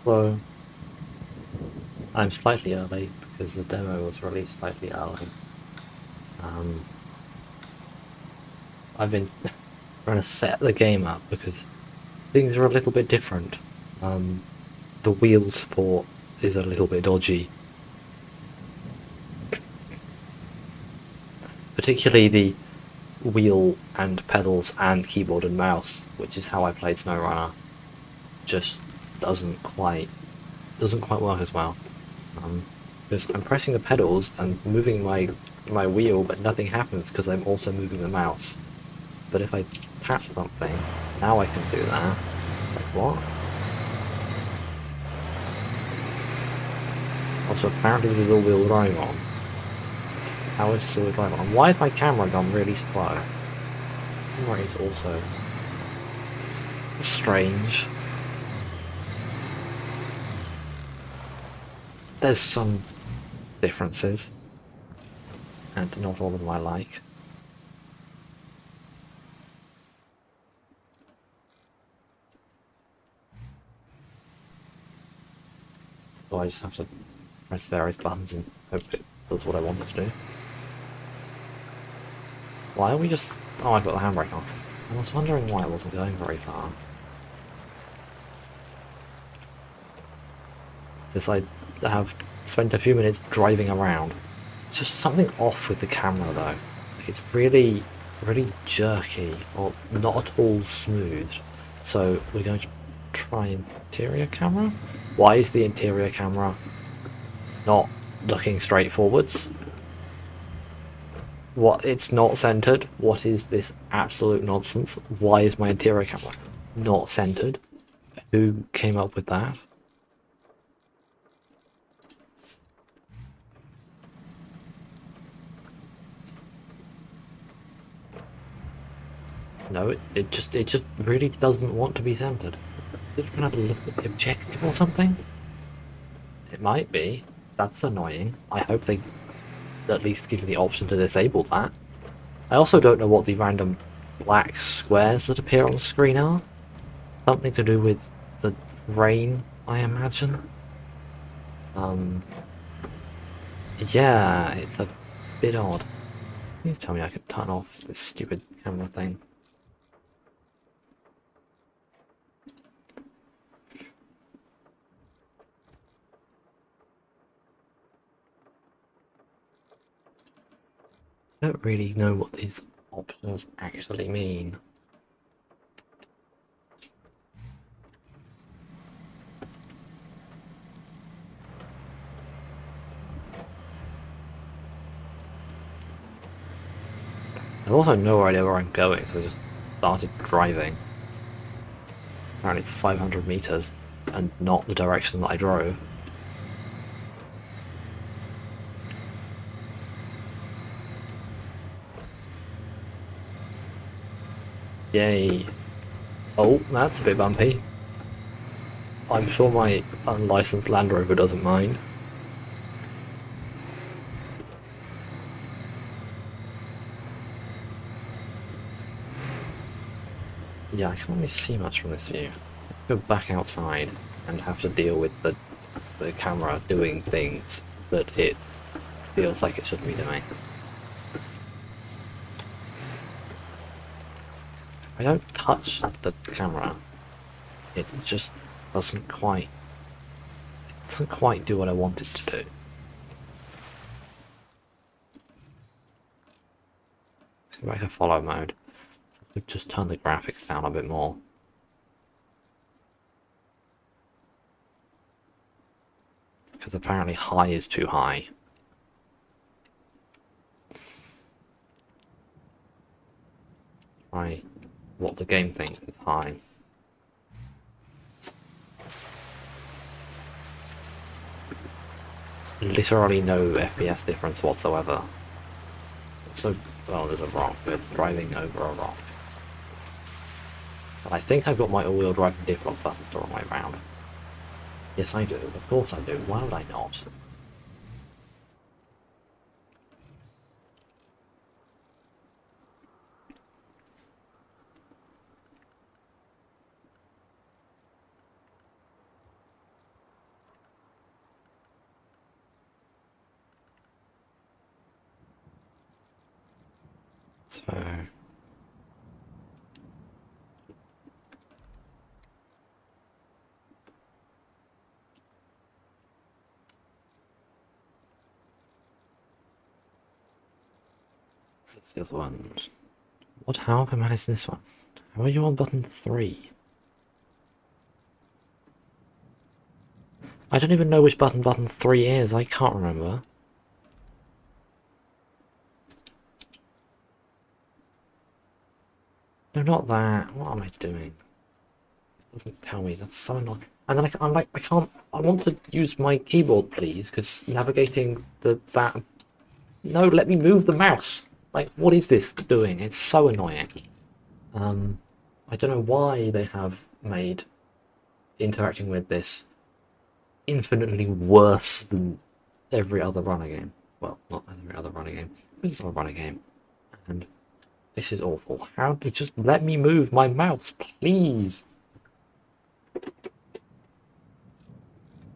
So I'm slightly early because the demo was released slightly early. Um, I've been trying to set the game up because things are a little bit different. The wheel support is a little bit dodgy, particularly the wheel and pedals and keyboard and mouse, which is how I played SnowRunner. Just doesn't quite work as well. Because I'm pressing the pedals and moving my wheel, but nothing happens because I'm also moving the mouse. But if I tap something, now I can do that. Like what? Also, apparently this is all-wheel drive on. How is this all-wheel drive on? Why is my camera gone really slow? Camera is also strange. There's some differences, and not all of them I like. So I just have to press various buttons and hope it does what I want it to do. Why are we just... Oh, I've got the handbrake on. I was wondering why it wasn't going very far. This I have spent a few minutes driving around. It's just something off with the camera though. Like it's really, really jerky or not at all smooth. So we're going to try interior camera. Why is the interior camera not looking straight forwards? What? It's not centered. What is this absolute nonsense? Why is my interior camera not centered? Who came up with that? No, it just really doesn't want to be centered. Is it gonna look at the objective or something? It might be. That's annoying. I hope they at least give you the option to disable that. I also don't know what the random black squares that appear on the screen are. Something to do with the rain, I imagine. Yeah, it's a bit odd. Please tell me I can turn off this stupid camera thing. I don't really know what these options actually mean. I have also no idea where I'm going because I just started driving. Apparently it's 500 meters and not the direction that I drove. Yay. Oh, that's a bit bumpy. I'm sure my unlicensed Land Rover doesn't mind. Yeah, I can't really see much from this view. Let's go back outside and have to deal with the camera doing things that it feels like it shouldn't be doing. If I don't touch the camera, it just doesn't quite do what I want it to do. Let's go back to follow mode. So I could just turn the graphics down a bit more. Because apparently high is too high. Right, what the game thinks is high. Literally no FPS difference whatsoever. So, well, there's a rock, but it's driving over a rock. But I think I've got my all-wheel drive and diff lock buttons the wrong way around. Yes, I do. Of course I do. Why would I not? So this is the other one. What? How have I managed this one? How are you on button 3? I don't even know which button 3 is. I can't remember. No, not that. What am I doing? It doesn't tell me. That's so annoying. And then I'm like, I can't. I want to use my keyboard, please, because navigating that. No, let me move the mouse. Like, what is this doing? It's so annoying. I don't know why they have made interacting with this infinitely worse than every other runner game. Well, not every other runner game. It's not a runner game. And this is awful. How to just let me move my mouse, please?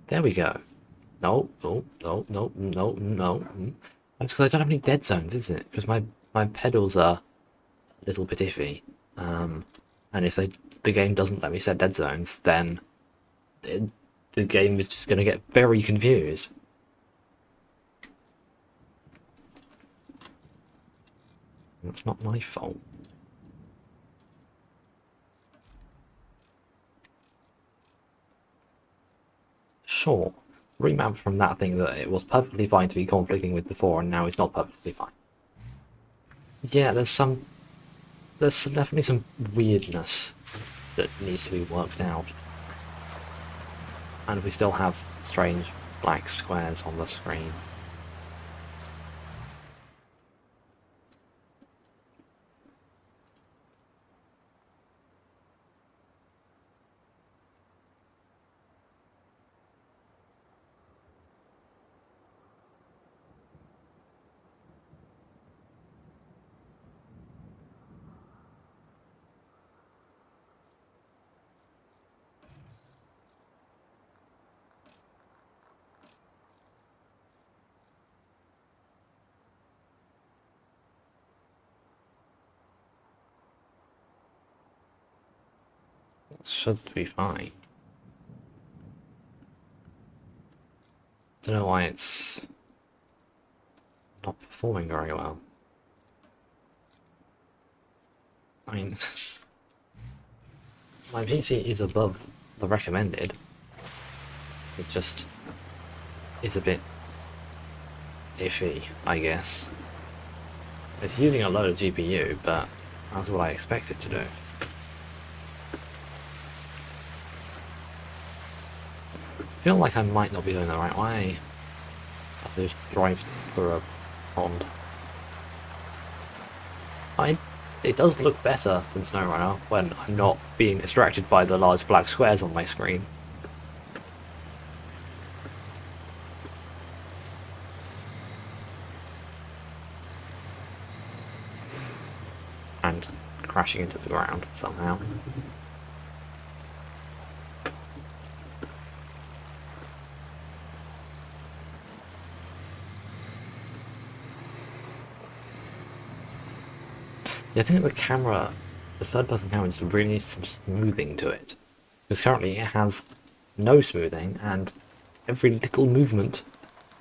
There we go. No, no, no, no, no, no. That's because I don't have any dead zones, is it? Because my pedals are a little bit iffy. And if the game doesn't let me set dead zones, then the game is just going to get very confused. That's not my fault. Sure, remap from that thing that it was perfectly fine to be conflicting with before, and now it's not perfectly fine. Yeah, there's definitely some weirdness that needs to be worked out. And we still have strange black squares on the screen. That should be fine. Don't know why it's not performing very well. I mean, my PC is above the recommended. It just is a bit iffy, I guess. It's using a load of GPU, but that's what I expect it to do. I feel like I might not be going the right way. I just drive through a pond. It does look better than SnowRunner when I'm not being distracted by the large black squares on my screen. And crashing into the ground somehow. Yeah, I think the camera, the third-person camera, just really needs some smoothing to it. Because currently it has no smoothing, and every little movement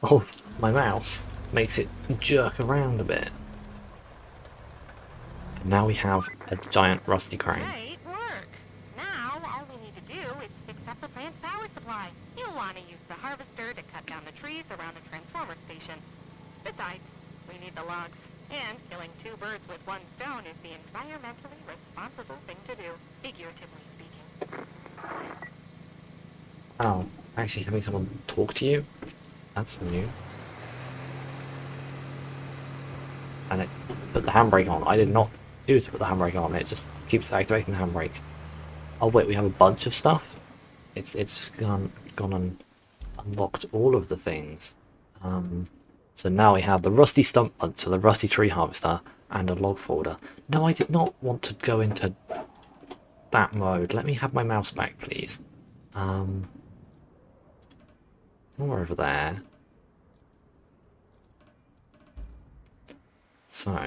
of my mouse makes it jerk around a bit. And now we have a giant rusty crane. Great work! Now all we need to do is fix up the plant's power supply. You'll want to use the harvester to cut down the trees around the transformer station. Besides, we need the logs. And killing 2 birds with 1 stone is the environmentally responsible thing to do, figuratively speaking. Oh, actually having someone talk to you? That's new. And it put the handbrake on. I did not choose to put the handbrake on, it just keeps activating the handbrake. Oh wait, we have a bunch of stuff? It's just gone and unlocked all of the things. So now we have the rusty stump puncher, the rusty tree harvester, and a log folder. No, I did not want to go into that mode. Let me have my mouse back, please. More over there. So,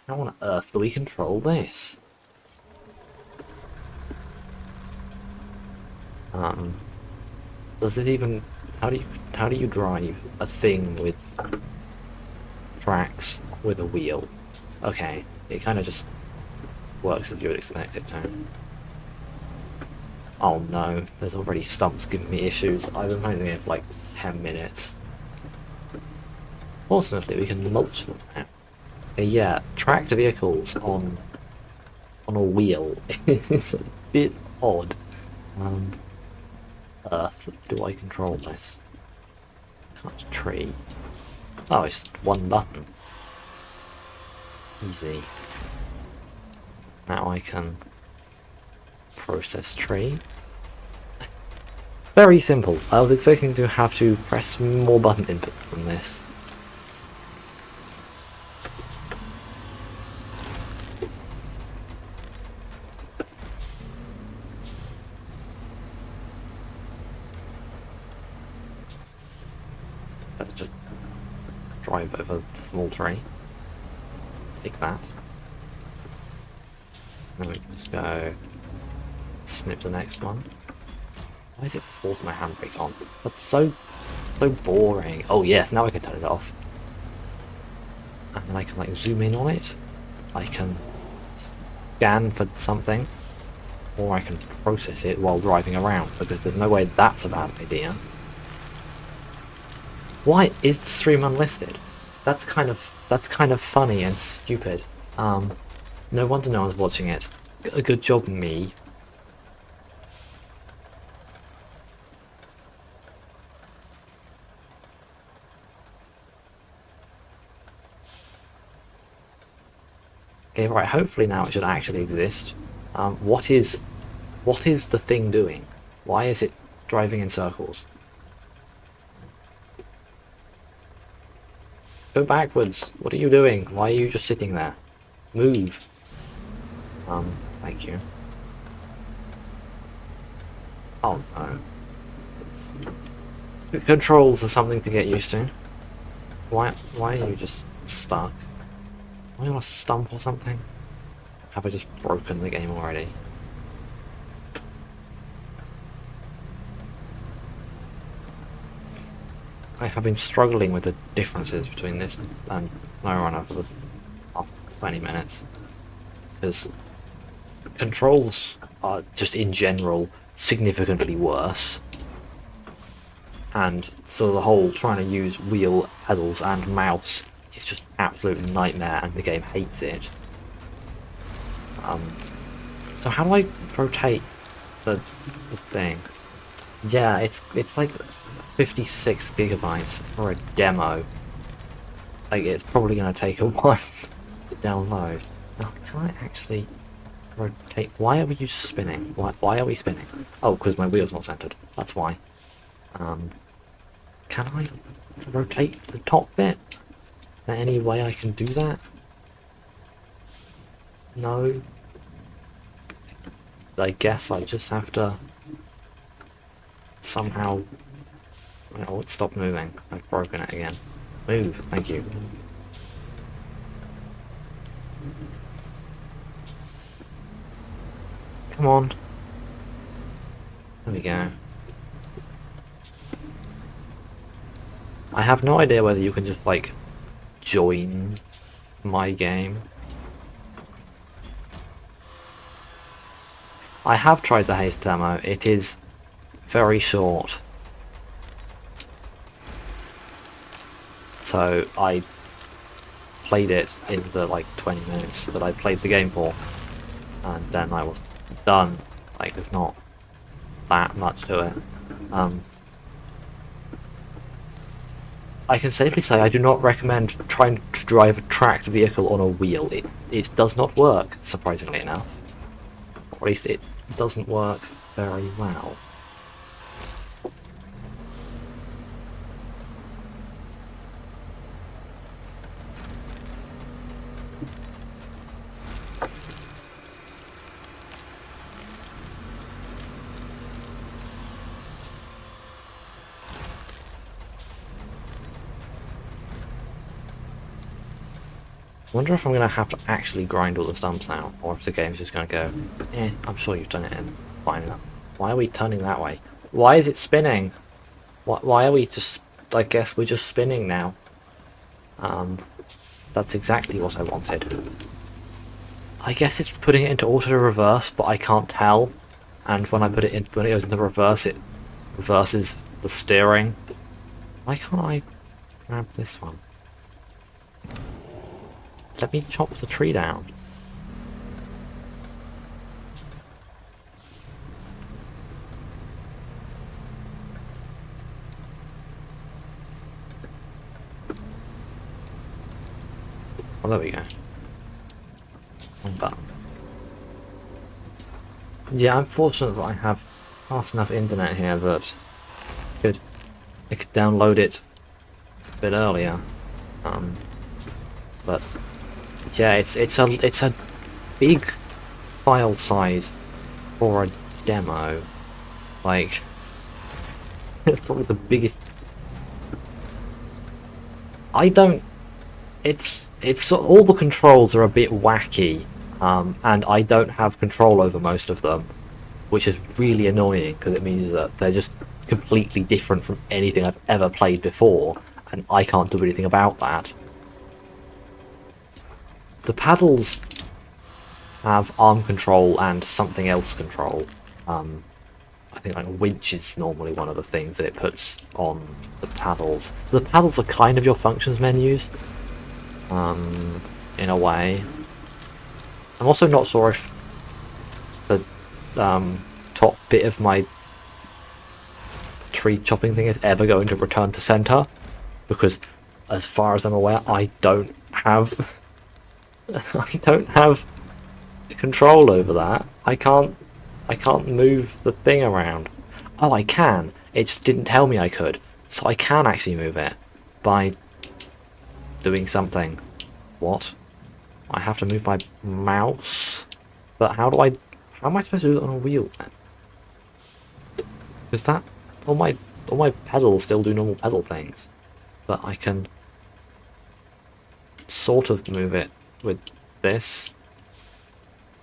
How on earth do we control this? Does it even... How do you drive a thing with tracks with a wheel? Okay, it kind of just works as you would expect it to. Oh no, there's already stumps giving me issues. I've been playing the game for like 10 minutes. Fortunately, we can mulch them now. Yeah, tracked vehicles on a wheel is a bit odd. Earth, do I control this? Cut tree. Oh, it's just one button. Easy. Now I can process tree. Very simple. I was expecting to have to press more button input than this. Let's just drive over the small tree. Take that. Then we can just go snip the next one. Why is it force my handbrake on? That's so boring. Oh yes, now I can turn it off. And then I can like zoom in on it. I can scan for something. Or I can process it while driving around, because there's no way that's a bad idea. Why is the stream unlisted? That's kind of funny and stupid. No wonder no one's watching it. A good job, me. Okay, right, hopefully now it should actually exist. What is the thing doing? Why is it driving in circles? Go backwards. What are you doing? Why are you just sitting there? Move. Thank you. Oh no. The controls are something to get used to. Why are you just stuck? Am I on a stump or something? Have I just broken the game already? I have been struggling with the differences between this and SnowRunner for the past 20 minutes. Because controls are just in general significantly worse. And so the whole trying to use wheel, pedals and mouse is just absolute nightmare and the game hates it. So how do I rotate the thing? Yeah, it's like 56 gigabytes for a demo. Like, it's probably going to take a while to download. Now, can I actually rotate? Why are we just spinning? Why are we spinning? Oh, because my wheel's not centered. That's why. Can I rotate the top bit? Is there any way I can do that? No. I guess I just have to somehow... Oh, it stopped moving. I've broken it again. Move, thank you. Come on. There we go. I have no idea whether you can just, like, join my game. I have tried the haste demo. It is very short. So I played it in the like 20 minutes that I played the game for, and then I was done. Like, there's not that much to it. I can safely say I do not recommend trying to drive a tracked vehicle on a wheel. It does not work, surprisingly enough. Or at least it doesn't work very well. wonder if I'm going to have to actually grind all the stumps out, or if the game's just going to go, I'm sure you've done it and fine enough. Why are we turning that way? Why is it spinning? Why are we just... I guess we're just spinning now. That's exactly what I wanted. I guess it's putting it into auto reverse, but I can't tell. And when I put it in, when it goes into reverse, it reverses the steering. Why can't I grab this one? Let me chop the tree down. Oh, there we go. One button. Yeah, I'm fortunate that I have fast enough internet here that I could download it a bit earlier. But yeah, it's a big file size for a demo. Like, it's probably the biggest. I don't. It's all the controls are a bit wacky, and I don't have control over most of them, which is really annoying because it means that they're just completely different from anything I've ever played before, and I can't do anything about that. The paddles have arm control and something else control. I think like winch is normally one of the things that it puts on the paddles. So the paddles are kind of your functions menus, in a way. I'm also not sure if the top bit of my tree chopping thing is ever going to return to center, because as far as I'm aware, I don't have control over that. I can't move the thing around. Oh, I can. It just didn't tell me I could. So I can actually move it by doing something. What? I have to move my mouse? But how am I supposed to do it on a wheel then? Is that all my pedals still do normal pedal things? But I can sort of move it with this.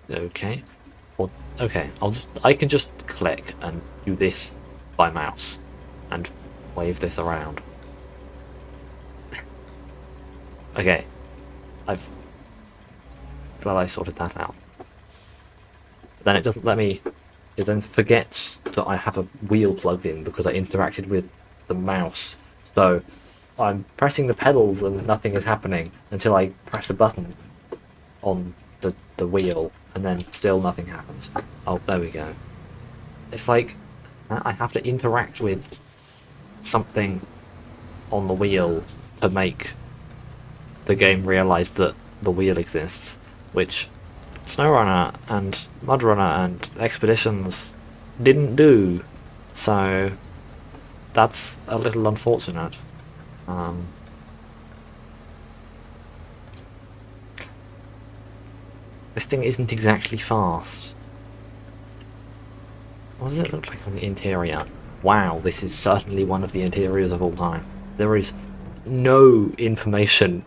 Okay. Or okay, I can just click and do this by mouse and wave this around. Okay. Glad I sorted that out. But then it doesn't let me. It then forgets that I have a wheel plugged in because I interacted with the mouse. So I'm pressing the pedals and nothing is happening until I press a button on the wheel, and then still nothing happens. Oh, there we go. It's like I have to interact with something on the wheel to make the game realise that the wheel exists, which SnowRunner and MudRunner and Expeditions didn't do, so that's a little unfortunate. This thing isn't exactly fast. What does it look like on the interior? Wow, this is certainly one of the interiors of all time. There is no information.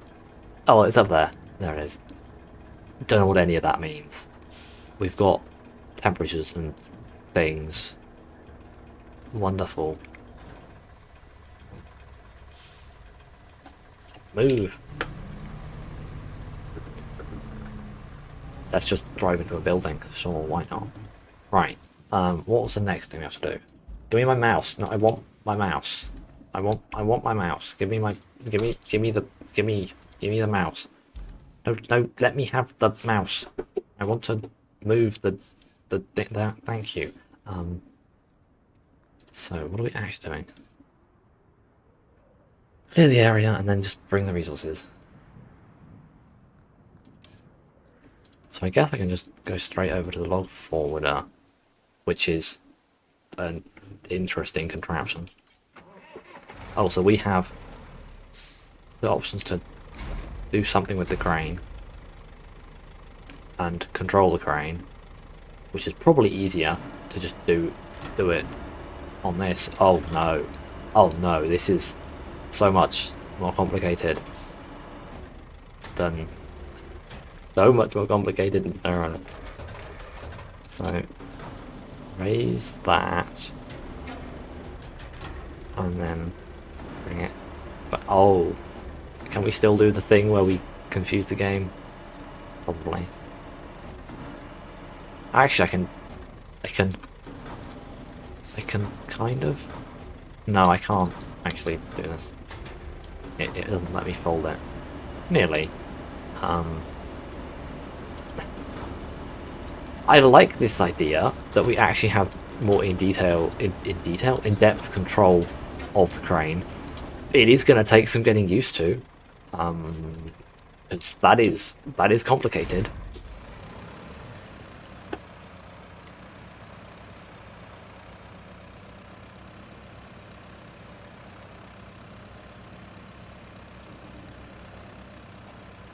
Oh, it's up there. There it is. Don't know what any of that means. We've got temperatures and things. Wonderful. Move. Let's just drive into a building. Sure, why not? Right. What was the next thing we have to do? Give me my mouse. No, I want my mouse. I want my mouse. Give me the mouse. No, let me have the mouse. I want to move the thank you. So what are we actually doing? Clear the area and then just bring the resources. So I guess I can just go straight over to the log forwarder, which is an interesting contraption. Oh, so we have the options to do something with the crane and control the crane, which is probably easier to just do it on this. Oh no, this is so much more complicated than so much more complicated than SnowRunner. So raise that, and then bring it. But oh, can we still do the thing where we confuse the game? Probably. Actually, I can kind of. No, I can't actually do this. It doesn't let me fold it. Nearly. I like this idea that we actually have more in depth control of the crane. It is going to take some getting used to, because that is complicated.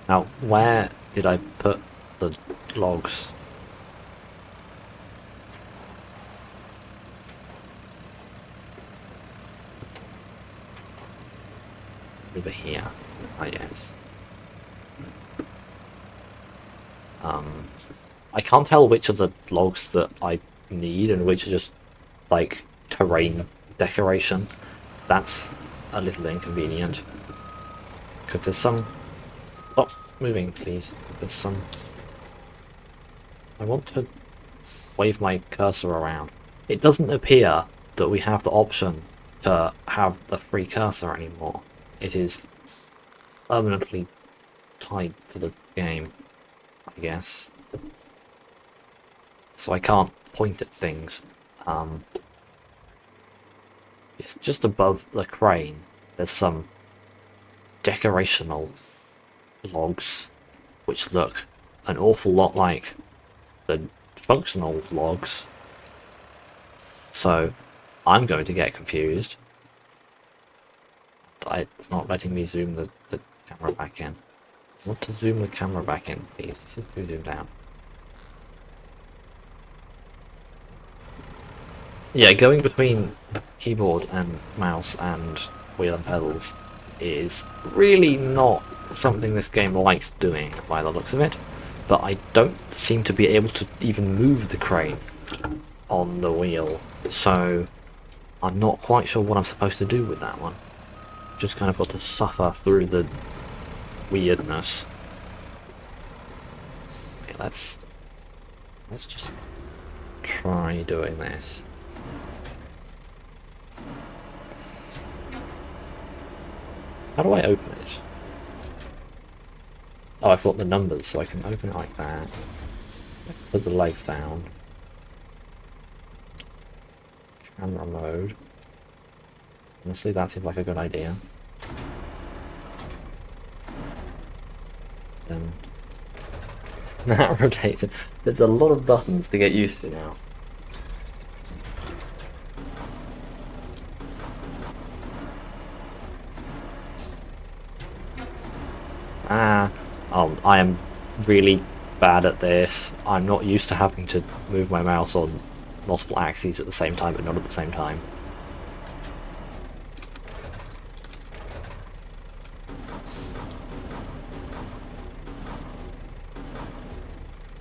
Now, where did I put the logs? Over here. Oh yes. I can't tell which are the logs that I need and which are just like terrain decoration. That's a little inconvenient. Because there's some... Stop moving, please. There's some... I want to wave my cursor around. It doesn't appear that we have the option to have the free cursor anymore. It is permanently tied to the game, I guess. So I can't point at things. It's just above the crane. There's some decorational logs, which look an awful lot like the functional logs. So I'm going to get confused. It's not letting me zoom the camera back in. I want to zoom the camera back in, please. This is too zoomed out. Yeah, going between keyboard and mouse and wheel and pedals is really not something this game likes doing by the looks of it. But I don't seem to be able to even move the crane on the wheel, so I'm not quite sure what I'm supposed to do with that one. Just kind of got to suffer through the weirdness. Okay, let's just try doing this. How do I open it? Oh, I've got the numbers, so I can open it like that. Put the legs down. Camera mode. Honestly, that seems like a good idea. Then that rotates. There's a lot of buttons to get used to now. I am really bad at this. I'm not used to having to move my mouse on multiple axes at the same time, but not at the same time.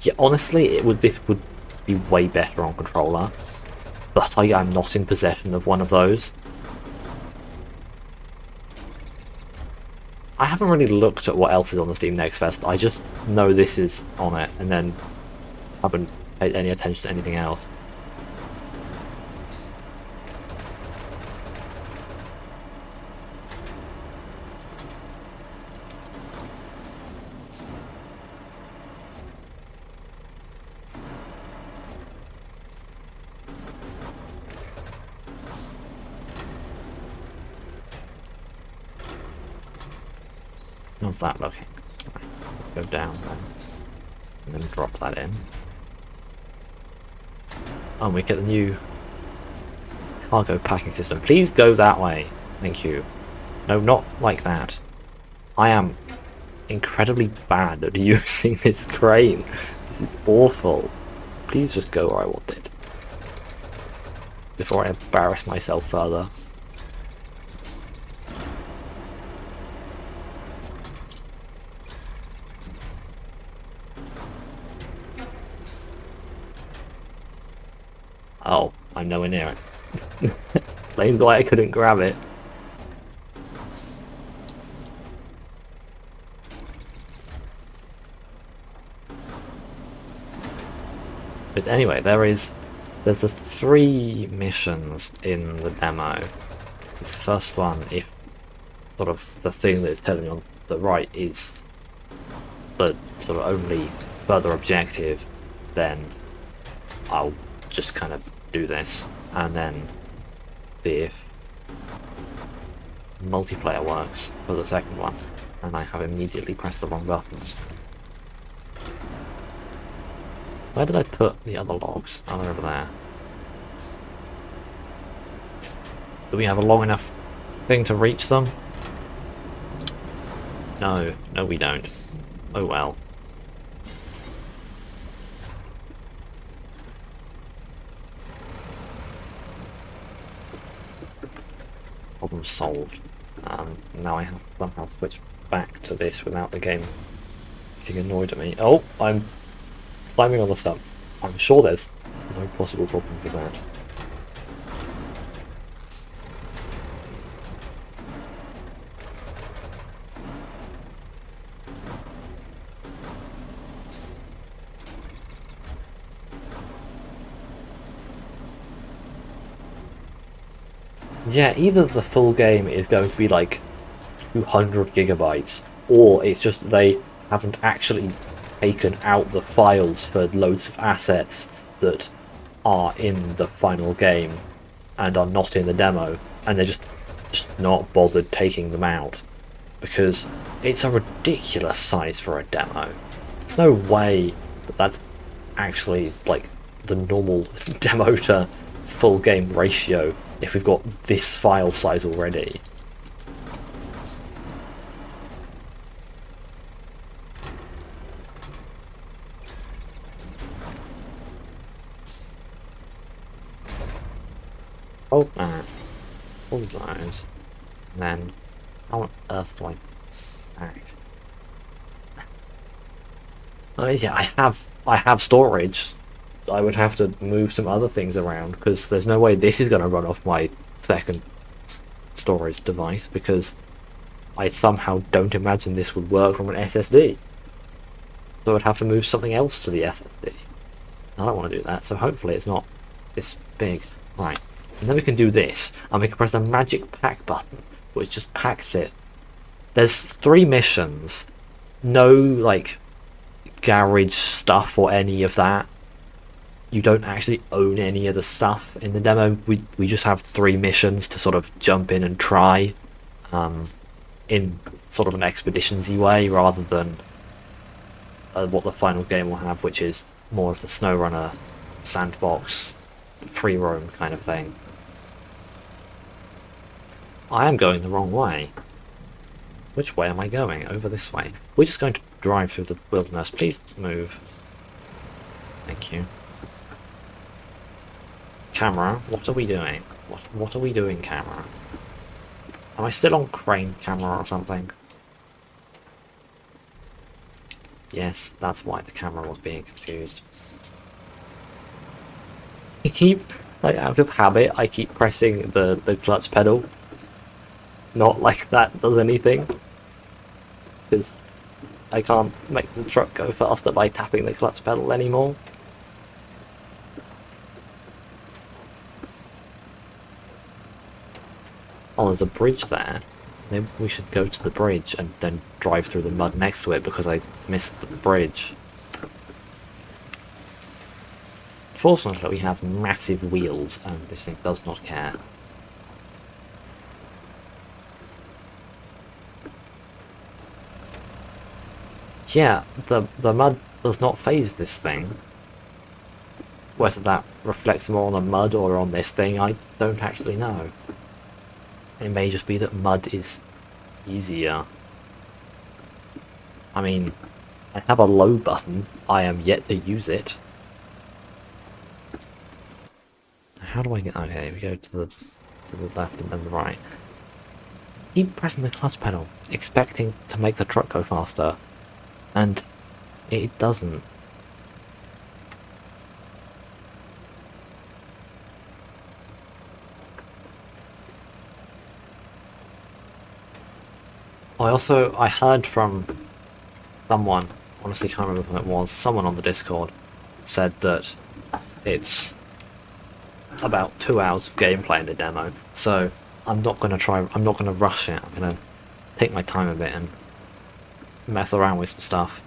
Yeah, honestly, this would be way better on controller, but I am not in possession of one of those. I haven't really looked at what else is on the Steam Next Fest. I just know this is on it, and then haven't paid any attention to anything else. How's that looking? Right, go down then, and then drop that in. Oh, we get the new cargo packing system. Please go that way. Thank you. No, not like that. I am incredibly bad at using this crane. This is awful. Please just go where I want it. Before I embarrass myself further. Oh, I'm nowhere near it. Explains why I couldn't grab it. But anyway, there's the 3 missions in the demo. This first one, if sort of the thing that's telling me on the right is the sort of only further objective, then I'll just kind of do this and then see if multiplayer works for the second one, and I have immediately pressed the wrong buttons. Where did I put the other logs? Oh, they're over there. Do we have a long enough thing to reach them? No, no we don't. Oh well. Problem solved. Now I have somehow switched back to this without the game getting annoyed at me. Oh, I'm climbing on the stump. I'm sure there's no possible problem with that. Yeah, either the full game is going to be like 200 gigabytes, or it's just they haven't actually taken out the files for loads of assets that are in the final game and are not in the demo, and they're just not bothered taking them out, because it's a ridiculous size for a demo. There's no way that that's actually like the normal demo to full game ratio if we've got this file size already. Oh, all those. And then, how on earth do I back? Yeah, I have storage. I would have to move some other things around, because there's no way this is going to run off my second storage device, because I somehow don't imagine this would work from an SSD. So I'd have to move something else to the SSD. I don't want to do that, so hopefully it's not this big. Right, and then we can do this, and we can press the magic pack button, which just packs it. There's 3 missions, no like garage stuff or any of that. You don't actually own any of the stuff in the demo. We just have 3 missions to sort of jump in and try, in sort of an expeditionsy way, rather than what the final game will have, which is more of the SnowRunner sandbox, free roam kind of thing. I am going the wrong way. Which way am I going? Over this way. We're just going to drive through the wilderness. Please move. Thank you. Camera, what are we doing? What are we doing, camera? Am I still on crane camera or something? Yes, that's why the camera was being confused. I keep, like out of habit, I keep pressing the clutch pedal. Not like that does anything. Because I can't make the truck go faster by tapping the clutch pedal anymore. Oh, there's a bridge there. Maybe we should go to the bridge and then drive through the mud next to it, because I missed the bridge. Fortunately, we have massive wheels, and this thing does not care. Yeah, the mud does not phase this thing. Whether that reflects more on the mud or on this thing, I don't actually know. It may just be that mud is easier. I mean, I have a low button. I am yet to use it. How do I get... Okay, we go to the left and then the right. Keep pressing the clutch pedal, expecting to make the truck go faster. And it doesn't. I heard from someone, honestly can't remember who it was, someone on the Discord said that it's about 2 hours of gameplay in the demo, so I'm not going to rush it. I'm going to take my time a bit and mess around with some stuff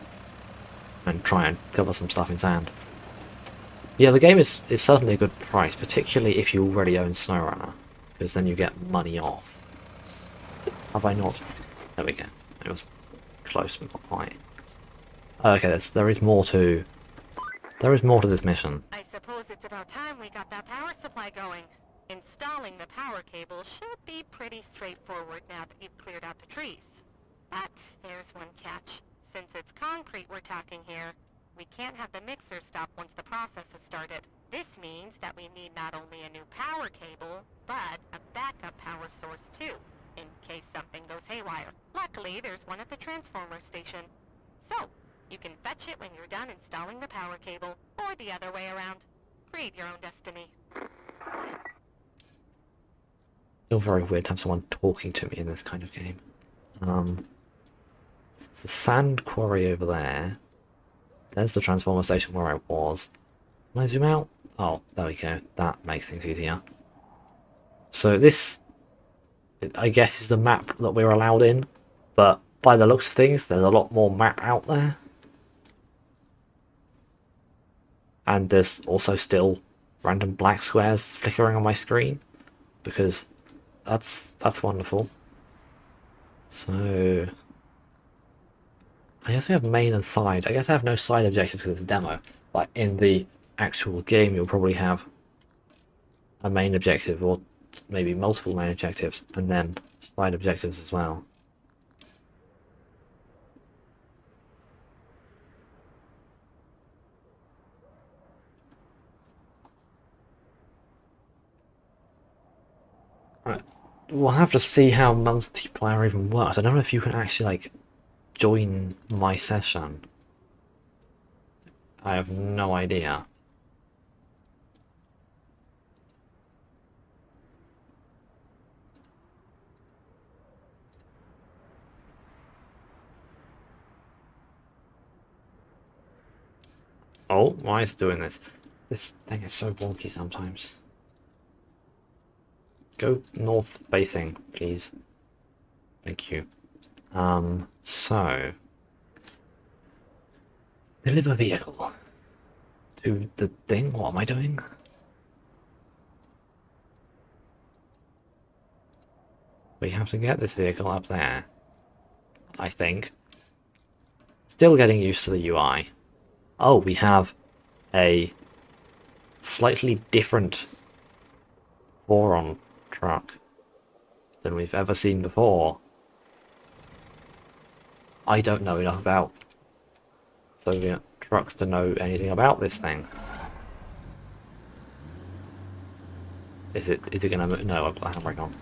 and try and cover some stuff in sand. Yeah, the game is certainly a good price, particularly if you already own SnowRunner, because then you get money off. Have I not? There we go. It was close, but not quite. Okay, there is more to this mission. I suppose it's about time we got that power supply going. Installing the power cable should be pretty straightforward now that you've cleared out the trees. But there's one catch. Since it's concrete we're talking here, we can't have the mixer stop once the process has started. This means that we need not only a new power cable, but a backup power source too, in case something goes haywire. Luckily, there's one at the transformer station. So, you can fetch it when you're done installing the power cable, or the other way around. Create your own destiny. Feel very weird to have someone talking to me in this kind of game. There's a sand quarry over there. There's the transformer station where I was. Can I zoom out? Oh, there we go. That makes things easier. So this, I guess, is the map that we're allowed in, but by the looks of things, there's a lot more map out there. And there's also still random black squares flickering on my screen, because that's wonderful. So I guess we have main and side. I guess I have no side objectives for this demo, but in the actual game you'll probably have a main objective, or maybe multiple main objectives, and then side objectives as well. Right. We'll have to see how multiplayer even works. I don't know if you can actually, like, join my session. I have no idea. Oh, why is it doing this? This thing is so wonky sometimes. Go north facing, please. Thank you. So deliver vehicle to the thing. What am I doing? We have to get this vehicle up there, I think. Still getting used to the UI. Oh, we have a slightly different Voron truck than we've ever seen before. I don't know enough about Soviet trucks to know anything about this thing. Is it gonna move? No, I've got the handbrake on.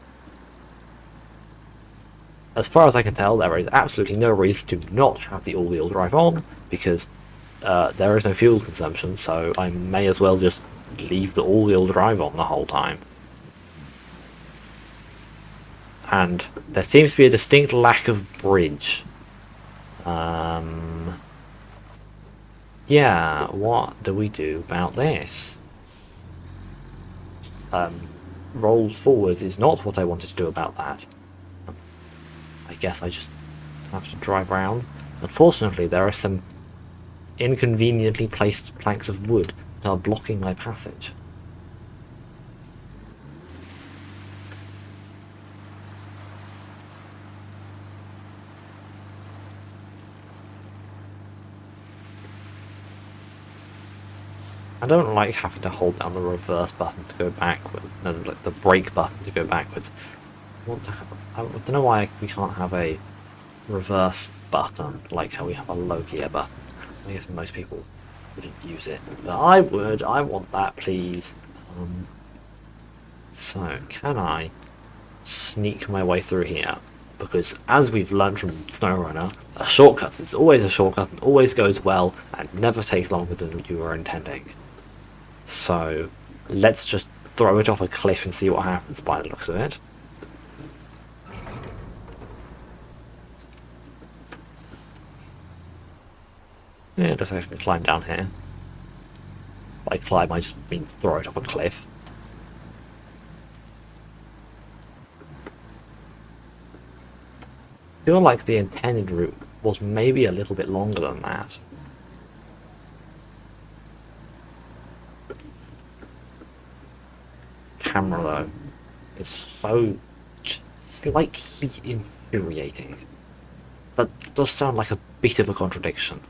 As far as I can tell, there is absolutely no reason to not have the all-wheel drive on, because there is no fuel consumption, so I may as well just leave the all-wheel drive on the whole time. And there seems to be a distinct lack of bridge. Yeah, what do we do about this? Roll forwards is not what I wanted to do about that. I guess I just have to drive around. Unfortunately, there are some inconveniently placed planks of wood that are blocking my passage. I don't like having to hold down the reverse button to go backwards, no, like the brake button to go backwards. I don't know why we can't have a reverse button like how we have a low gear button. I guess most people wouldn't use it, but I would. I want that, please. So, can I sneak my way through here? Because as we've learned from SnowRunner, a shortcut is always a shortcut and always goes well and never takes longer than you were intending. So, let's just throw it off a cliff and see what happens by the looks of it. Yeah, just actually climb down here. By climb, I just mean throw it off a cliff. I feel like the intended route was maybe a little bit longer than that. This camera, though, is so slightly infuriating. That does sound like a bit of a contradiction,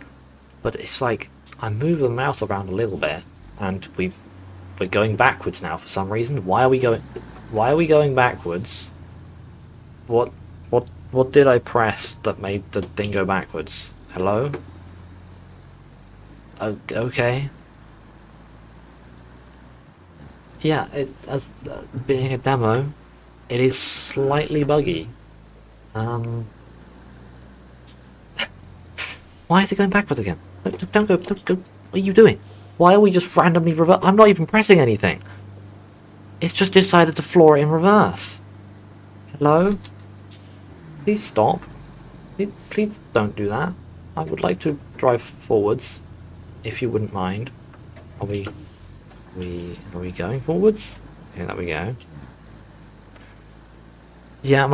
but it's like I move the mouse around a little bit, and we're going backwards now for some reason. Why are we going backwards? What did I press that made the thing go backwards? Hello? Okay. Yeah, as being a demo, it is slightly buggy. Why is it going backwards again? Don't go. What are you doing? Why are we just randomly reverse? I'm not even pressing anything. It's just decided to floor it in reverse. Hello? Please stop. Please don't do that. I would like to drive forwards, if you wouldn't mind. Are we going forwards? Okay, there we go. Yeah,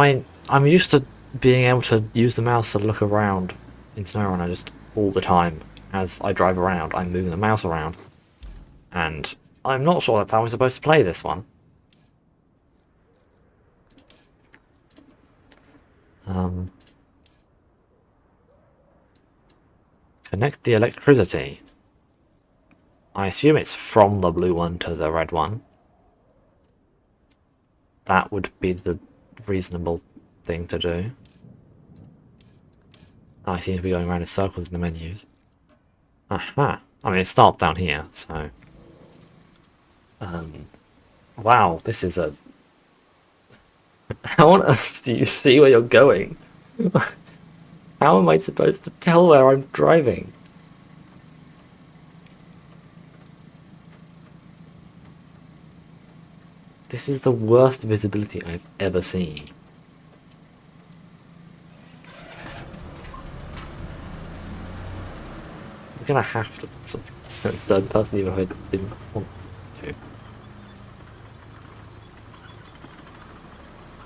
I'm used to being able to use the mouse to look around in SnowRunner just all the time. As I drive around, I'm moving the mouse around. And I'm not sure that's how I'm supposed to play this one. Connect the electricity. I assume it's from the blue one to the red one. That would be the reasonable thing to do. I seem to be going around in circles in the menus. Aha! I mean, it starts down here, so... wow, this is a... How on earth do you see where you're going? How am I supposed to tell where I'm driving? This is the worst visibility I've ever seen. We're gonna have to third person even if I didn't want to.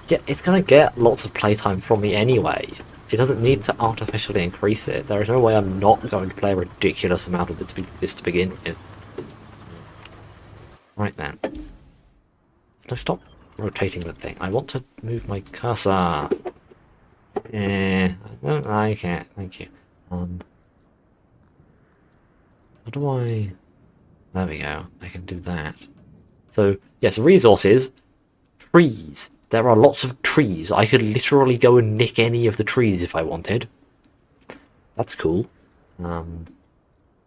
Yeah, it's gonna get lots of playtime from me anyway. It doesn't need to artificially increase it. There is no way I'm not going to play a ridiculous amount of this to begin with. Right then. No, stop rotating the thing. I want to move my cursor. I don't like it. Thank you. How do I... There we go. I can do that. So, yes, resources. Trees. There are lots of trees. I could literally go and nick any of the trees if I wanted. That's cool.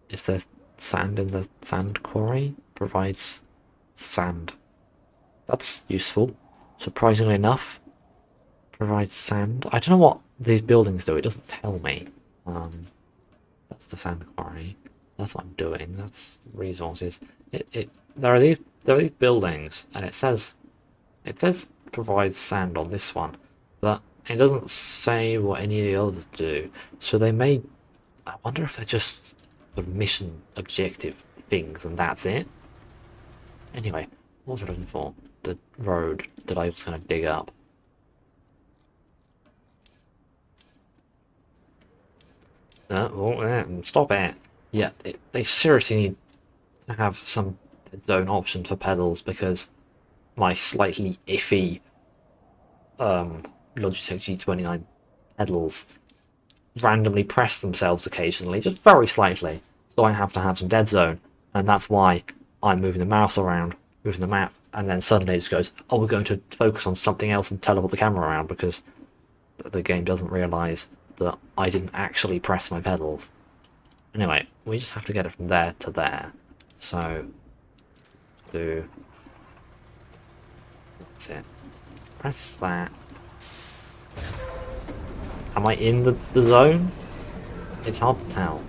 Is there sand in the sand quarry? Provides sand. That's useful. Surprisingly enough. Provides sand. I don't know what these buildings do. It doesn't tell me. That's the sand quarry. That's what I'm doing. That's resources. There are these buildings, and it says provides sand on this one, but it doesn't say what any of the others do. So they may... I wonder if they're just sort of mission objective things, and that's it. Anyway, what was I looking for? The road that I was going to dig up. Stop it. Yeah, they seriously need to have some zone option for pedals, because my slightly iffy Logitech G29 pedals randomly press themselves occasionally, just very slightly, so I have to have some dead zone, and that's why I'm moving the mouse around, moving the map, and then suddenly it just goes, oh, we're going to focus on something else and teleport the camera around, because the game doesn't realise that I didn't actually press my pedals. Anyway, we just have to get it from there to there. So, that's it. Press that. Am I in the zone? It's hard to tell.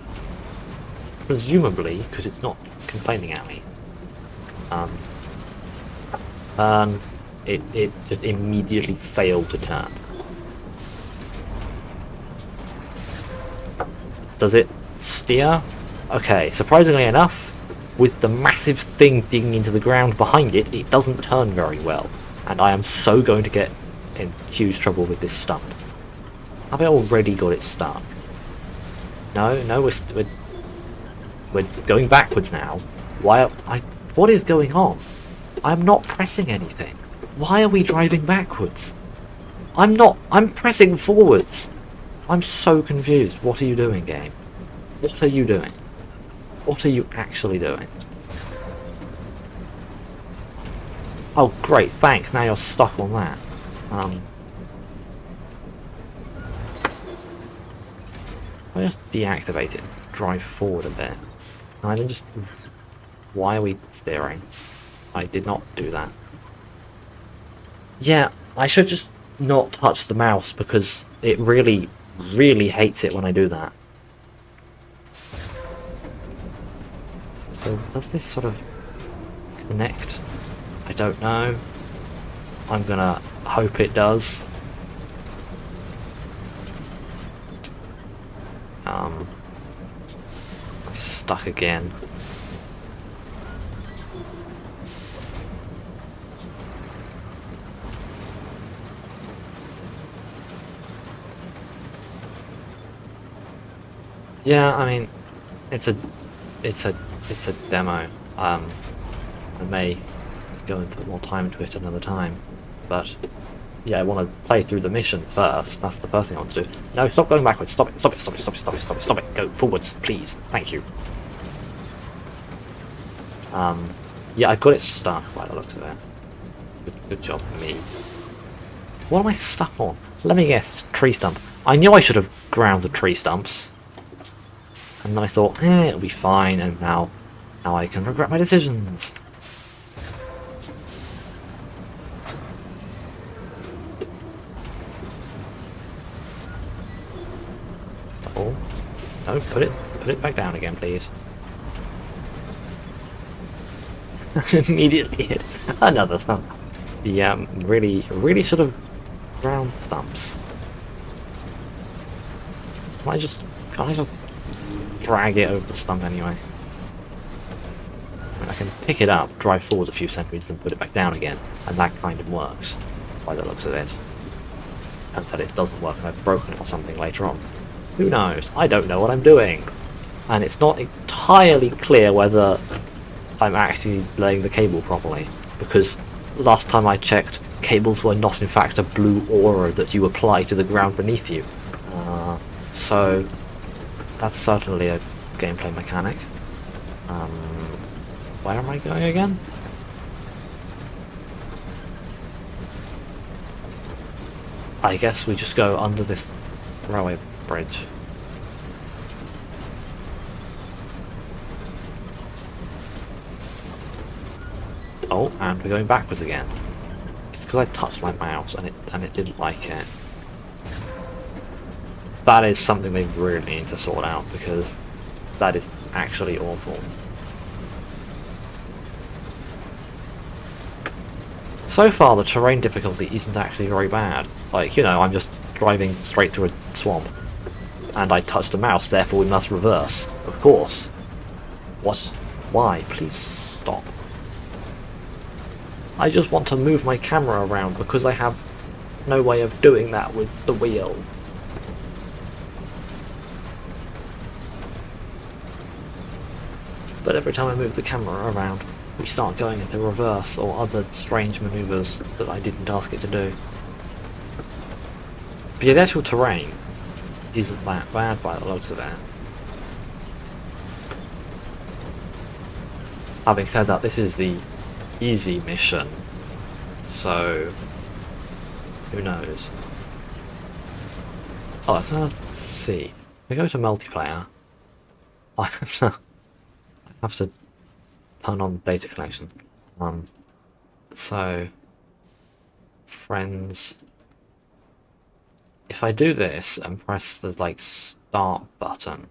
Presumably, because it's not complaining at me. It just immediately failed to turn. Does it steer? Okay, surprisingly enough, with the massive thing digging into the ground behind it, it doesn't turn very well. And I am so going to get in huge trouble with this stump. Have I already got it stuck? No, no, we're going backwards now. What is going on? I'm not pressing anything. Why are we driving backwards? I'm pressing forwards. I'm so confused. What are you doing, game? What are you doing? What are you actually doing? Oh, great, thanks. Now you're stuck on that. I just deactivate it, drive forward a bit, and I then just... Why are we steering? I did not do that. Yeah, I should just not touch the mouse because it really, really hates it when I do that. So does this sort of connect? I don't know. I'm gonna hope it does. I'm stuck again. Yeah, I mean, it's a demo. I may go and put more time into it another time, but yeah, I want to play through the mission first. That's the first thing I want to do. No, stop going backwards. Stop it. Stop it. Stop it. Stop it. Stop it. Stop it. Stop it. Go forwards, please. Thank you. Yeah, I've got it stuck by the looks of it. Good job, me. What am I stuck on? Let me guess. It's a tree stump. I knew I should have ground the tree stumps. And then I thought, it'll be fine, and now I can regret my decisions. Oh, no, put it back down again, please. Immediately hit another stump. The really should have ground stumps. Can't I just drag it over the stump anyway? I mean, I can pick it up, drive forward a few centimeters, and put it back down again, and that kind of works, by the looks of it. Turns out it doesn't work, and I've broken it or something later on. Who knows? I don't know what I'm doing. And it's not entirely clear whether I'm actually laying the cable properly, because last time I checked, cables were not in fact a blue aura that you apply to the ground beneath you. So that's certainly a gameplay mechanic. Where am I going again? I guess we just go under this railway bridge. Oh, and we're going backwards again. It's because I touched my mouse and it didn't like it. That is something they really need to sort out, because that is actually awful. So far the terrain difficulty isn't actually very bad. Like, you know, I'm just driving straight through a swamp. And I touched a mouse, therefore we must reverse. Of course. What? Why? Please stop. I just want to move my camera around because I have no way of doing that with the wheel. But every time I move the camera around, we start going into reverse or other strange maneuvers that I didn't ask it to do. But yeah, the actual terrain isn't that bad by the looks of it. Having said that, this is the easy mission, so who knows. Oh, so let's see. If we go to multiplayer, I have to turn on data collection. So friends. If I do this and press the like start button,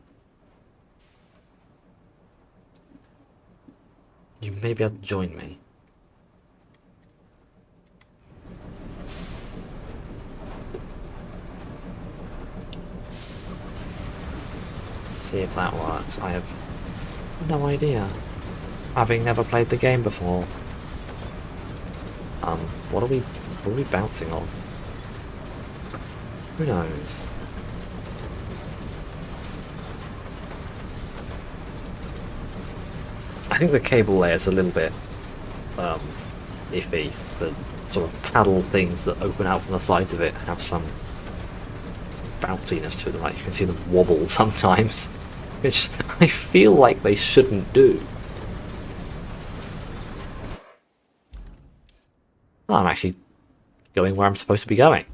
you may be able to join me. Let's see if that works. I have No idea. Having never played the game before. What are we bouncing on? Who knows? I think the cable layer is a little bit iffy. The sort of paddle things that open out from the sides of it have some bounciness to them. Like you can see them wobble sometimes, which I feel like they shouldn't do. Oh, I'm actually going where I'm supposed to be going.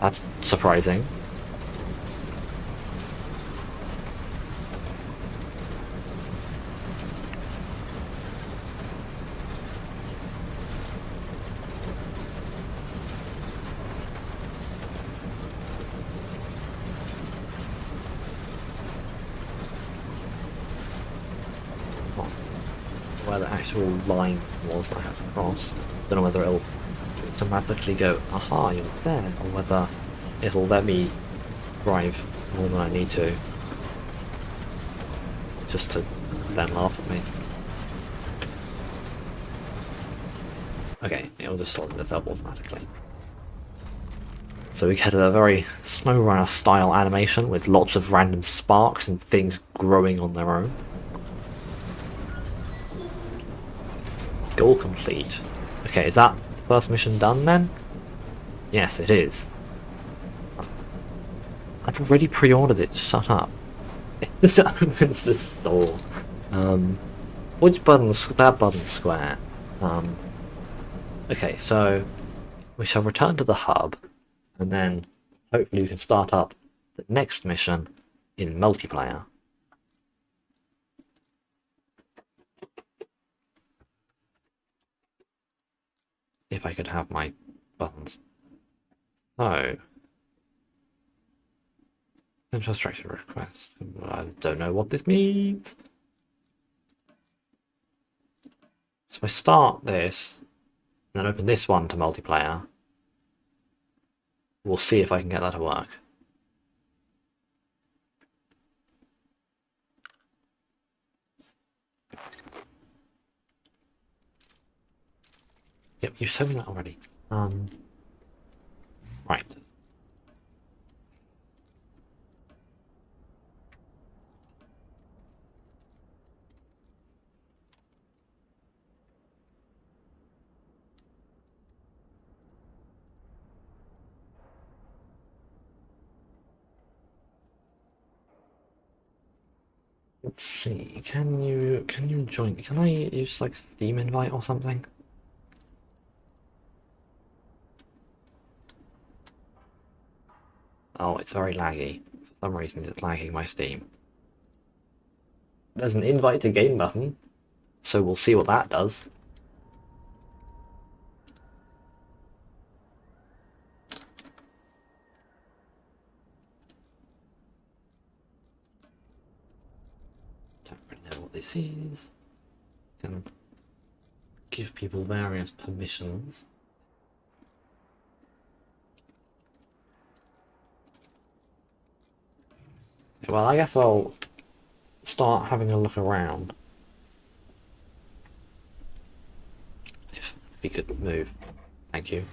That's surprising. Where the actual line was that I had to cross. Don't know whether it'll automatically go, aha, you're there, or whether it'll let me drive more than I need to. Just to then laugh at me. Okay, it'll just sort this up automatically. So we get a very SnowRunner style animation with lots of random sparks and things growing on their own. Goal complete. Okay, is that the first mission done then? Yes, it is. I've already pre-ordered it, shut up. It just opens this door. Which button's that button's square? Okay, so we shall return to the hub, and then hopefully we can start up the next mission in multiplayer. If I could have my buttons. So, infrastructure request. I don't know what this means. So if I start this, and then open this one to multiplayer, we'll see if I can get that to work. Yep, you've shown me that already. Right. Let's see. Can you join? Can I use like Steam invite or something? Oh, it's very laggy. For some reason, it's lagging my Steam. There's an invite to game button, so we'll see what that does. Don't really know what this is. Can give people various permissions. Well, I guess I'll start having a look around. If we could move. Thank you.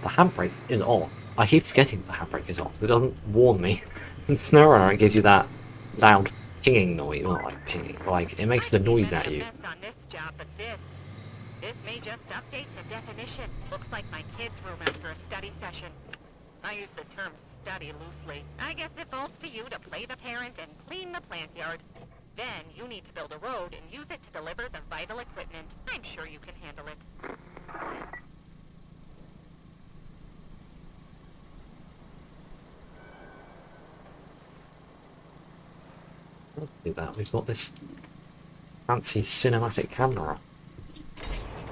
The handbrake is on. I keep forgetting the handbrake is on. It doesn't warn me. In SnowRunner, it gives you that loud pinging noise. Well, not like pinging, but like it makes the noise at you. This may just update the definition. Looks like my kid's room after a study session. I use the term study loosely. I guess it falls to you to play the parent and clean the plant yard. Then you need to build a road and use it to deliver the vital equipment. I'm sure you can handle it. Let's do that. We've got this fancy cinematic camera.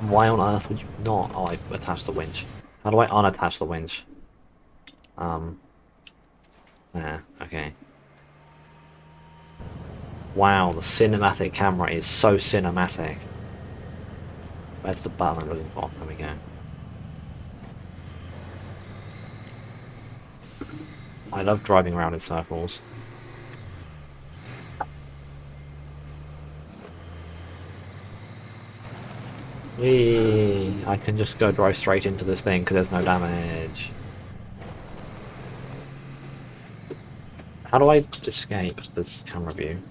Why on earth would you not? Oh, I've attached the winch. How do I unattach the winch? There, okay. Wow, the cinematic camera is so cinematic. Where's the button I'm looking for? There we go. I love driving around in circles. Whee! I can just go drive straight into this thing because there's no damage. How do I escape this camera view?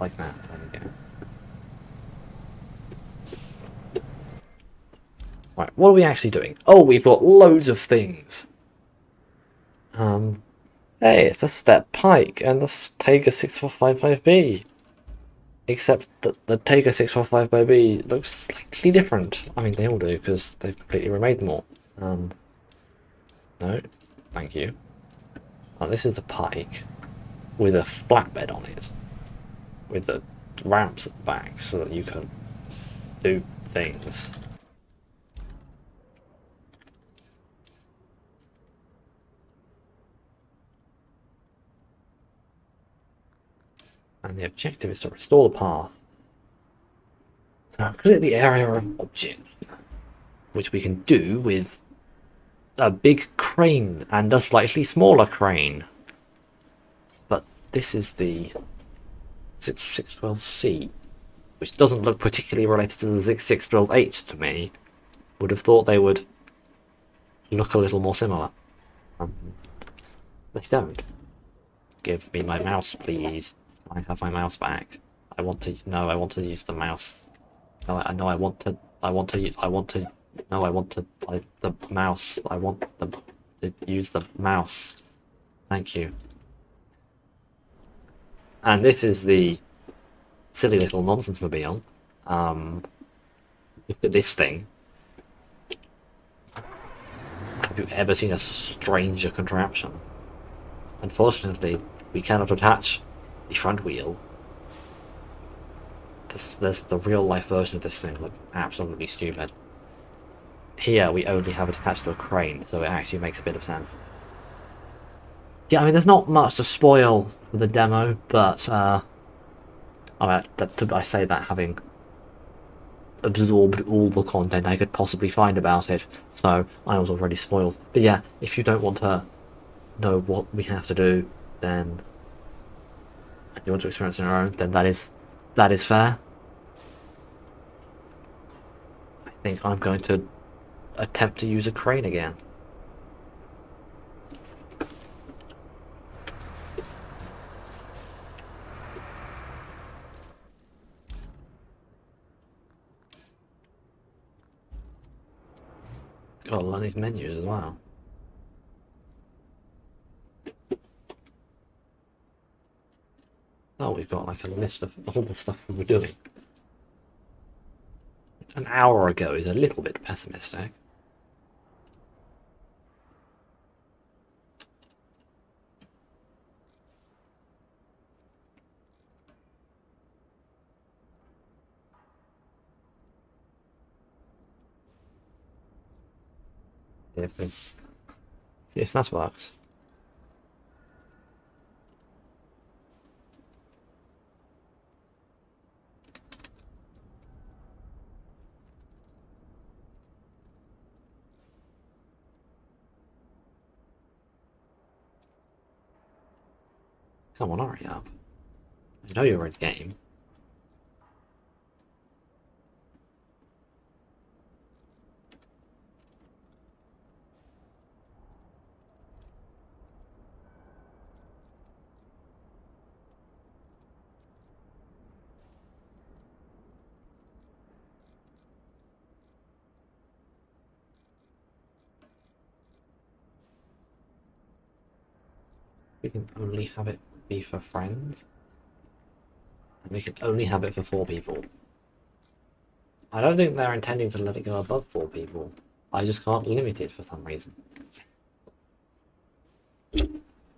Like that. There we go. Right, what are we actually doing? Oh, we've got loads of things. Hey, it's a step pike and the Tega 6455B. Except that the Tega 6455B looks slightly different. I mean, they all do because they've completely remade them all. No, thank you. Oh, this is a pike with a flatbed on it, with the ramps at the back so that you can do things. And the objective is to restore the path. So clear the area of objects, which we can do with a big crane and a slightly smaller crane. But this is the 6612C, which doesn't look particularly related to the 6612H to me. Would have thought they would look a little more similar. They don't. Give me my mouse, please. I have my mouse back. I want to use the mouse. No, I want to the mouse. I want to use the mouse. Thank you. And this is the silly little nonsense mobile. Look at this thing. Have you ever seen a stranger contraption? Unfortunately, we cannot attach the front wheel. There's the real life version of this thing. Looks absolutely stupid. Here we only have it attached to a crane, so it actually makes a bit of sense. Yeah, I mean, there's not much to spoil for the demo, but I say that having absorbed all the content I could possibly find about it, so I was already spoiled. But yeah, if you don't want to know what we have to do, then and you want to experience it on your own, then that is fair. I think I'm going to attempt to use a crane again. Got to learn these menus as well. Oh, we've got like a list of all the stuff we were doing. An hour ago is a little bit pessimistic. See if that works. Come on, hurry up. I know you're in the game. We can only have it be for friends. And we can only have it for 4 people. I don't think they're intending to let it go above 4 people. I just can't limit it for some reason.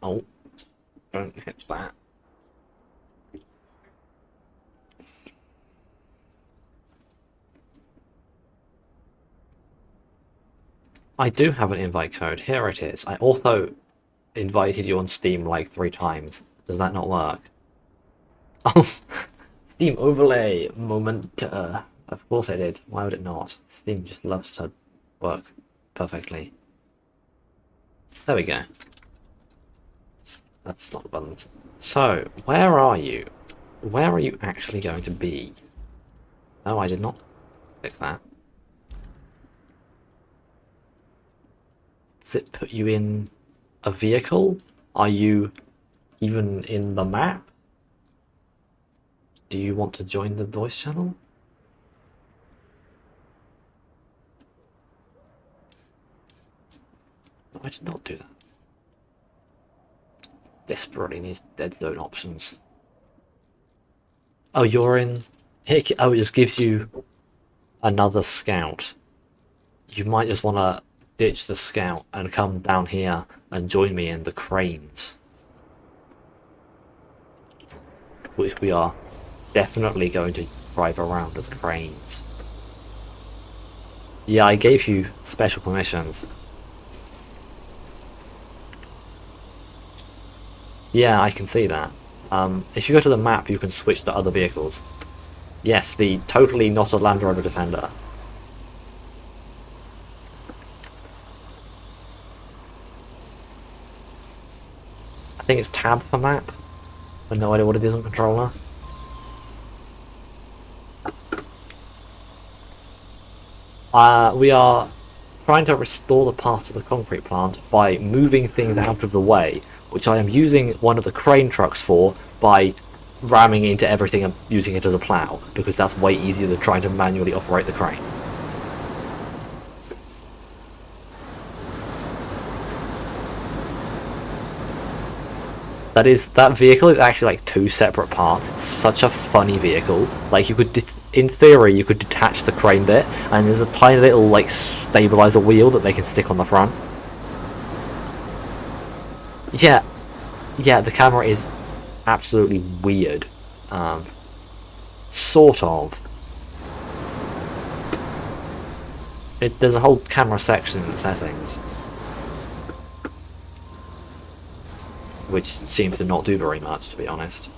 Oh, don't hit that. I do have an invite code. Here it is. I also invited you on Steam like 3 times. Does that not work? Oh, Steam overlay moment. Of course I did. Why would it not? Steam just loves to work perfectly. There we go. That's not the buttons. So, where are you? Where are you actually going to be? Oh, I did not click that. Does it put you in a vehicle? Are you even in the map? Do you want to join the voice channel? No, I did not do that. Desperately needs dead zone options. Oh, you're in... Oh, it just gives you another scout. You might just want to ditch the scout and come down here and join me in the cranes. Which we are definitely going to drive around as cranes. Yeah, I gave you special permissions. Yeah, I can see that. If you go to the map, you can switch to other vehicles. Yes, the totally not a Land Rover Defender. I think it's tab for map. I have no idea what it is on controller. We are trying to restore the path to the concrete plant by moving things out of the way, which I am using one of the crane trucks for by ramming into everything and using it as a plow, because that's way easier than trying to manually operate the crane. That vehicle is actually like two separate parts. It's such a funny vehicle. Like you could, in theory, you could detach the crane bit, and there's a tiny little like stabilizer wheel that they can stick on the front. Yeah, the camera is absolutely weird. Sort of. There's a whole camera section in the settings, which seems to not do very much, to be honest.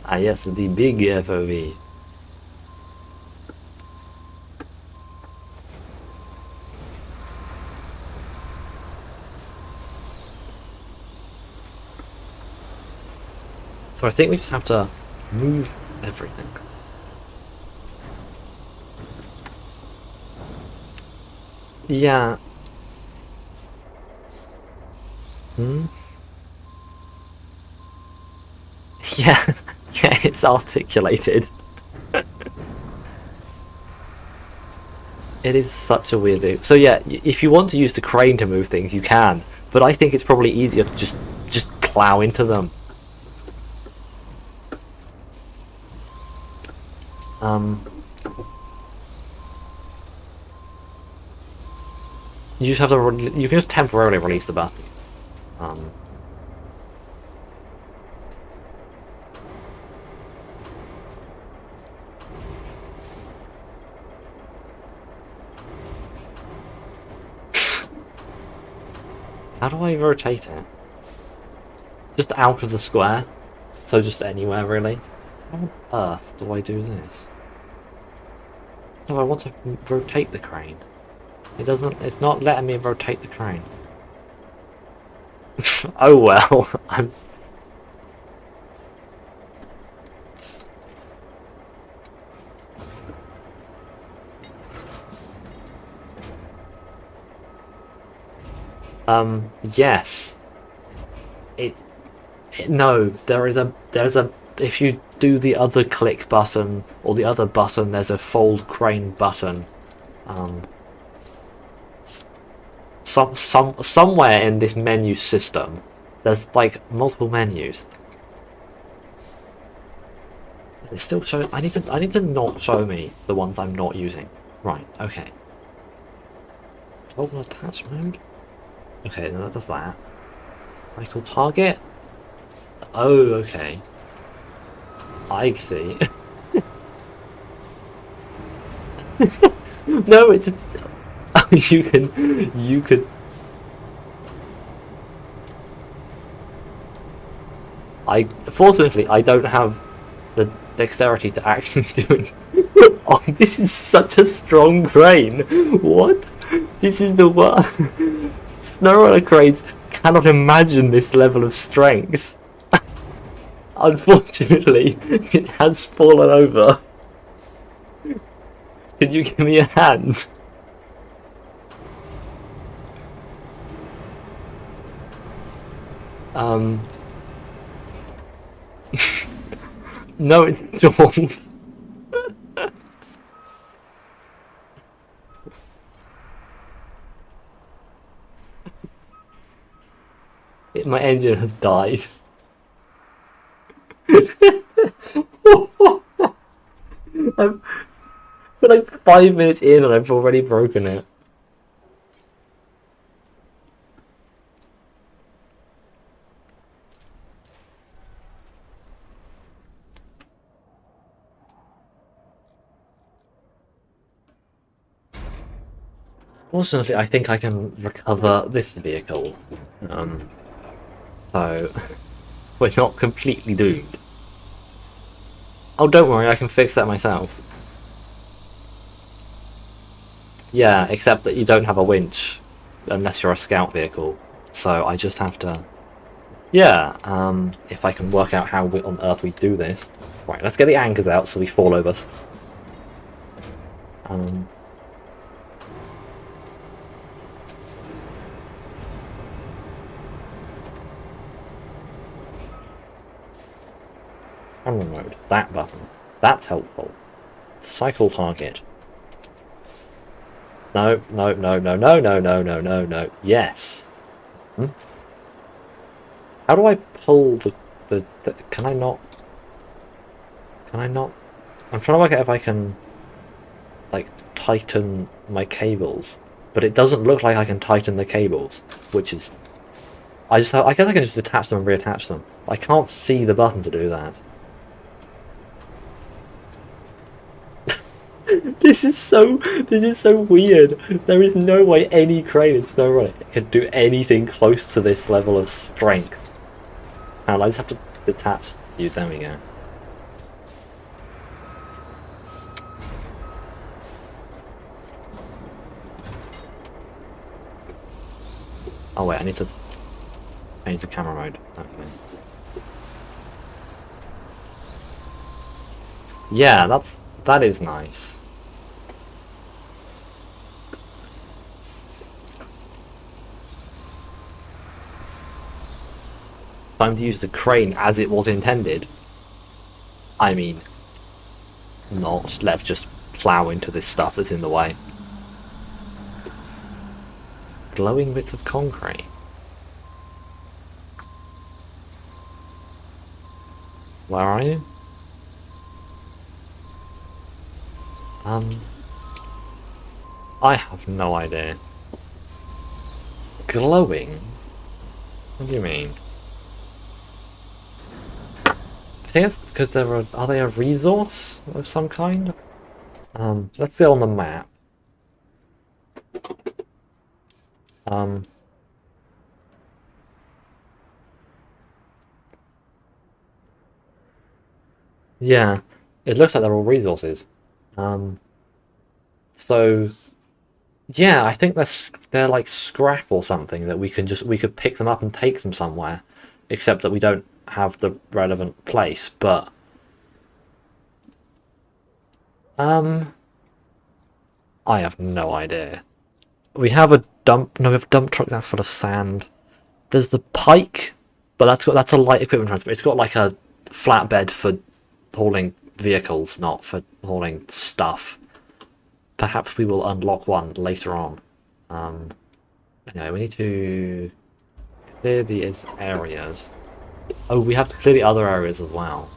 Ah yes, the big FOV. So I think we just have to move everything. Yeah. Yeah, yeah, it's articulated. It is such a weird thing. So yeah, if you want to use the crane to move things, you can. But I think it's probably easier to just plow into them. You just have to. You can just temporarily release the button. How do I rotate it? Just out of the square? So just anywhere, really? How on earth do I do this? No, I want to rotate the crane. It's not letting me rotate the crane. Oh well, I'm... Yes. No, there's a, if you do the other click button, or the other button, there's a fold crane button. Somewhere in this menu system, there's like multiple menus. It's still showing. I need to not show me the ones I'm not using. Right. Okay. Toggle attach mode. Okay, then that does that. Cycle target. Oh, okay. I see. No, it's just... you could... Fortunately, I don't have the dexterity to actually do it. Oh, this is such a strong crane. What? This is the worst. SnowRunner cranes cannot imagine this level of strength. Unfortunately, it has fallen over. Can you give me a hand? No, it's not. My engine has died. I'm we're like 5 minutes in and I've already broken it. Fortunately, I think I can recover this vehicle. So we're not completely doomed. Oh, don't worry, I can fix that myself. Yeah, except that you don't have a winch unless you're a scout vehicle. So I just have to... Yeah, if I can work out how on earth we do this. Right, let's get the anchors out so we fall over. Camera mode, that button. That's helpful. Cycle target. No, no, no, no, no, no, no, no, no, no. Yes. How do I pull the... Can I not... Can I not... I'm trying to work out if I can... like, tighten my cables. But it doesn't look like I can tighten the cables. Which is... I guess I can just attach them and reattach them. I can't see the button to do that. This is so weird. There is no way any crane in SnowRunner can do anything close to this level of strength. And I just have to detach you. There we go. Oh wait, I need to change the camera mode. Okay. Yeah, that is nice. Time to use the crane as it was intended. I mean, not. Let's just plow into this stuff that's in the way. Glowing bits of concrete. Where are you? I have no idea. Glowing? What do you mean? I think it's because are they a resource of some kind? Let's go on the map. Yeah, it looks like they're all resources. So yeah, I think they're like scrap or something that we could pick them up and take them somewhere, except that we don't have the relevant place. But I have no idea. We have a dump. No, we have a dump truck that's full of sand. There's the pike, but that's a light equipment transport. It's got like a flatbed for hauling vehicles, not for hauling stuff. Perhaps we will unlock one later on. Anyway, we need to clear these areas. Oh, we have to clear the other areas as well.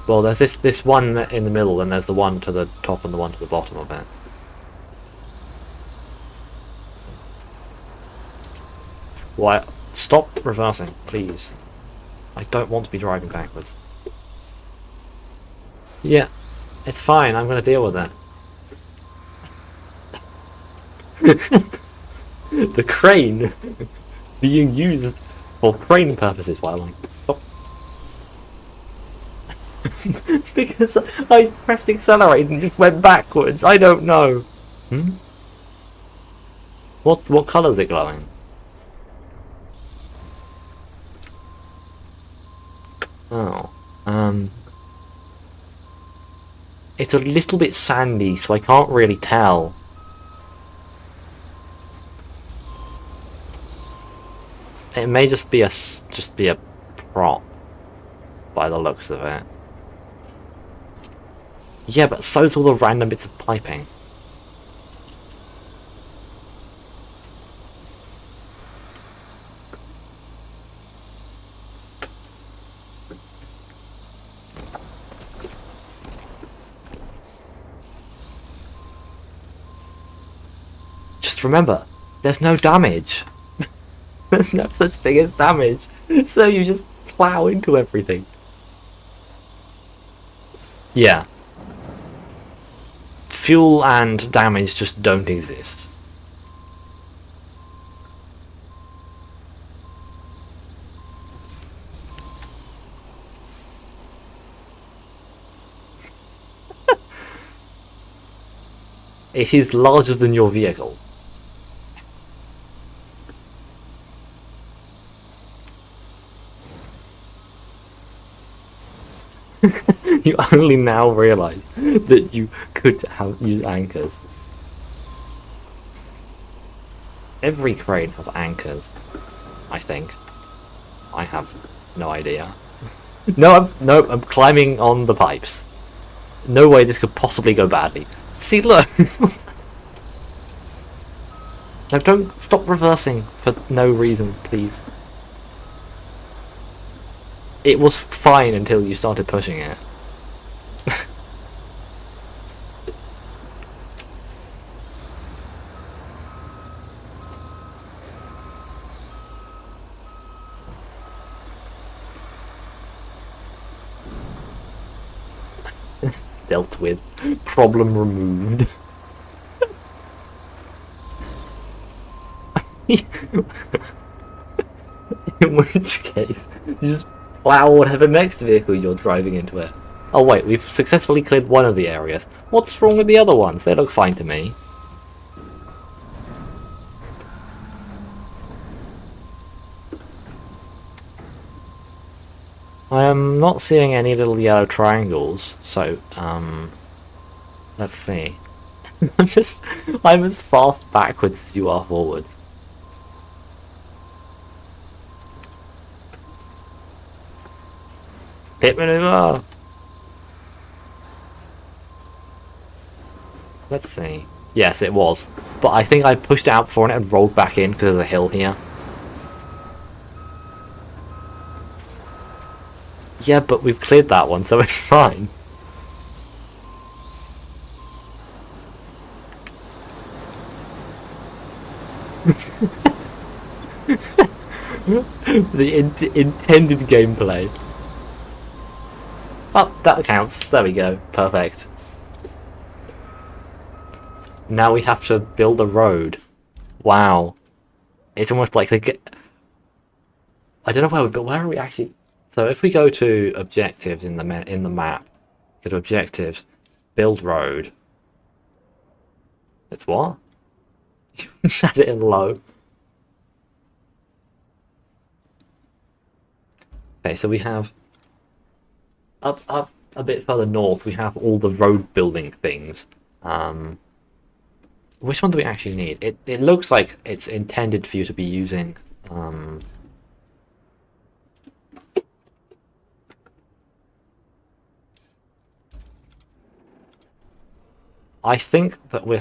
Well, there's this one in the middle, and there's the one to the top and the one to the bottom of it. Why? Stop reversing, please. I don't want to be driving backwards. Yeah, it's fine. I'm going to deal with it. The crane being used For training purposes, why like stop. Because I pressed accelerate and just went backwards. I don't know. Hmm? What colour is it glowing? Oh. It's a little bit sandy, so I can't really tell. It may just be a prop by the looks of it. Yeah, but so's all the random bits of piping. Just remember, there's no damage. There's no such thing as damage. So you just plow into everything. Yeah. Fuel and damage just don't exist. It is larger than your vehicle. You only now realise that you could use anchors. Every crane has anchors, I think. I have no idea. No, I'm climbing on the pipes. No way this could possibly go badly. See, look! No, don't stop reversing for no reason, please. It was fine until you started pushing it. Dealt with. Problem removed. In which case, you just plow whatever next vehicle you're driving into it. Oh wait, we've successfully cleared one of the areas. What's wrong with the other ones? They look fine to me. I am not seeing any little yellow triangles, so, let's see. I'm as fast backwards as you are forwards. Pit maneuver! Let's see. Yes, it was. But I think I pushed it out before and it rolled back in because there's a hill here. Yeah, but we've cleared that one, so it's fine. The intended gameplay. Oh, that counts. There we go. Perfect. Now we have to build a road. Wow. It's almost like they get... I don't know where but where are we actually... So if we go to objectives in the map, go to objectives, build road. It's what? You set it in low. Okay, so we have up a bit further north. We have all the road building things. Which one do we actually need? It looks like it's intended for you to be using. I think that we're...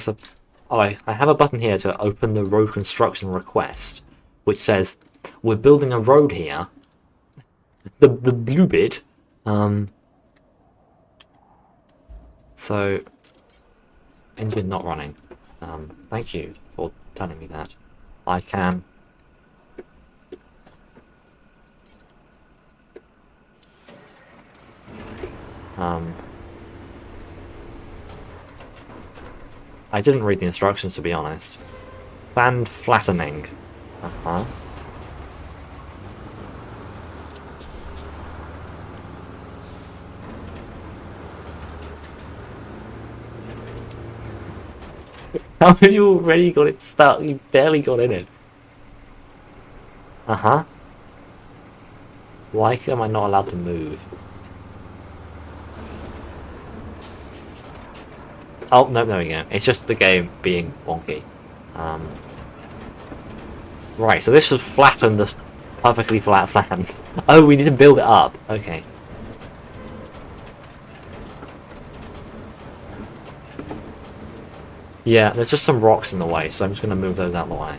Oh, I have a button here to open the road construction request, which says we're building a road here. The blue bit. So engine not running. Thank you for telling me that. I can. I didn't read the instructions, to be honest. Sand flattening. Uh-huh. How have you already got it stuck? You barely got in it. Uh-huh. Why am I not allowed to move? Oh, no, there we go. It's just the game being wonky. Right, so this should flatten this perfectly flat sand. Oh, we need to build it up. Okay. Yeah, there's just some rocks in the way, so I'm just going to move those out of the way.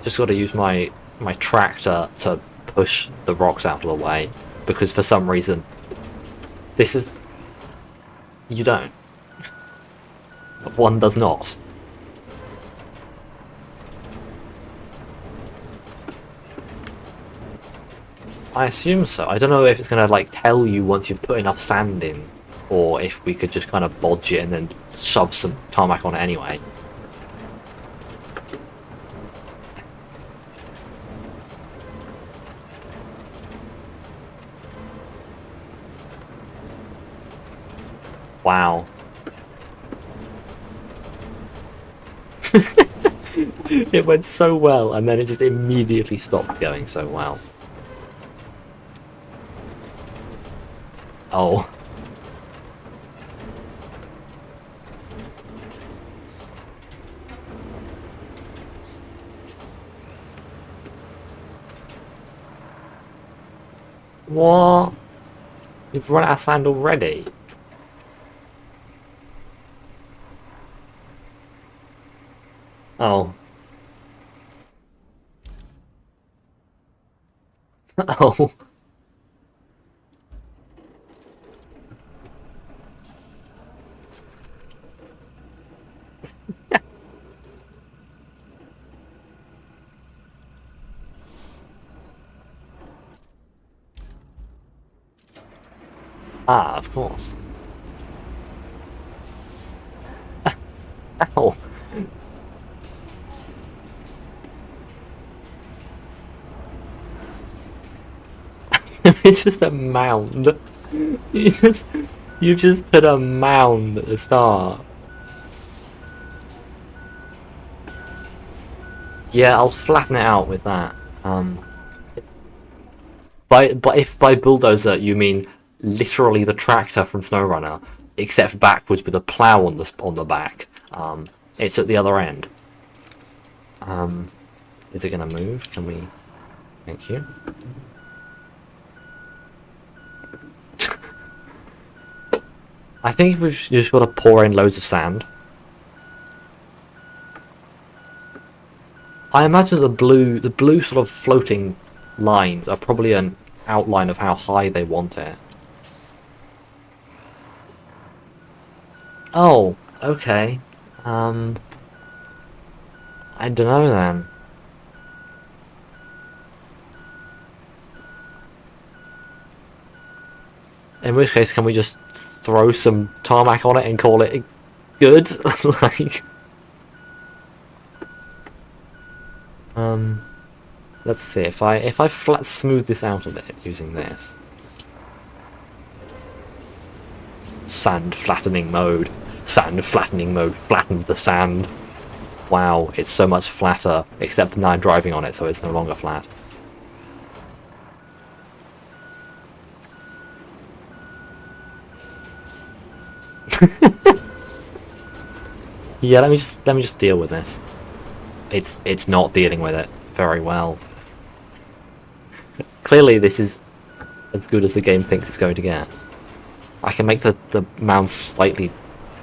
Just got to use my tractor to push the rocks out of the way, because for some reason this is... You don't. One does not. I assume so. I don't know if it's going to like tell you once you've put enough sand in, or if we could just kind of bodge it and then shove some tarmac on it anyway. Wow. It went so well, and then it just immediately stopped going so well. Oh. What? You've run out of sand already? Oh. Oh. Ah, of course. Ow. It's just a mound. You've just put a mound at the start. Yeah, I'll flatten it out with that. It's but if by bulldozer you mean literally the tractor from SnowRunner, except backwards with a plow on the back, it's at the other end. Is it gonna move? Can we? Thank you. I think we've just got to pour in loads of sand. I imagine the blue sort of floating lines are probably an outline of how high they want it. Oh, okay. I don't know then. In which case, can we just throw some tarmac on it and call it good? Like, let's see if I flat smooth this out a bit using this sand flattening mode. Sand flattening mode flattened the sand. Wow, it's so much flatter. Except now I'm driving on it, so it's no longer flat. Yeah, let me just deal with this. It's not dealing with it very well. Clearly this is as good as the game thinks it's going to get. I can make the mound slightly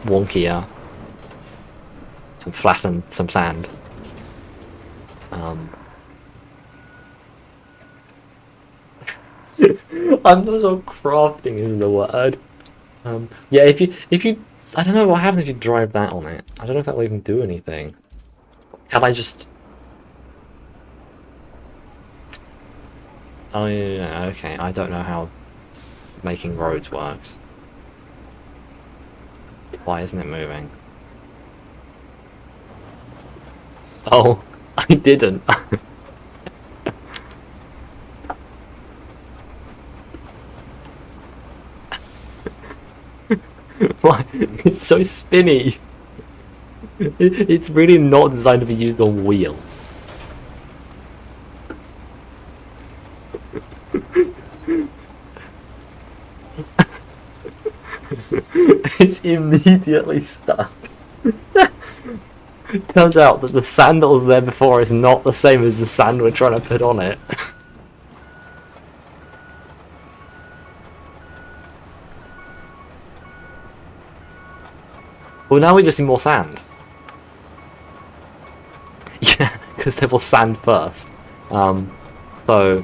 wonkier and flatten some sand. I'm not sure crafting is the word. Yeah, if you I don't know what happens if you drive that on it. I don't know if that will even do anything. Can I just... Oh yeah, okay. I don't know how making roads works. Why isn't it moving? Oh, I didn't. Why? It's so spinny. It's really not designed to be used on wheel. It's immediately stuck. Turns out that the sand that was there before is not the same as the sand we're trying to put on it. Well, now we just need more sand. Yeah, because there was sand first. So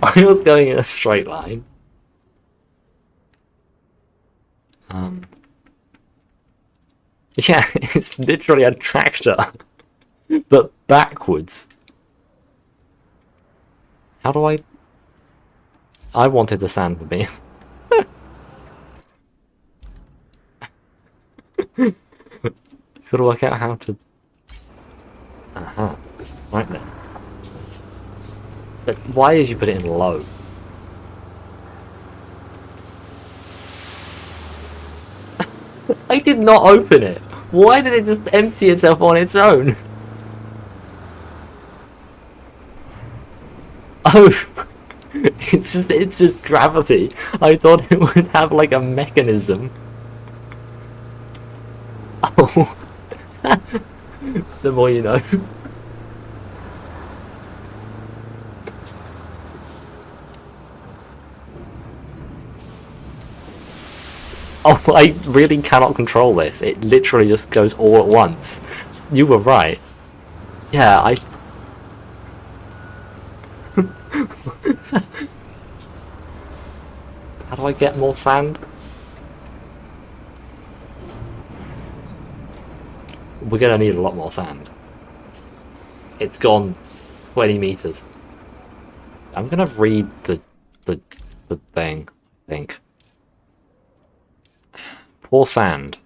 I was going in a straight line. Yeah, it's literally a tractor, but backwards. How do I wanted the sand for me. It's got to work out how to... Aha. Right then. But why did you put it in low? I did not open it. Why did it just empty itself on its own? Oh, it's just gravity. I thought it would have like a mechanism. Oh, the more you know. Oh, I really cannot control this. It literally just goes all at once. You were right. Yeah, How do I get more sand? We're gonna need a lot more sand. It's gone 20 meters. I'm gonna read the thing, I think. Pour sand.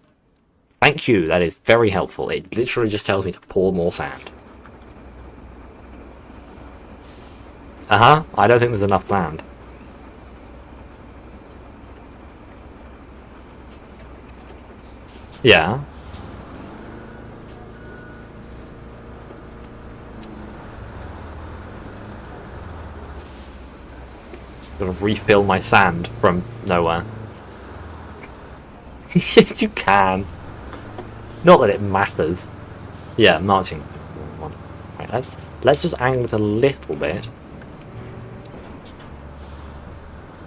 Thank you, that is very helpful. It literally just tells me to pour more sand. I don't think there's enough sand. Yeah. Gotta refill my sand from nowhere. Yes, you can. Not that it matters. Yeah, marching. Right, let's just angle it a little bit.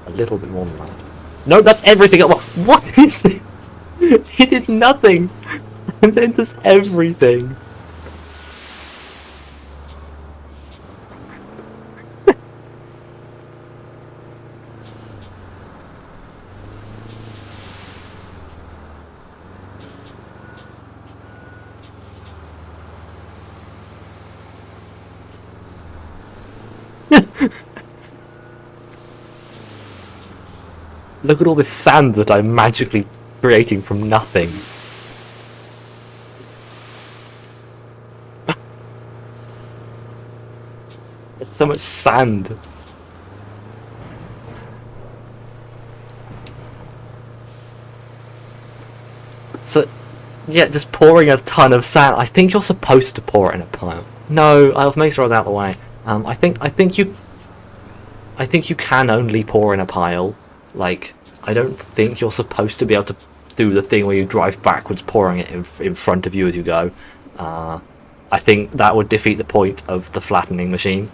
A little bit more than that. No, that's everything. What is this? He did nothing, and then does everything. Look at all this sand that I'm magically creating from nothing. It's so much sand. So, yeah, just pouring a ton of sand. I think you're supposed to pour it in a pile. No, I'll make sure I was out of the way. I think you can only pour in a pile. Like, I don't think you're supposed to be able to do the thing where you drive backwards, pouring it in front of you as you go. I think that would defeat the point of the flattening machine.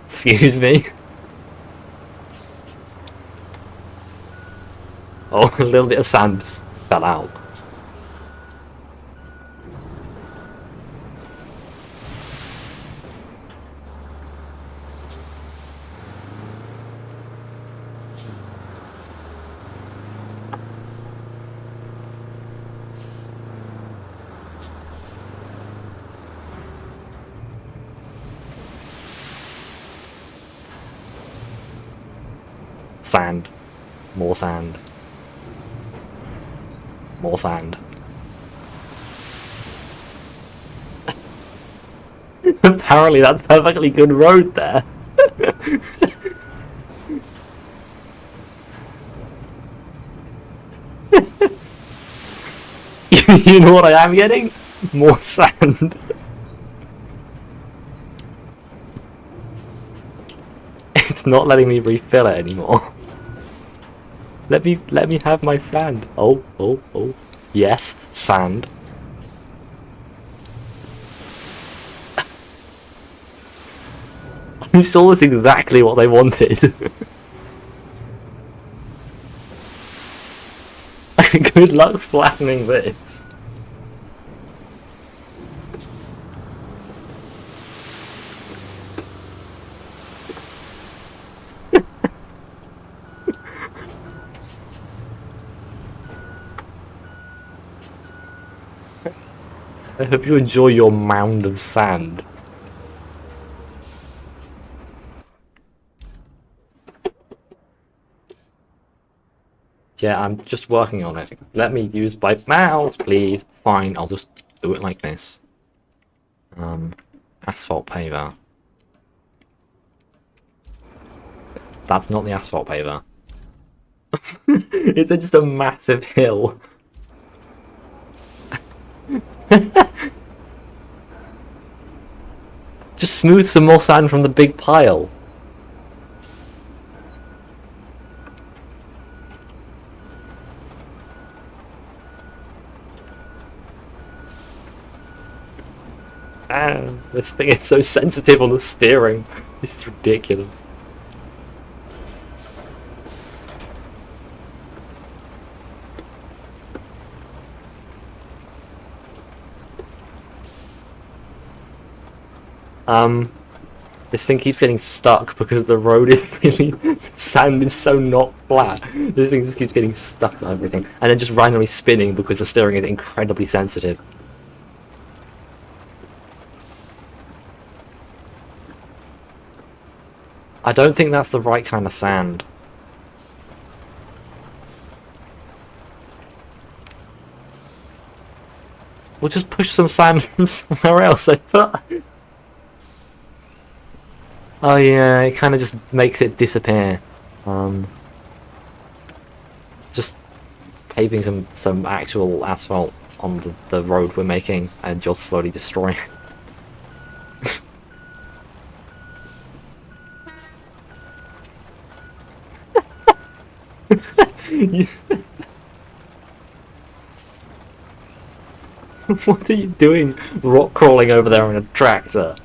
Excuse me. Oh, a little bit of sand fell out. Sand. More sand. More sand. Apparently that's perfectly good road there. You know what I am getting? More sand. It's not letting me refill it anymore. Let me have my sand. Oh. Yes, sand. I'm sure that's exactly what they wanted. Good luck flattening this. I hope you enjoy your mound of sand. Yeah, I'm just working on it. Let me use my mouse, please. Fine, I'll just do it like this. Asphalt paver. That's not the asphalt paver. It's just a massive hill. Just smooth some more sand from the big pile. This thing is so sensitive on the steering. This is ridiculous. This thing keeps getting stuck because the road is really... the sand is so not flat. This thing just keeps getting stuck on everything. And then just randomly spinning because the steering is incredibly sensitive. I don't think that's the right kind of sand. We'll just push some sand from somewhere else. Oh yeah, it kind of just makes it disappear. Just paving some actual asphalt on the road we're making, and you're slowly destroying it. What are you doing rock crawling over there in a tractor?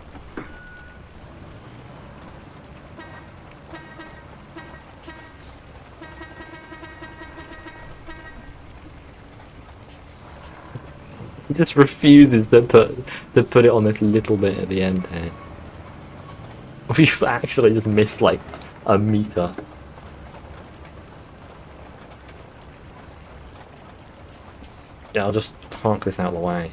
He just refuses to put it on this little bit at the end here. We've actually just missed like a meter. Yeah, I'll just park this out of the way.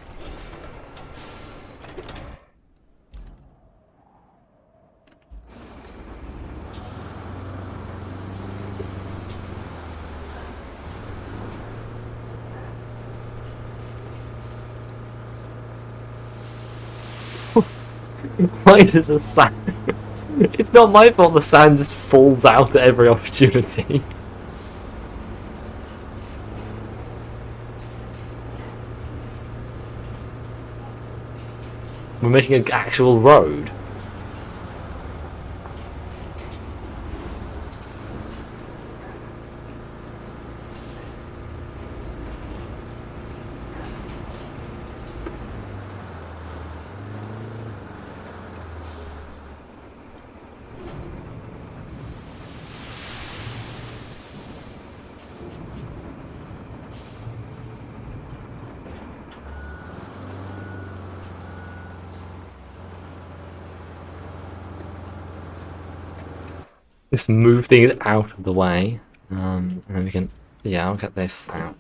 Why does the sand... It's not my fault the sand just falls out at every opportunity. We're making an actual road. Just move things out of the way, and then we can... Yeah, I'll get this out.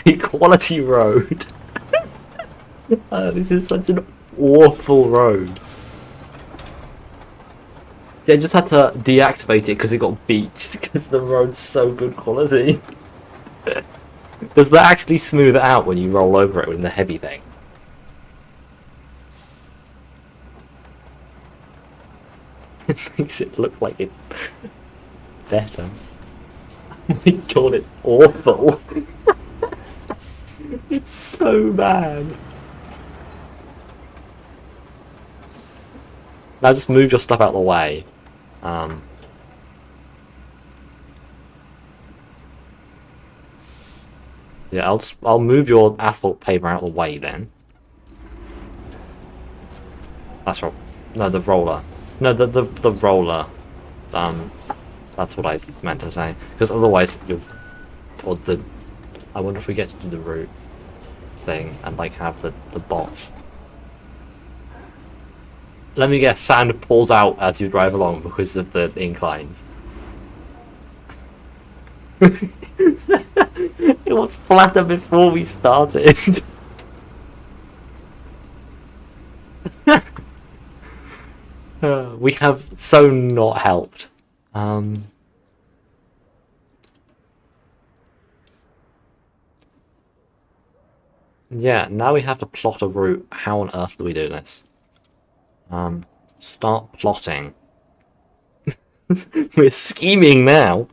A quality road. This is such an awful road. They just had to deactivate it because it got beached because the road's so good quality. Does that actually smooth it out when you roll over it with the heavy thing? It makes it look like it's better. Oh my god, it's awful. It's so bad. Now just move your stuff out of the way. Yeah, I'll move your asphalt paver out of the way then. That's right. No, the roller. No, the roller. That's what I meant to say. Because otherwise, I wonder if we get to do the route thing and like have the bots. Let me guess, sand pulls out as you drive along because of the inclines. It was flatter before we started. We have so not helped. Yeah, now we have to plot a route. How on earth do we do this? Start plotting. We're scheming now.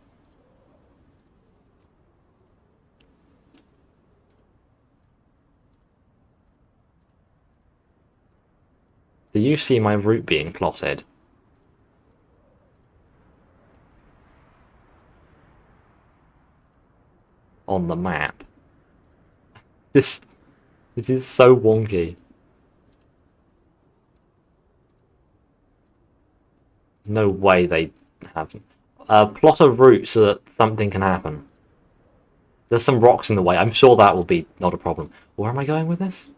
Do you see my route being plotted? On the map. This is so wonky. No way they haven't. Plot a route so that something can happen. There's some rocks in the way. I'm sure that will be not a problem. Where am I going with this?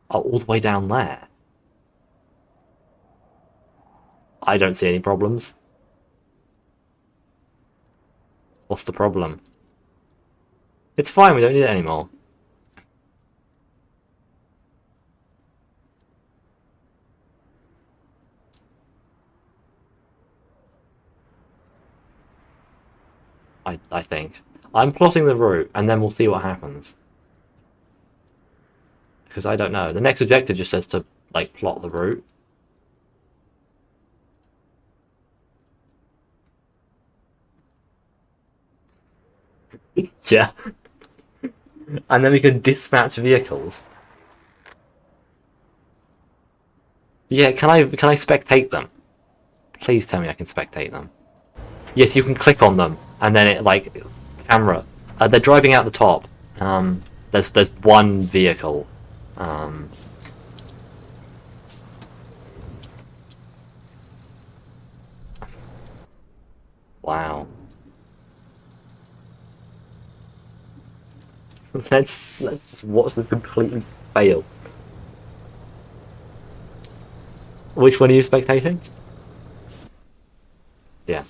Oh, all the way down there. I don't see any problems. What's the problem? It's fine, we don't need it anymore. I think. I'm plotting the route, and then we'll see what happens. Because I don't know. The next objective just says to, like, plot the route. Yeah. And then we can dispatch vehicles. Yeah, can I spectate them? Please tell me I can spectate them. Yes, you can click on them, and then it, like, camera. They're driving out the top. There's one vehicle. Wow. Let's just watch them completely fail. Which one are you spectating? Yeah.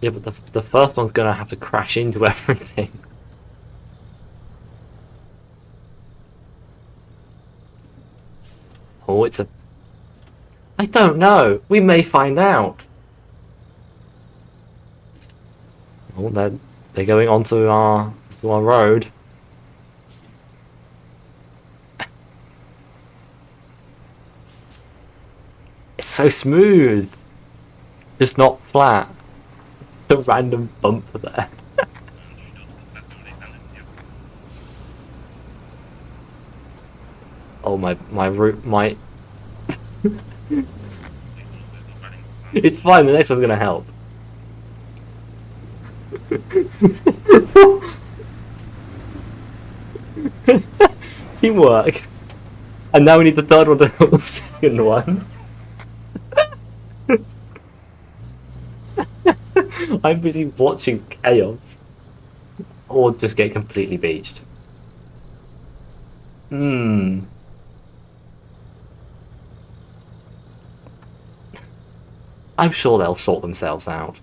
Yeah, but the first one's gonna have to crash into everything. Oh, it's a... I don't know. We may find out. Oh, they're going onto our road. It's so smooth. Just not flat. A random bump there. Oh, my route might... It's fine, the next one's gonna help. Teamwork. And now we need the third one to help the second one. I'm busy watching chaos. Or just get completely beached. I'm sure they'll sort themselves out.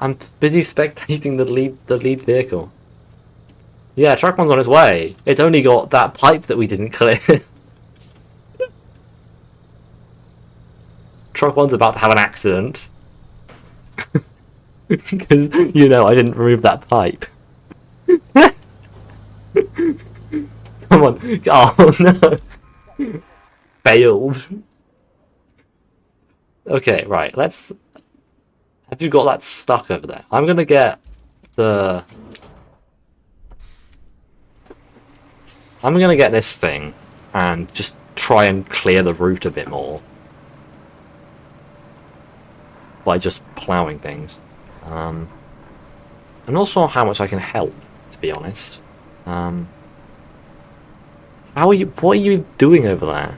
I'm busy spectating the lead vehicle. Yeah, truck one's on its way. It's only got that pipe that we didn't clear. Truck one's about to have an accident. Because, you know, I didn't remove that pipe. Come on. Oh, no. Failed. Okay, right, let's... Have you got that stuck over there? I'm gonna get the... I'm gonna get this thing and just try and clear the route a bit more. By just ploughing things. I'm not sure how much I can help, to be honest. How are you... What are you doing over there?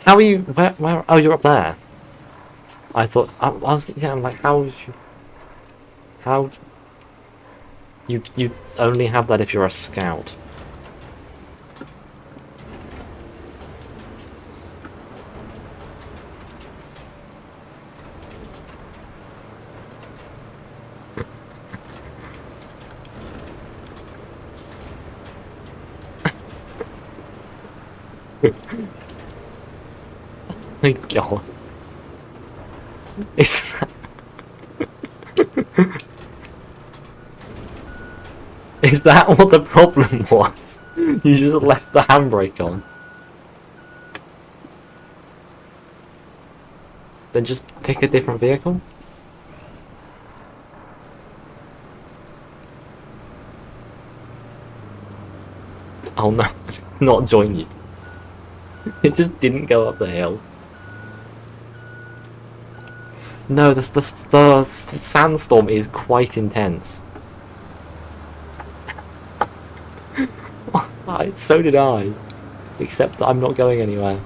How are you... Where... Oh, you're up there. I thought... I was... Yeah, I'm like, how is you... How... You only have that if you're a scout. My God. Is that... Is that what the problem was? You just left the handbrake on. Then just pick a different vehicle? Oh no, not join you. It just didn't go up the hill. No, the sandstorm is quite intense. So did I. Except I'm not going anywhere.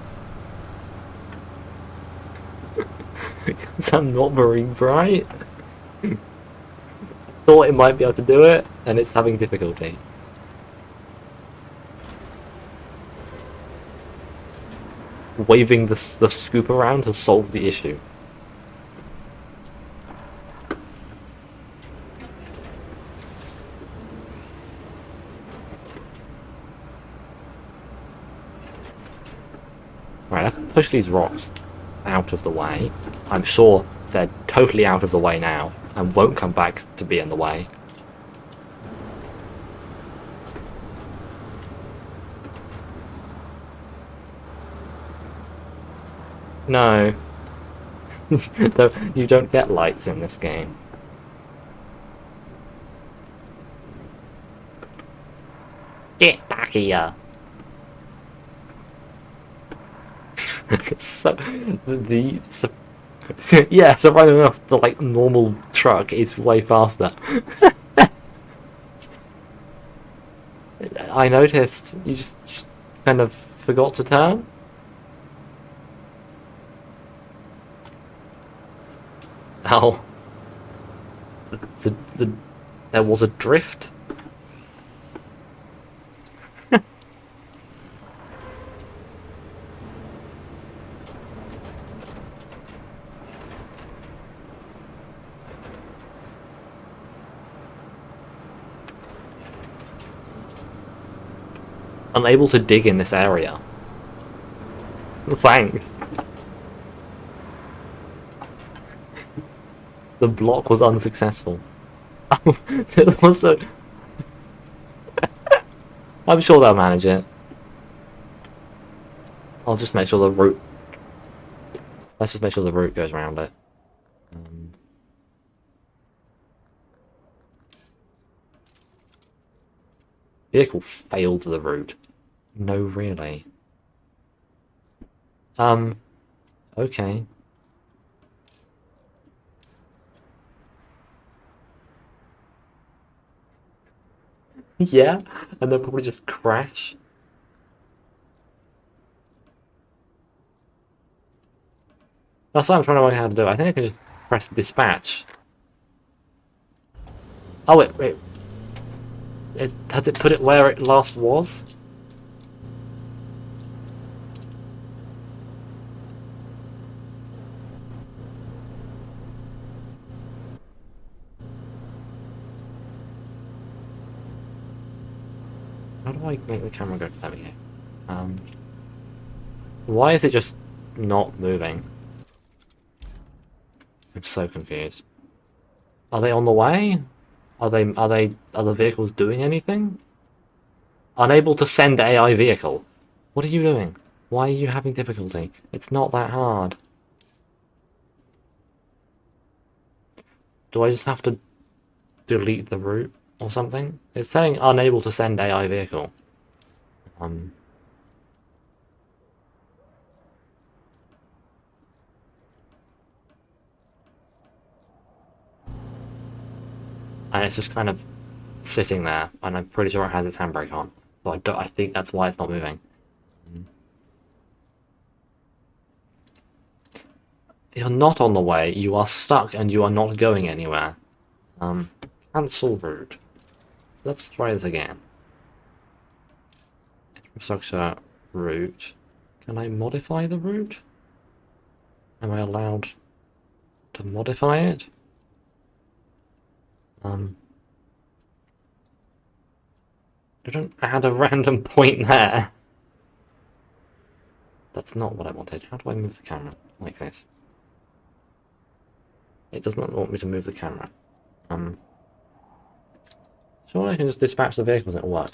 Because I'm not very bright. Thought it might be able to do it, and it's having difficulty. Waving the scoop around has solved the issue. Right, let's push these rocks out of the way. I'm sure they're totally out of the way now and won't come back to be in the way. No. You don't get lights in this game. Get back here! So, yeah, surprisingly enough, the like normal truck is way faster. I noticed you just kind of forgot to turn. Oh, there was a drift. Unable to dig in this area. Thanks. The block was unsuccessful. There was a... I'm sure they'll manage it. I'll just make sure the route... Let's just make sure the route goes around it. Vehicle failed the route. No, really. Okay. Yeah, and they'll probably just crash. That's what I'm trying to work out how to do. I think I can just press dispatch. Oh, has it put it where it last was? How do I make the camera go? There we go. Why is it just not moving? I'm so confused. Are they on the way? Are the vehicles doing anything? Unable to send AI vehicle. What are you doing? Why are you having difficulty? It's not that hard. Do I just have to delete the route or something? It's saying unable to send AI vehicle. And it's just kind of sitting there, and I'm pretty sure it has its handbrake on. So I think that's why it's not moving. You're not on the way, you are stuck and you are not going anywhere. Cancel route. Let's try this again. Infrastructure route. Can I modify the route? Am I allowed to modify it? Don't add a random point there. That's not what I wanted. How do I move the camera? Like this. It does not want me to move the camera. So I can just dispatch the vehicles and it'll work.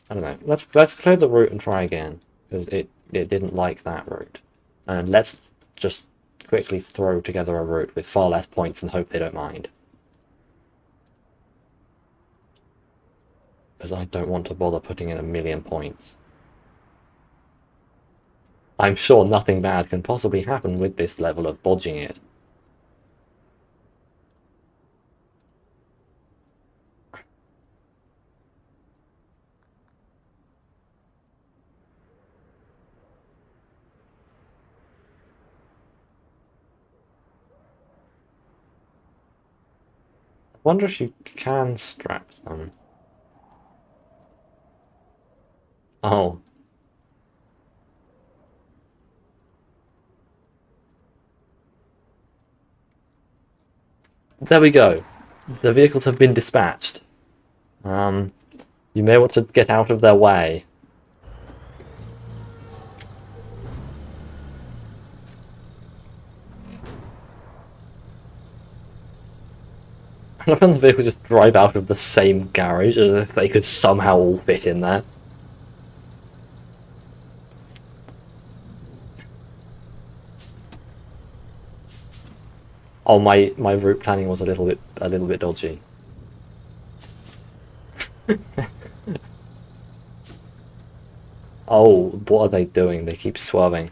I don't know. Let's clear the route and try again. Because it didn't like that route. And let's just quickly throw together a route with far less points and hope they don't mind. Because I don't want to bother putting in 1,000,000 points. I'm sure nothing bad can possibly happen with this level of bodging it. I wonder if you can strap them. Oh. There we go. The vehicles have been dispatched. You may want to get out of their way. I love when the vehicles just drive out of the same garage as if they could somehow all fit in there. Oh, my route planning was a little bit dodgy. Oh, what are they doing? They keep swerving.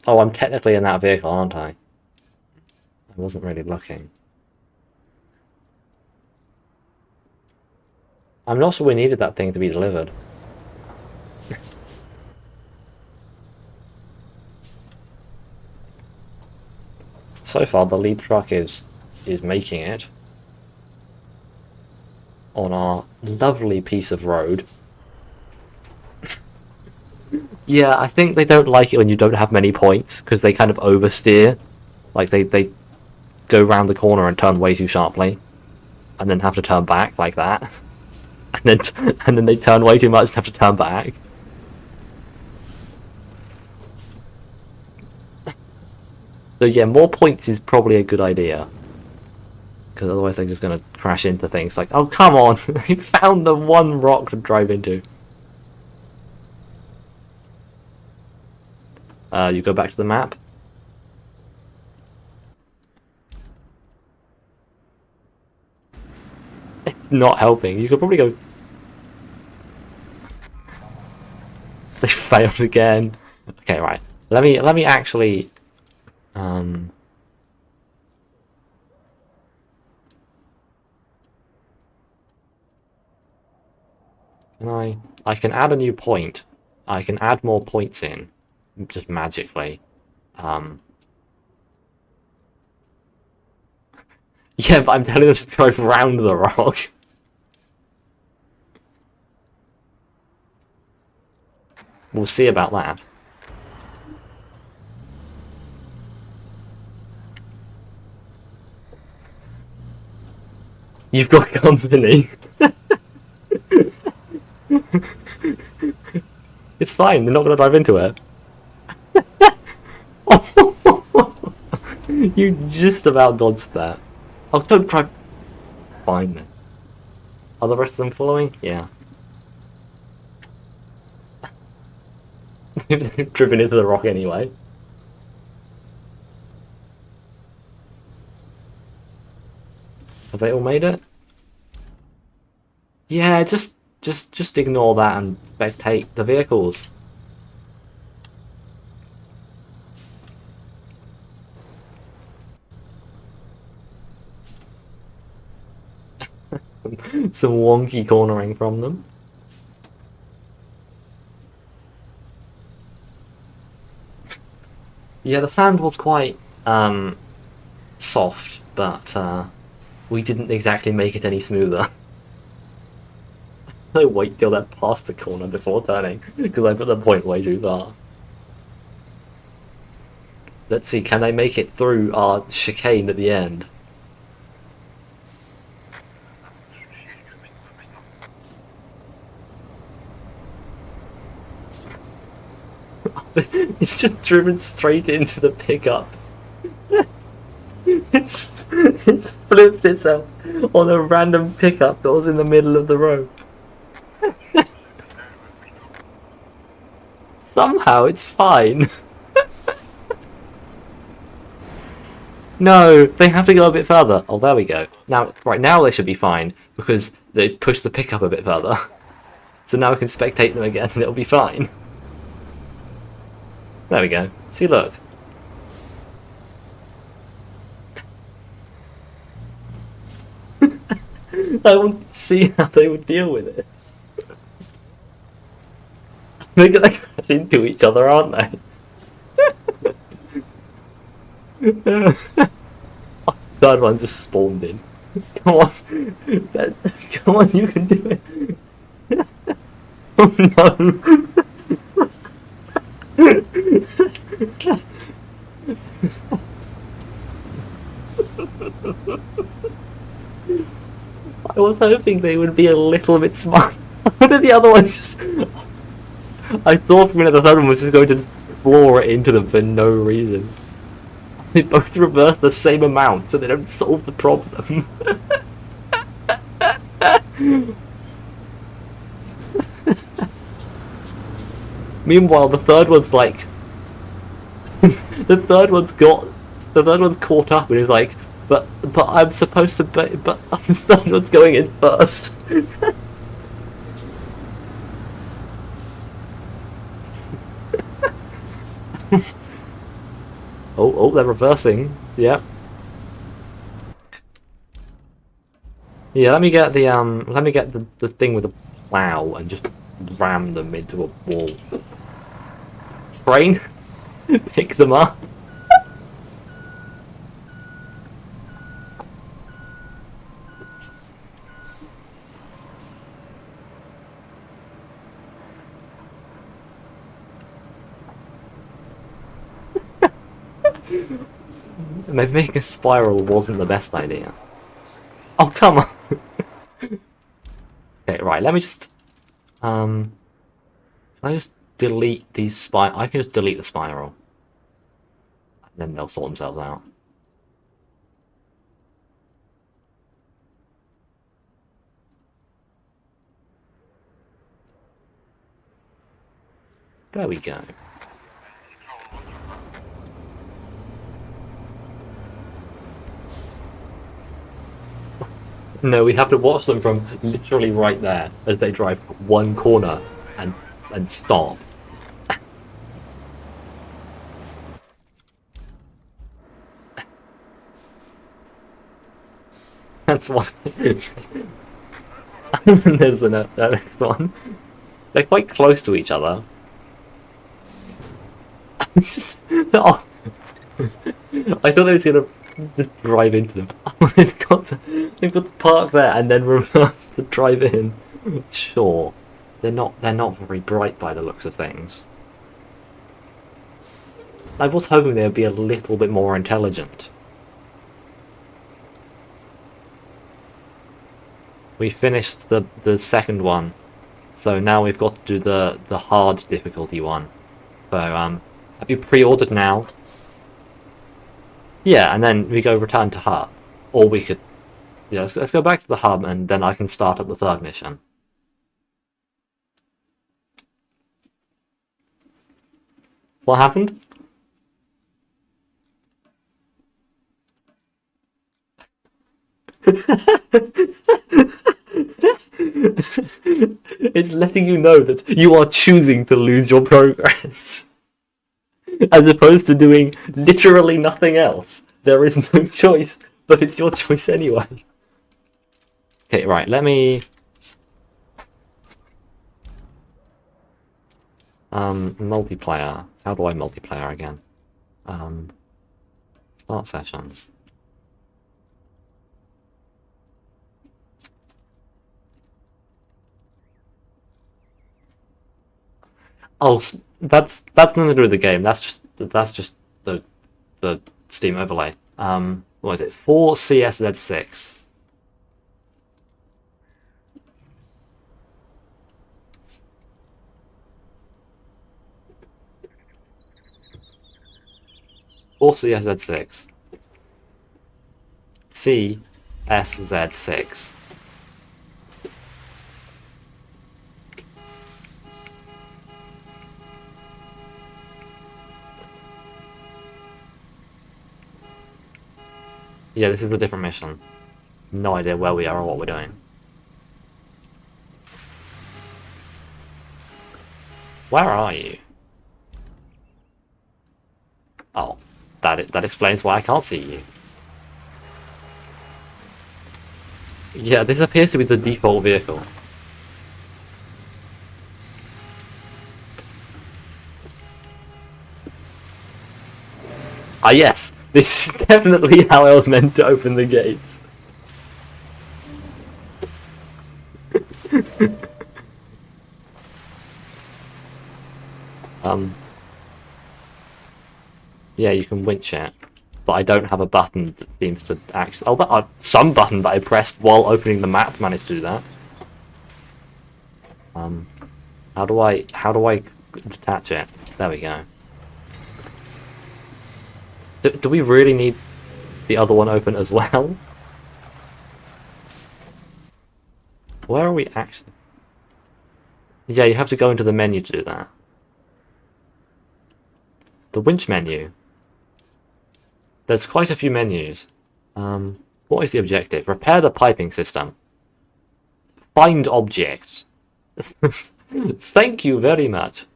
Oh, I'm technically in that vehicle, aren't I? I wasn't really looking. I'm not sure we needed that thing to be delivered. So far, the lead truck is making it on our lovely piece of road. Yeah, I think they don't like it when you don't have many points, because they kind of oversteer. Like, they go round the corner and turn way too sharply, and then have to turn back like that. And then they turn way too much and have to turn back. So yeah, more points is probably a good idea. Because otherwise they're just going to crash into things like, oh come on, you found the one rock to drive into. You go back to the map. It's not helping. You could probably go... They failed again. Okay, right. Let me actually... I can add a new point. I can add more points in. Just magically. Yeah, but I'm telling them to drive around the rock. We'll see about that. You've got company. It's fine, they're not going to drive into it. You just about dodged that. Oh, don't drive. Fine then. Are the rest of them following? Yeah. They've driven into the rock anyway. Have they all made it? Yeah, just ignore that and spectate the vehicles. Some wonky cornering from them. Yeah, the sand was quite soft, but we didn't exactly make it any smoother. I wait till they're past the corner before turning, because I put the point way too far. Let's see, can they make it through our chicane at the end? It's just driven straight into the pickup. It's flipped itself on a random pickup that was in the middle of the road. Somehow it's fine. No, they have to go a bit further. Oh, there we go. Now, right now they should be fine because they've pushed the pickup a bit further. So now we can spectate them again and it'll be fine. There we go. See, look. I want to see how they would deal with it. They're gonna crash into each other, aren't they? Oh, third one just spawned in. Come on. Come on, you can do it. Oh no. I was hoping they would be a little bit smart. What did the other one just... I thought for a minute the third one was just going to floor it into them for no reason. They both reverse the same amount so they don't solve the problem. Meanwhile, the third one's like... the third one's caught up and is like, but I'm supposed to be, but the third one's going in first. Oh, they're reversing. Yeah. Yeah, let me get the thing with the plow and just ram them into a wall. Crane, pick them up. Maybe making a spiral wasn't the best idea. Oh, come on! Okay, right, let me just... Can I just delete these I can just delete the spiral. And then they'll sort themselves out. There we go. No, we have to watch them from literally right there as they drive one corner and stop. That's one. There's the next one. They're quite close to each other. Oh. I thought they was gonna just drive into them. they've got to park there and then reverse to drive in. Sure, they're not very bright by the looks of things. I was hoping they would be a little bit more intelligent. We finished the second one, so now we've got to do the hard difficulty one. So have you pre-ordered now? Yeah, and then we go return to hub, or we could, yeah, let's go back to the hub, and then I can start up the third mission. What happened? It's letting you know that you are choosing to lose your progress. As opposed to doing literally nothing else. There is no choice, but it's your choice anyway. Okay, right, let me... multiplayer. How do I multiplayer again? Start session. Oh, that's nothing to do with the game. That's just the Steam overlay. What is it? 4CSZ6. Or CSZ6. CSZ6. Yeah, this is a different mission. No idea where we are or what we're doing. Where are you? Oh, that explains why I can't see you. Yeah, this appears to be the default vehicle. Ah yes, this is definitely how I was meant to open the gates. Yeah, you can winch it, but I don't have a button that seems to actually... Oh, some button that I pressed while opening the map managed to do that. How do I detach it? There we go. Do we really need the other one open as well? Where are we actually? Yeah, you have to go into the menu to do that. The winch menu. There's quite a few menus. What is the objective? Repair the piping system. Find objects. Thank you very much.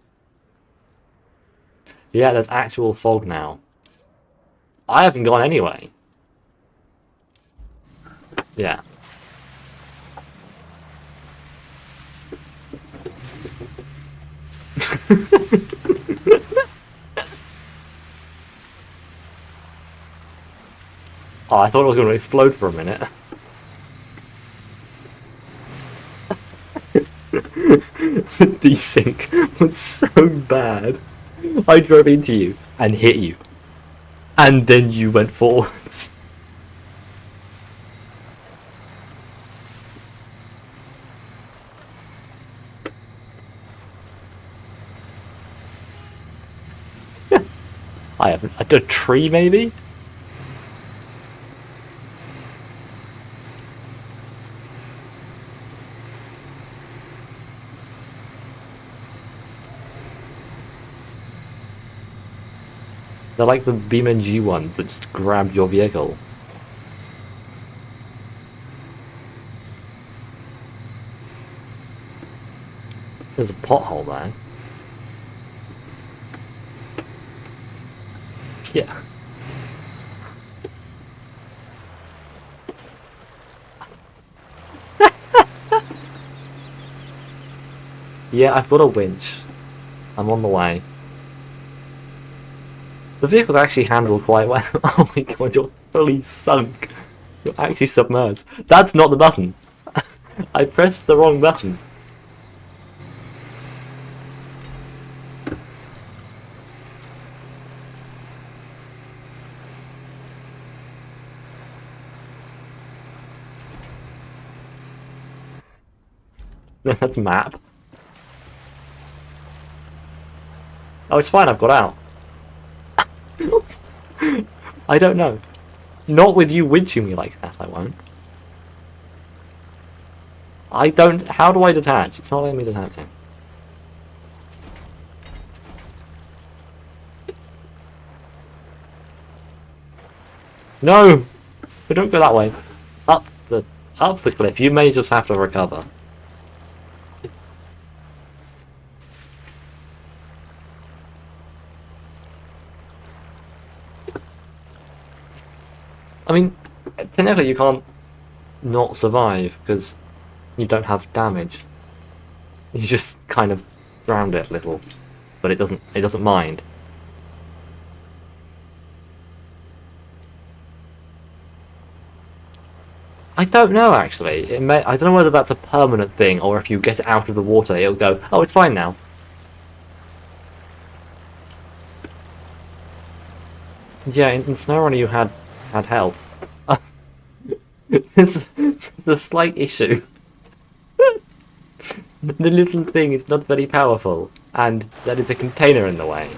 Yeah, there's actual fog now. I haven't gone anyway. Yeah. Oh, I thought it was going to explode for a minute. The desync was so bad. I drove into you and hit you. And then you went forwards. I haven't. A tree, maybe? They're like the BeamNG ones that just grab your vehicle. There's a pothole there. Yeah. Yeah, I've got a winch. I'm on the way. The vehicle's actually handled quite well. Oh my god, you're fully sunk. You're actually submerged. That's not the button. I pressed the wrong button. That's map. Oh, it's fine, I've got out. I don't know. Not with you winching me like that, I won't. I don't... How do I detach? It's not letting me detaching. No! But don't go that way. Up the cliff. You may just have to recover. I mean, technically you can't not survive because you don't have damage. You just kind of ground it a little, but it doesn't mind. I don't know actually. I don't know whether that's a permanent thing or if you get it out of the water, it'll go, oh, it's fine now. Yeah, in SnowRunner you had health. There's a slight issue. The little thing is not very powerful, and there is a container in the way.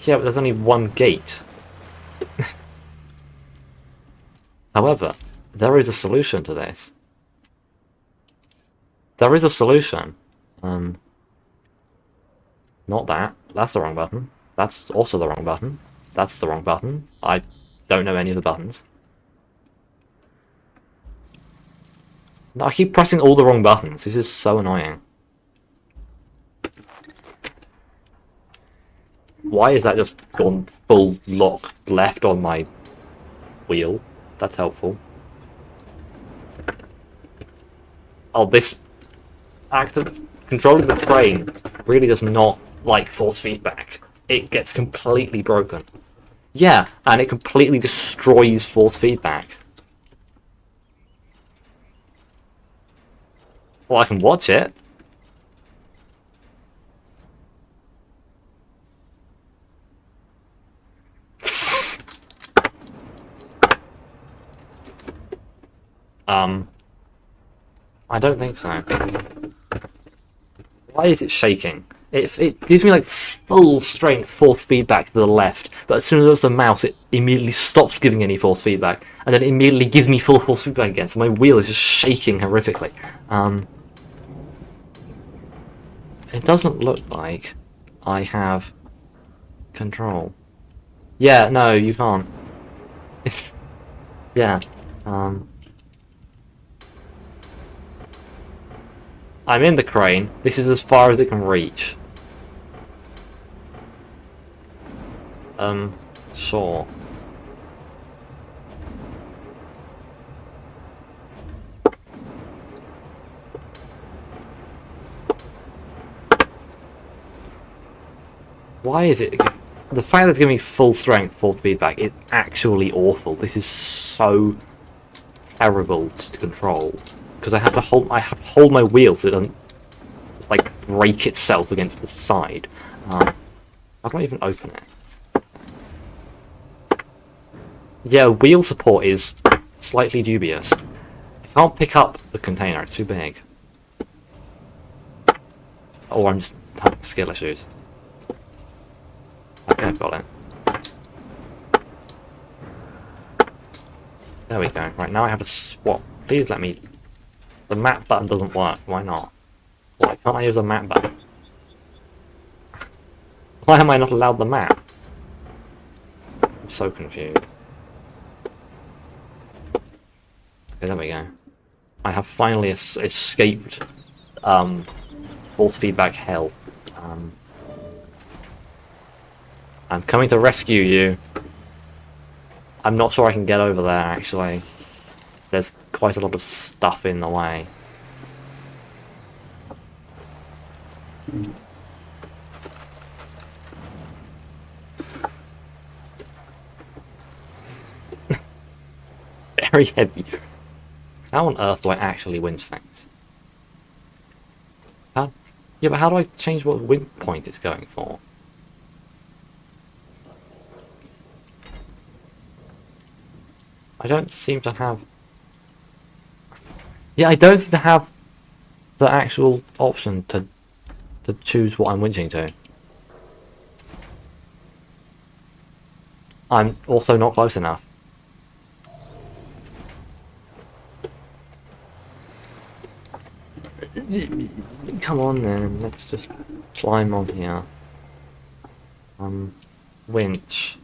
Yeah, but there's only one gate. However, there is a solution to this. There is a solution. Not that. That's the wrong button. That's also the wrong button. That's the wrong button. I don't know any of the buttons. No, I keep pressing all the wrong buttons. This is so annoying. Why is that just gone full lock left on my wheel? That's helpful. Oh, this act of controlling the crane really does not like force feedback. It gets completely broken. Yeah, and it completely destroys force feedback. Well, I can watch it. I don't think so. Why is it shaking? It gives me like full strength force feedback to the left, but as soon as it's the mouse, it immediately stops giving any force feedback, and then it immediately gives me full force feedback again, so my wheel is just shaking horrifically. It doesn't look like I have control. Yeah, no, you can't. It's... Yeah, I'm in the crane. This is as far as it can reach. Sure. Why is it... The fact that it's giving me full strength force feedback is actually awful. This is so terrible to control. Because I have to hold my wheel so it doesn't like break itself against the side. How do I even open it? Yeah, wheel support is slightly dubious. I can't pick up the container, it's too big. Or I'm just having skill issues. Okay, I've got it. There we go. Right, now I have to swap. Please let me... The map button doesn't work. Why not? Why can't I use a map button? Why am I not allowed the map? I'm so confused. Okay, there we go. I have finally escaped force feedback hell. I'm coming to rescue you. I'm not sure I can get over there, actually. There's quite a lot of stuff in the way. Very heavy. How on earth do I actually winch things? How? Yeah, but how do I change what wind point it's going for? I don't seem to have... Yeah, I don't seem to have the actual option to choose what I'm winching to. I'm also not close enough. Come on then, let's just climb on here. Winch.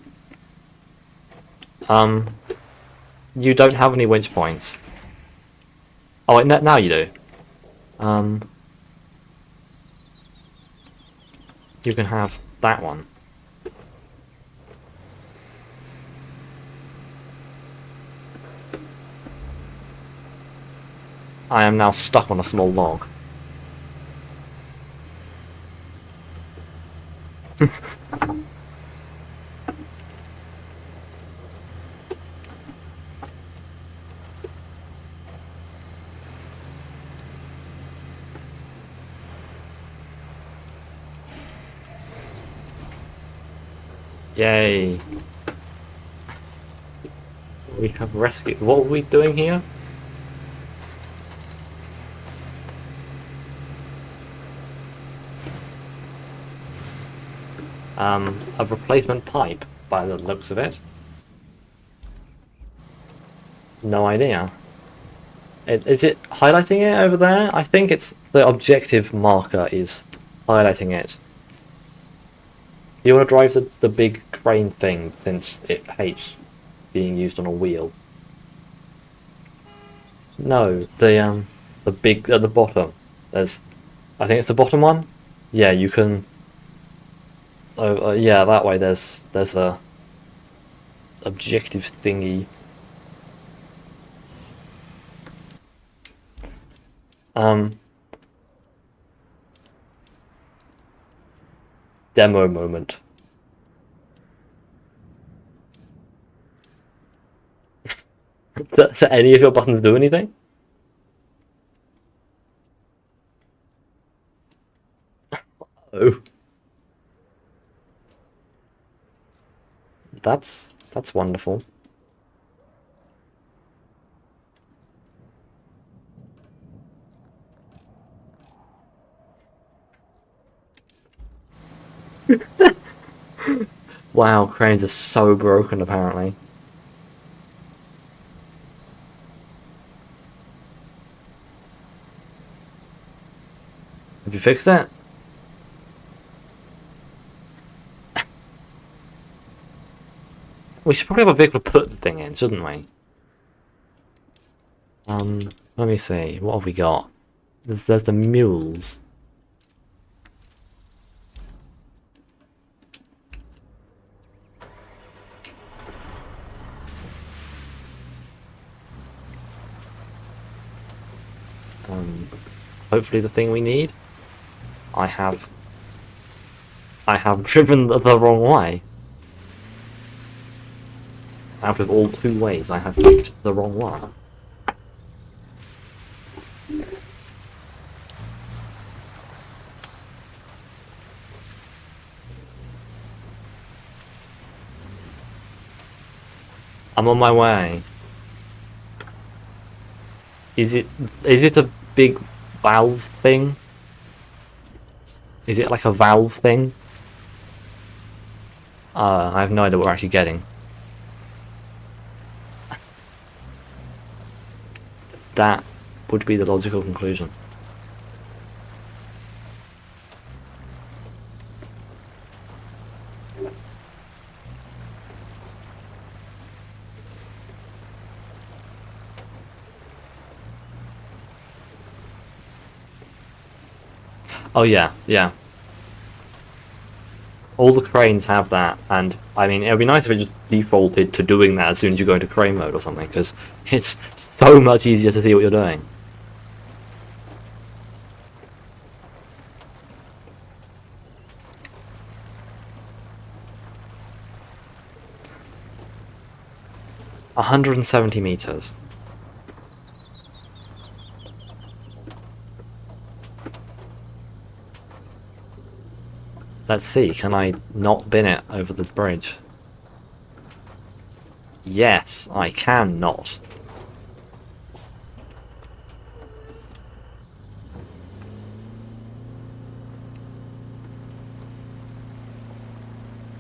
You don't have any winch points. Oh, wait, now you do. You can have that one. I am now stuck on a small log. Yay. We have rescued. What are we doing here? A replacement pipe, by the looks of it. No idea. Is it highlighting it over there? I think it's the objective marker is highlighting it. You want to drive the big crane thing since it hates being used on a wheel. No, the big at the bottom. I think it's the bottom one. Yeah, you can. Oh, yeah, that way. There's a objective thingy. Demo moment. Does any of your buttons do anything? Oh. That's wonderful. Wow, cranes are so broken apparently. Have you fixed it? We should probably have a vehicle to put the thing in, shouldn't we? Let me see. What have we got? There's the mules. Hopefully the thing we need. I have driven the wrong way. Out of all 2 ways, I have picked the wrong one. I'm on my way. Is it a big valve thing? Is it like a valve thing? I have no idea what we're actually getting. That would be the logical conclusion. Oh yeah, yeah. All the cranes have that, and I mean, it would be nice if it just defaulted to doing that as soon as you go into crane mode or something, because it's so much easier to see what you're doing. $170 meters. Let's see, can I not bin it over the bridge? Yes, I can not.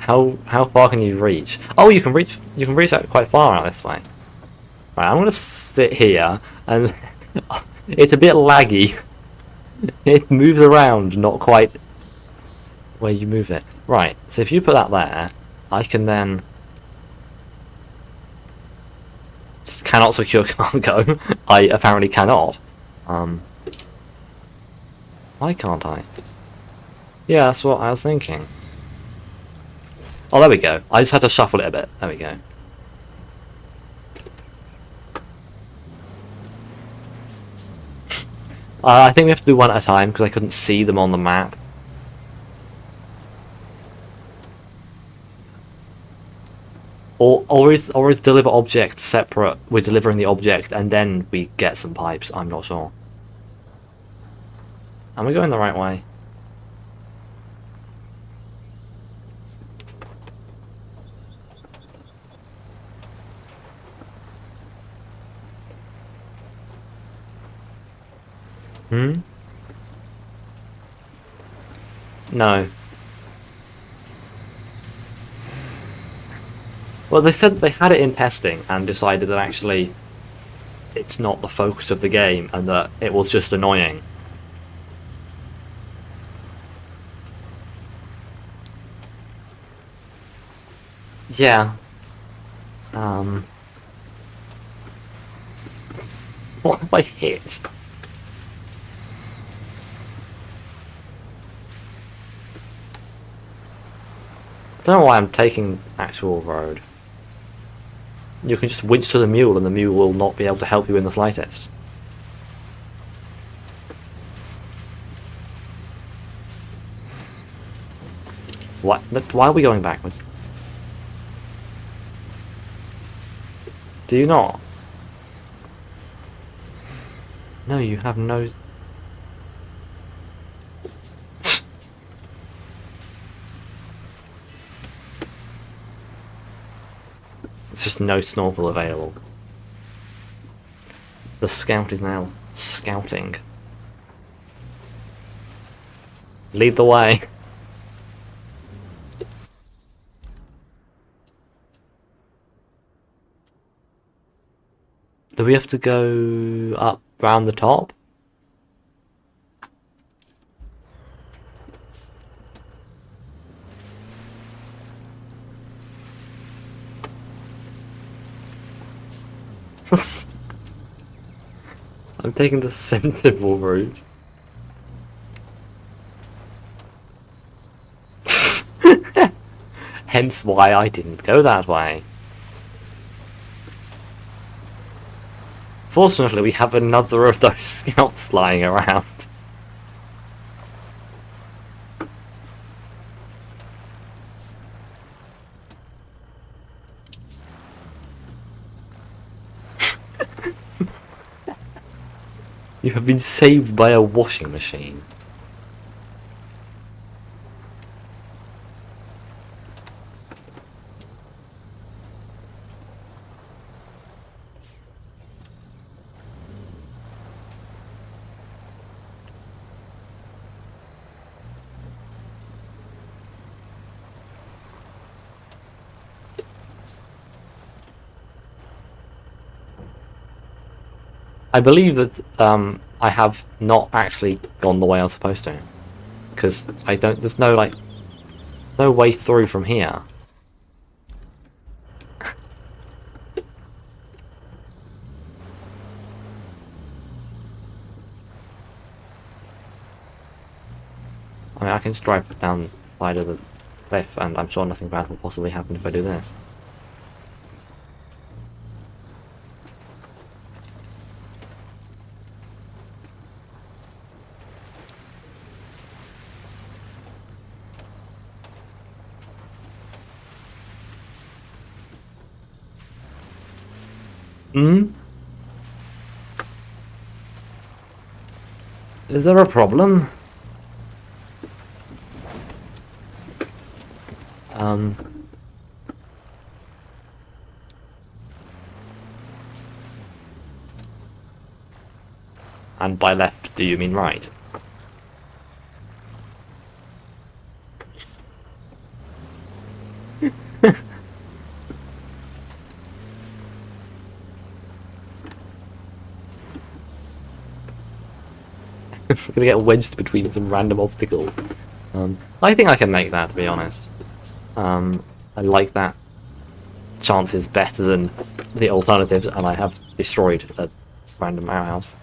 How far can you reach? Oh, you can reach out quite far out this way. Right, I'm gonna sit here, and it's a bit laggy. It moves around, not quite where you move it. Right, so if you put that there, I can then... Just cannot secure cargo. I apparently cannot. Why can't I? Yeah, that's what I was thinking. Oh, there we go. I just had to shuffle it a bit. There we go. I think we have to do one at a time because I couldn't see them on the map. Or is deliver object separate? We're delivering the object and then we get some pipes. I'm not sure. Am we going the right way? Hmm? No. Well, they said they had it in testing and decided that actually it's not the focus of the game and that it was just annoying. Yeah. What have I hit? I don't know why I'm taking the actual road. You can just winch to the mule and the mule will not be able to help you in the slightest. What? Why are we going backwards? Do you not? No, you have no... There's just no snorkel available. The scout is now scouting. Lead the way. Do we have to go up round the top? I'm taking the sensible route. Hence why I didn't go that way. Fortunately, we have another of those scouts lying around. You have been saved by a washing machine. I believe that I have not actually gone the way I was supposed to, because I don't. There's no no way through from here. I mean, I can just drive down the side of the cliff, and I'm sure nothing bad will possibly happen if I do this. Hmm? Is there a problem? And by left, do you mean right? We're gonna get wedged between some random obstacles. I think I can make that, to be honest. I like that chances better than the alternatives, and I have destroyed a random outhouse.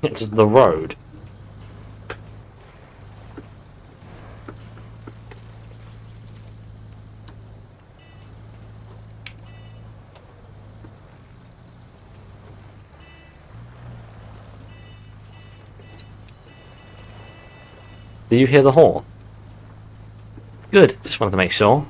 It's just the road. Do you hear the horn? Good, just wanted to make sure.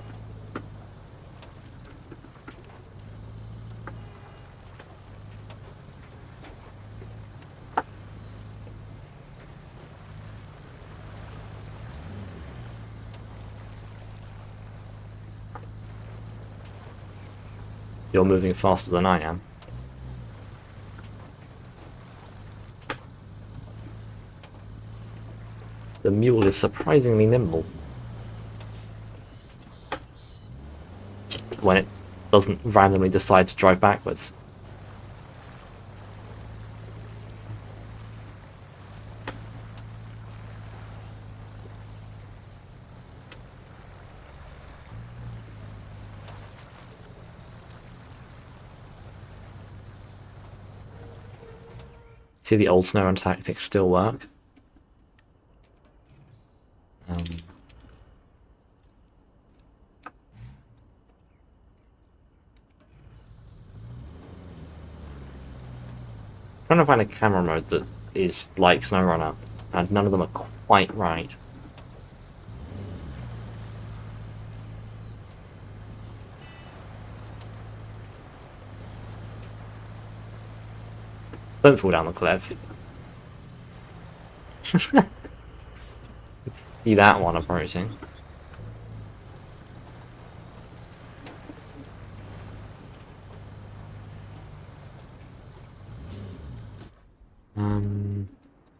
You're moving faster than I am. The mule is surprisingly nimble. When it doesn't randomly decide to drive backwards. See, the old snow run tactics still work. Trying to find a camera mode that is like SnowRunner, and none of them are quite right. Don't fall down the cliff. Let's see that one approaching.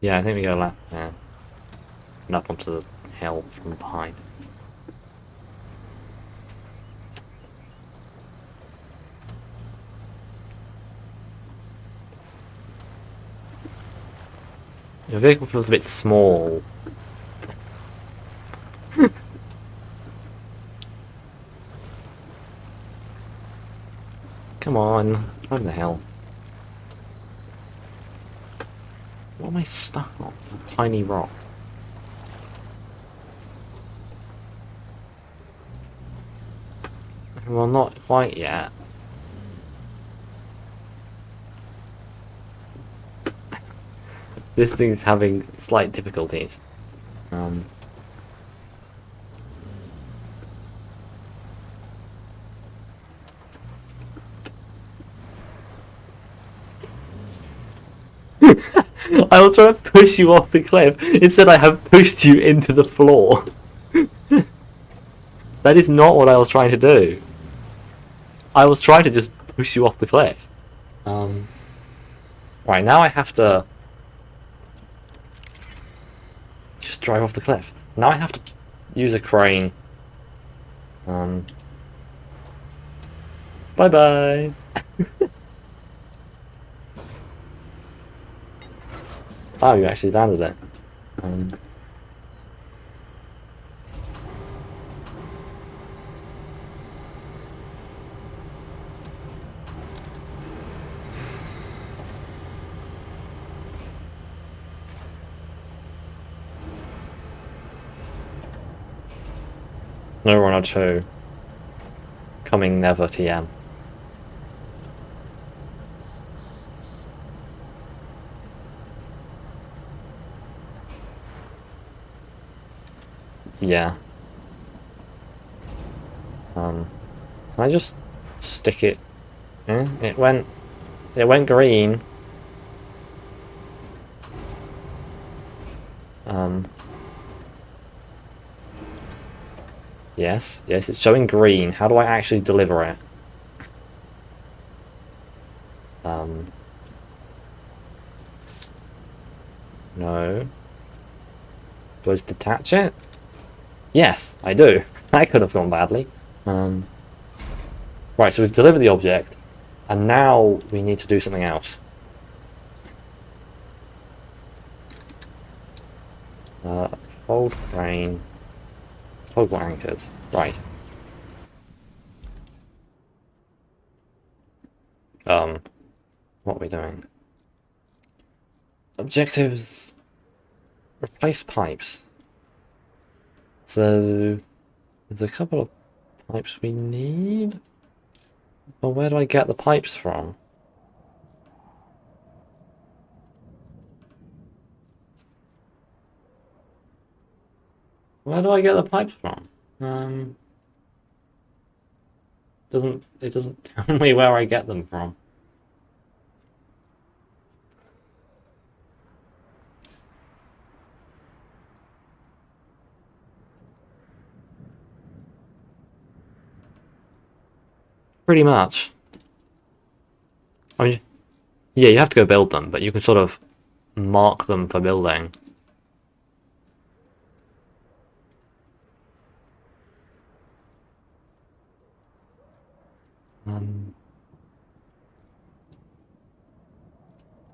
Yeah, I think we go left there. And up onto the hill from behind. Your vehicle feels a bit small. Come on, over the hill. What am I stuck on? It's a tiny rock. Well, not quite yet. This thing's having slight difficulties. I will try to push you off the cliff. Instead, I have pushed you into the floor. That is not what I was trying to do. I was trying to just push you off the cliff. Right, now I have to just drive off the cliff. Now I have to use a crane. Bye-bye. Oh, you actually landed it. No Runner 2. Coming never TM. Yeah. Can I just stick it? Eh? It went green. Yes, it's showing green. How do I actually deliver it? No. Do I just detach it? Yes, I do. That could have gone badly. Right, so we've delivered the object. And now we need to do something else. Fold crane. Toggle anchors. Right. What are we doing? Objectives. Replace pipes. So there's a couple of pipes we need. But where do I get the pipes from? Where do I get the pipes from? It doesn't tell me where I get them from. Pretty much. I mean, yeah, you have to go build them, but you can sort of mark them for building.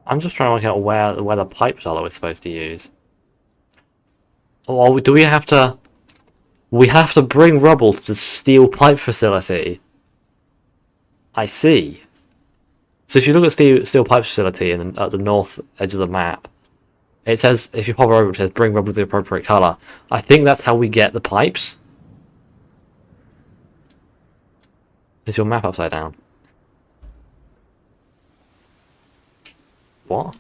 I'm just trying to work out where the pipes are that we're supposed to use. Or do we have to... We have to bring rubble to the steel pipe facility. I see. So if you look at steel pipe facility at the north edge of the map, it says, if you hover over it, says bring rubble to the appropriate colour. I think that's how we get the pipes. Is your map upside down? What?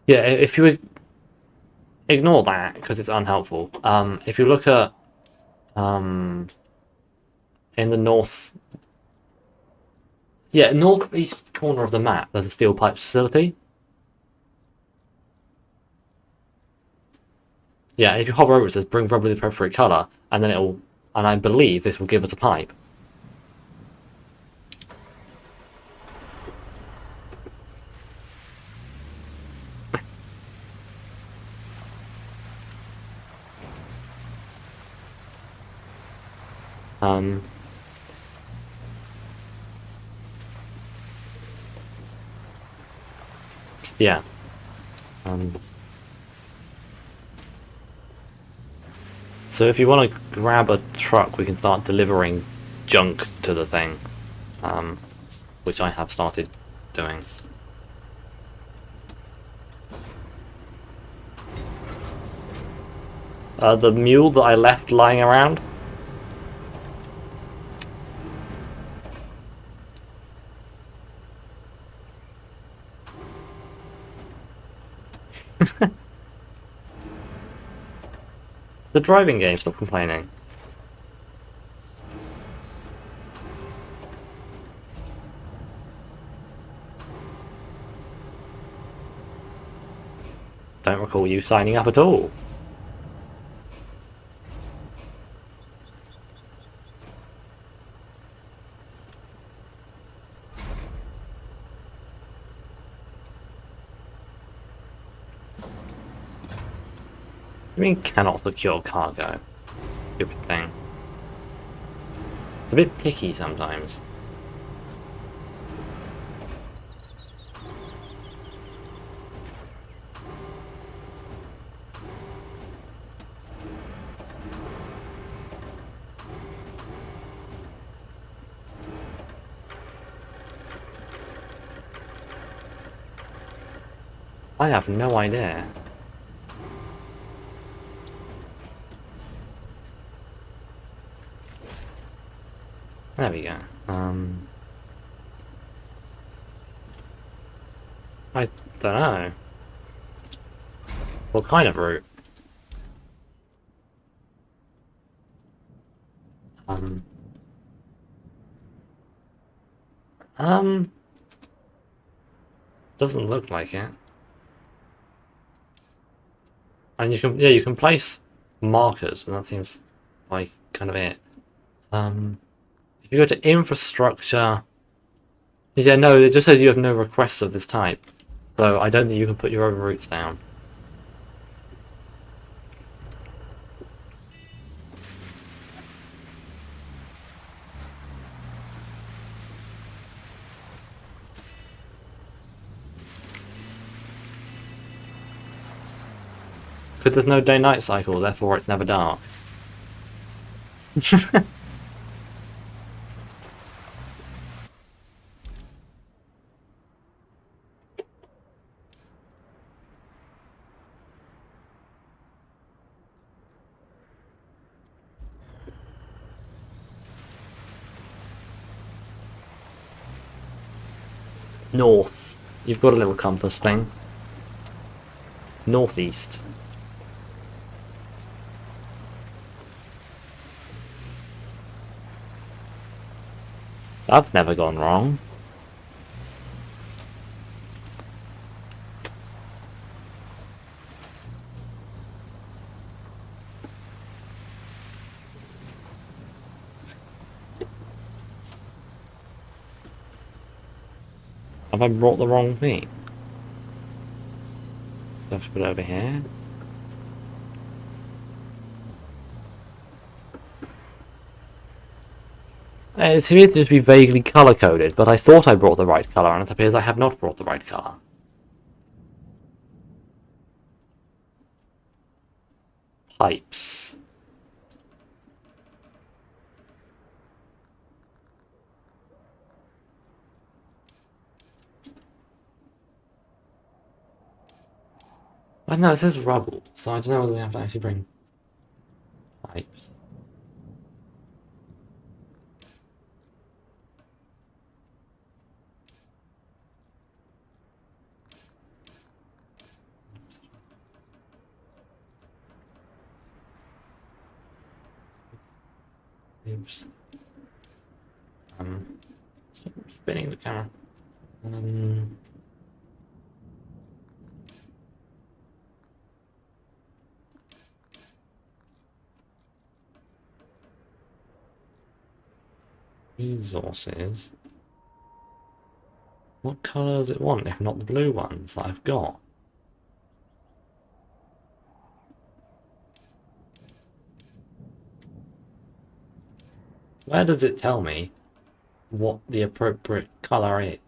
Yeah, if you ignore that because it's unhelpful. If you look at in the north, yeah, northeast corner of the map, there's a steel pipe facility. Yeah, if you hover over it, it says bring rubber to the appropriate colour, and then it'll, and I believe this will give us a pipe. Yeah. So if you want to grab a truck, we can start delivering junk to the thing, which I have started doing. The mule that I left lying around. The driving game, stop complaining. Don't recall you signing up at all. I mean, cannot secure cargo. Stupid thing. It's a bit picky sometimes. I have no idea. There we go. I don't know. What kind of route? Doesn't look like it. And you can, yeah, you can place markers, but that seems like kind of it. If you go to infrastructure, yeah, no, it just says you have no requests of this type. So I don't think you can put your own roots down. Because there's no day-night cycle, therefore it's never dark. North. You've got a little compass thing. Northeast. That's never gone wrong. Have I brought the wrong thing? Do I have to put it over here? It seems to just be vaguely colour-coded, but I thought I brought the right colour, and it appears I have not brought the right colour. Pipes. I know, it says rubble, so I don't know whether we have to actually bring pipes. Oops. Stop spinning the camera. Resources. What colour does it want, if not the blue ones that I've got? Where does it tell me what the appropriate colour is?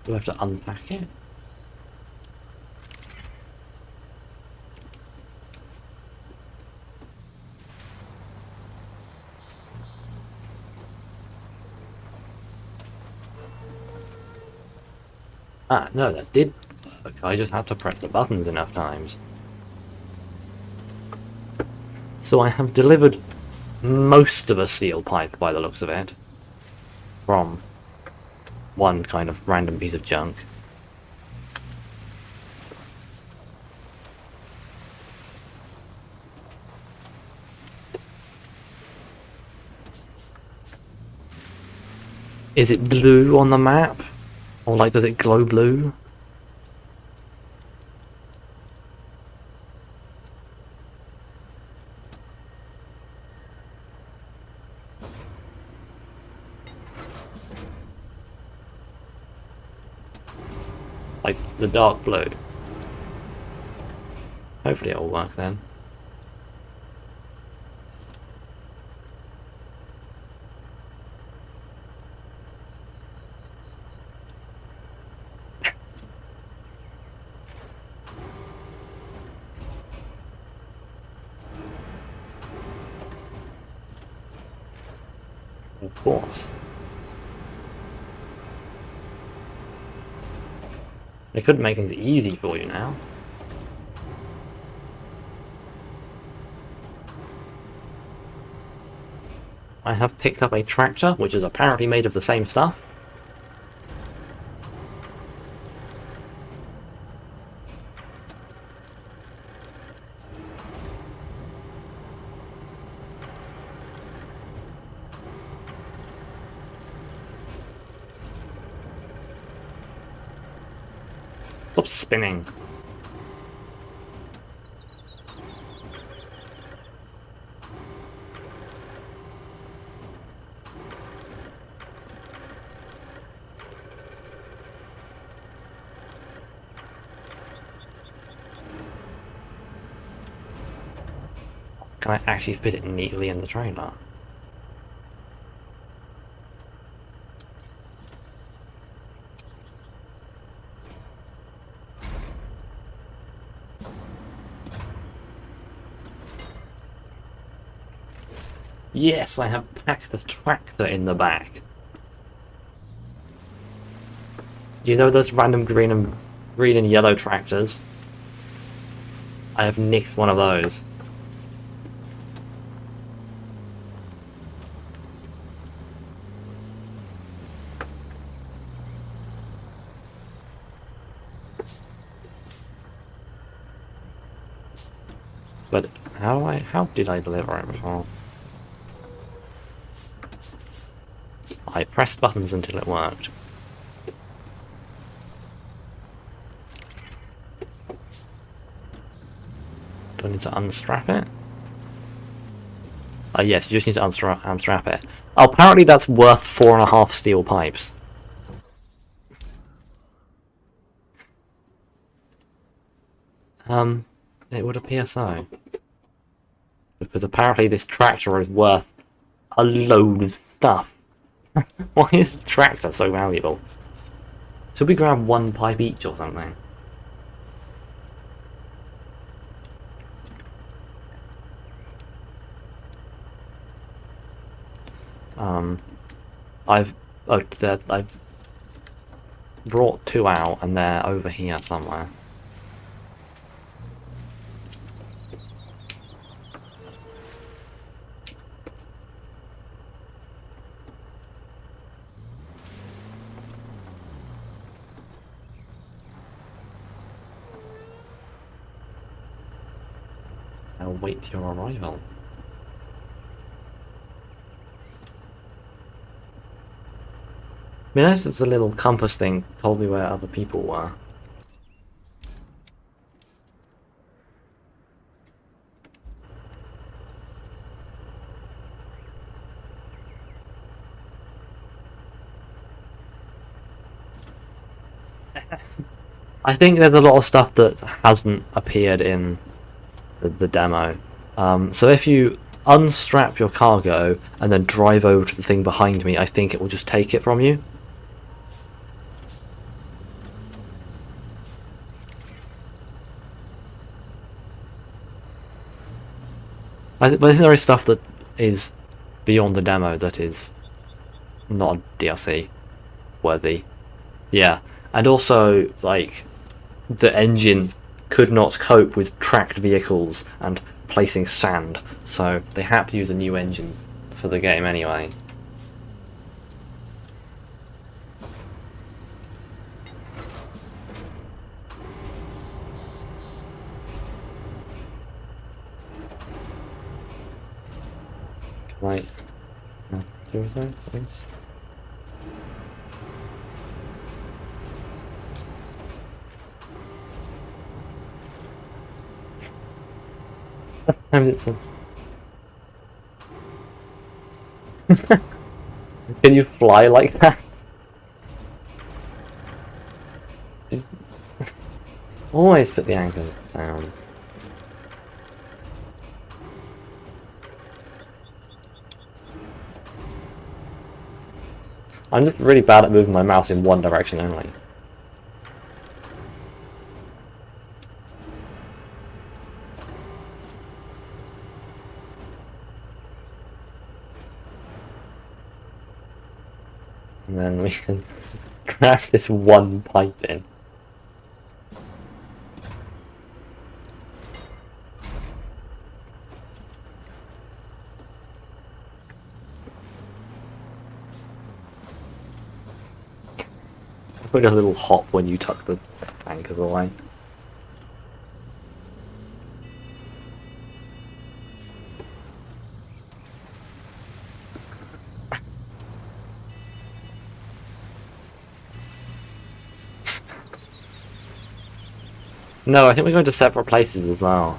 Do I have to unpack it? Ah, no, that did work. I just had to press the buttons enough times. So I have delivered most of a steel pipe by the looks of it. From one kind of random piece of junk. Is it blue on the map? Or like, does it glow blue? Like the dark blue. Hopefully it'll work then. Of course. They could make things easy for you now. I have picked up a tractor, which is apparently made of the same stuff. Stop spinning. Can I actually fit it neatly in the trailer? Yes, I have packed the tractor in the back. You know those random green and yellow tractors? I have nicked one of those. But how did I deliver it before? I pressed buttons until it worked. Do I need to unstrap it? Yes, you just need to unstrap it. Oh, apparently that's worth 4.5 steel pipes. It would appear so. Because apparently this tractor is worth a load of stuff. Why is the tractor so valuable? Should we grab one pipe each or something? I've brought 2 out and they're over here somewhere. I'll wait your arrival. I mean, it's a little compass thing told me where other people were. I think there's a lot of stuff that hasn't appeared in the demo. So if you unstrap your cargo and then drive over to the thing behind me, I think it will just take it from you. I think there is stuff that is beyond the demo that is not DLC worthy. Yeah, and also, like, the engine could not cope with tracked vehicles and placing sand, so they had to use a new engine for the game anyway. Can I do that, please? Sometimes it's a... Can you fly like that? Just... Always put the anchors down. I'm just really bad at moving my mouse in one direction only. And then we can craft this one pipe in. Put a little hop when you tuck the anchors away. No, I think we're going to separate places as well.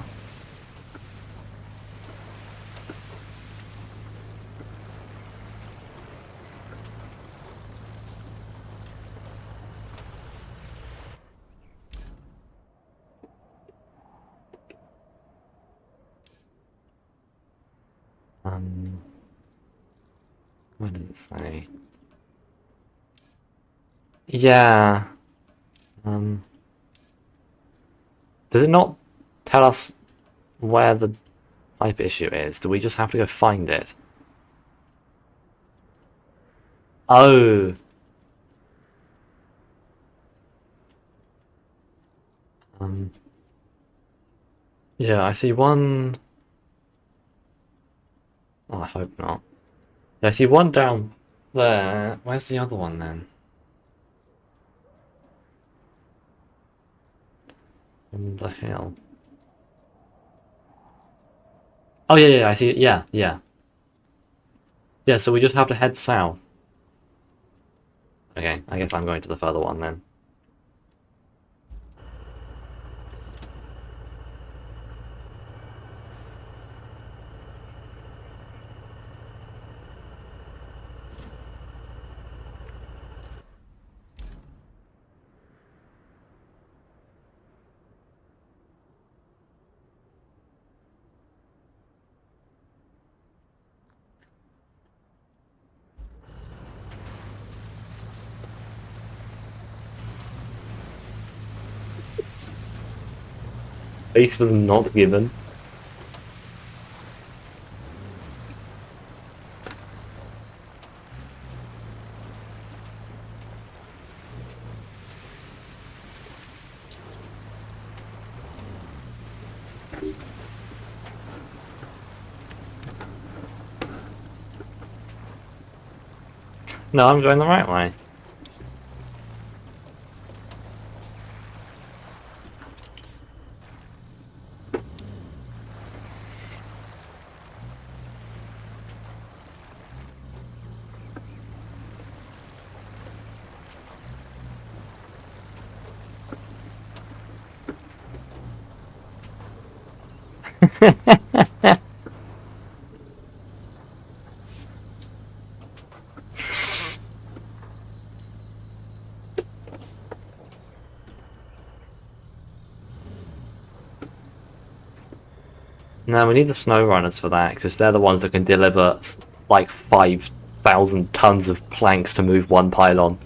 What did it say? Yeah. Does it not tell us where the pipe issue is? Do we just have to go find it? Oh. Yeah, I see one. Oh, I hope not. Yeah, I see one down there. Where's the other one then? On the hill. Oh, yeah, yeah, I see it. Yeah, yeah. Yeah, so we just have to head south. Okay, I guess I'm going to the further one then. Base was not given. No, I'm going the right way. No, we need the snow runners for that, because they're the ones that can deliver like 5,000 tons of planks to move one pylon.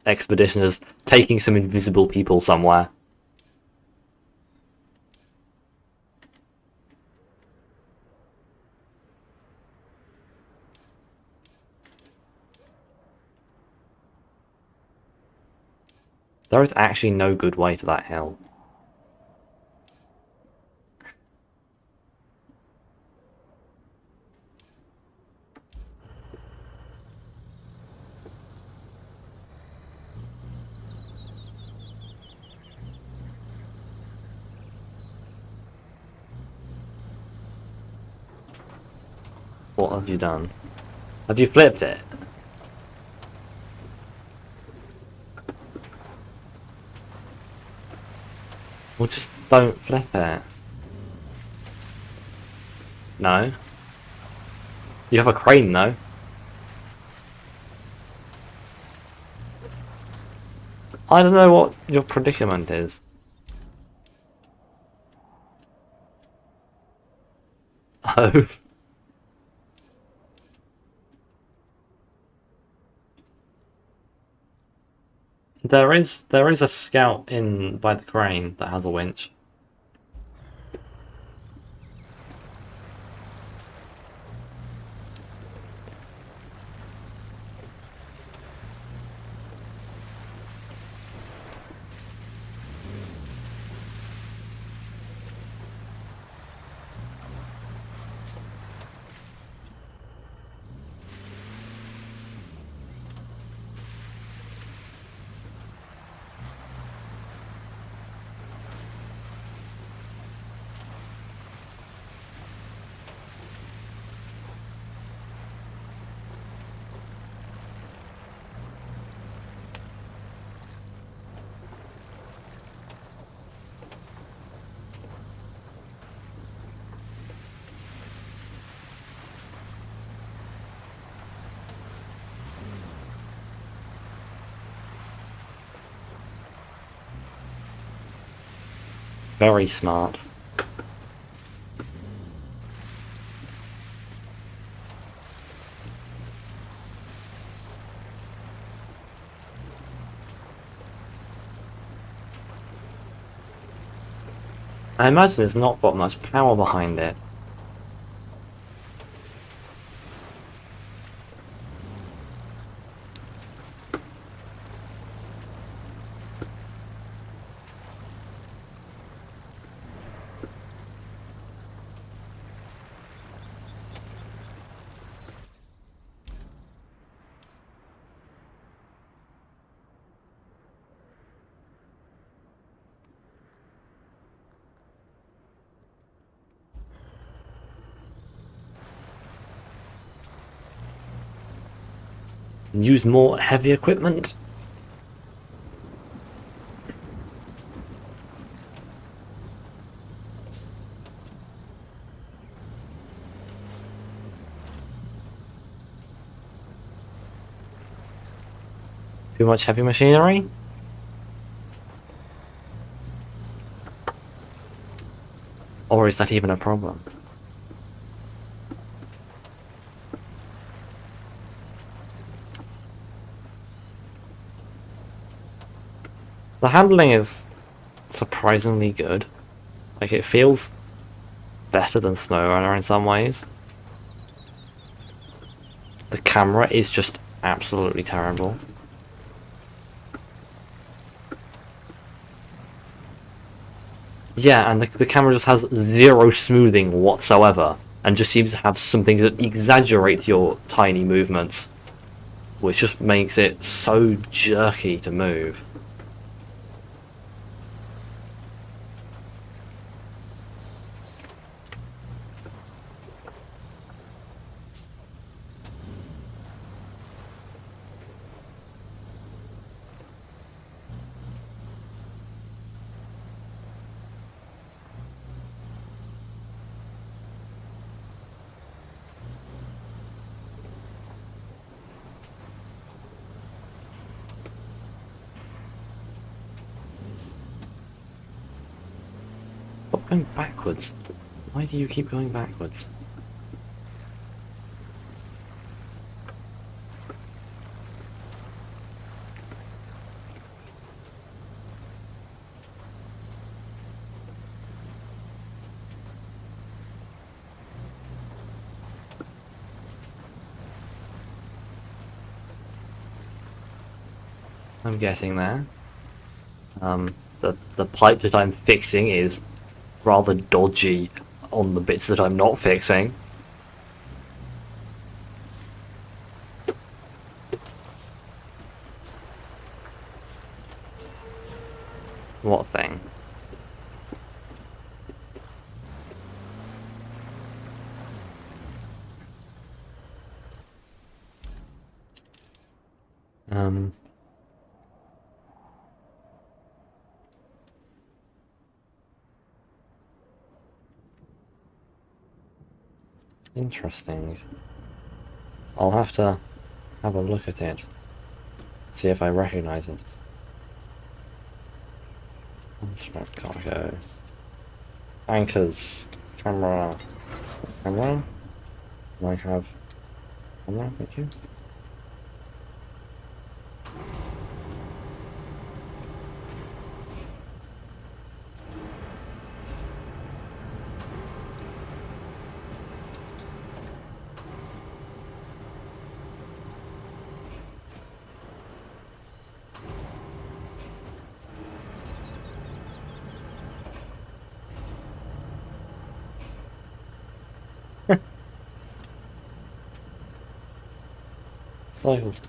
Expeditioners taking some invisible people somewhere. There is actually no good way to that hill. What have you done? Have you flipped it? Well, just don't flip it. No. You have a crane, though. I don't know what your predicament is. Oh. There is a scout in by the crane that has a winch. Very smart. I imagine it's not got much power behind it. Use more heavy equipment? Too much heavy machinery? Or is that even a problem? The handling is surprisingly good. Like, it feels better than SnowRunner in some ways. The camera is just absolutely terrible. Yeah, and the camera just has zero smoothing whatsoever, and just seems to have something that exaggerates your tiny movements, which just makes it so jerky to move. Stop going backwards. Why do you keep going backwards? I'm guessing there. The pipe that I'm fixing is rather dodgy on the bits that I'm not fixing. What thing? Interesting. I'll have to have a look at it. See if I recognize it. Unstrapped cargo. Anchors. Camera. Camera? Do I have camera? Thank you. Cycled. Of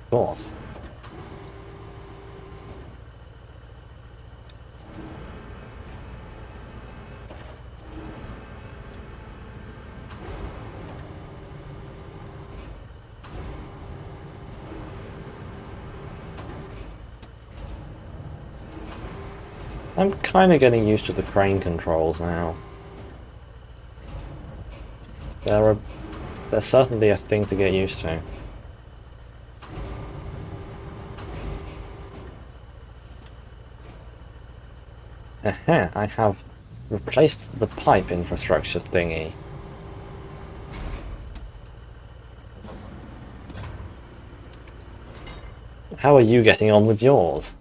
course. I'm kind of getting used to the crane controls now. They're certainly a thing to get used to. I have replaced the pipe infrastructure thingy. How are you getting on with yours?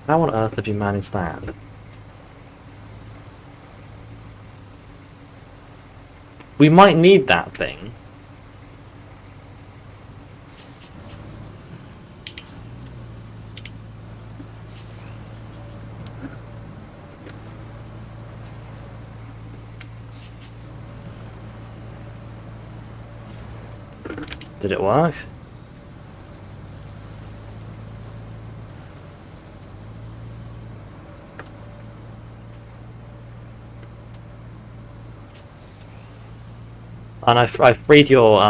How on earth have you managed that? We might need that thing. Did it work? And I freed your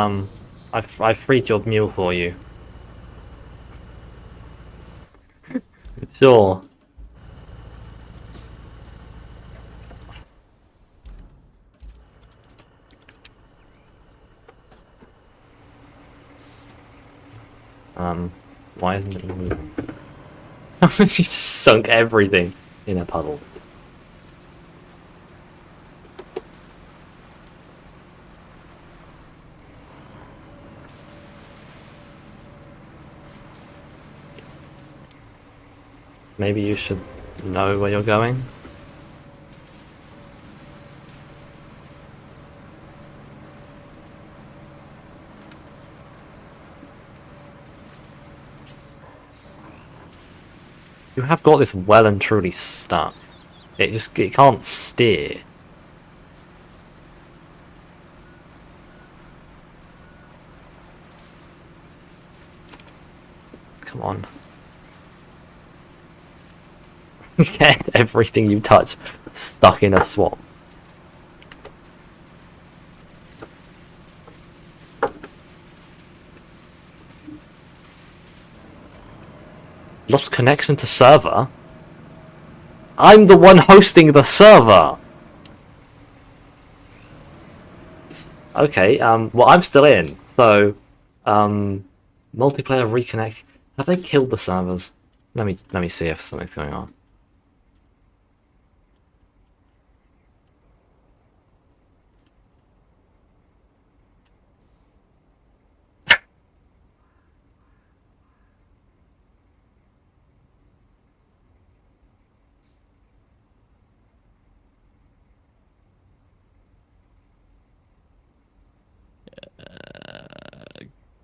I freed your mule for you. Sure. Why isn't it moving? She just sunk everything in a puddle. Maybe you should know where you're going? You have got this well and truly stuck. It can't steer. Come on. Get everything you touch stuck in a swamp. Lost connection to server? I'm the one hosting the server! Okay, well I'm still in, so, multiplayer reconnect. Have they killed the servers? Let me see if something's going on.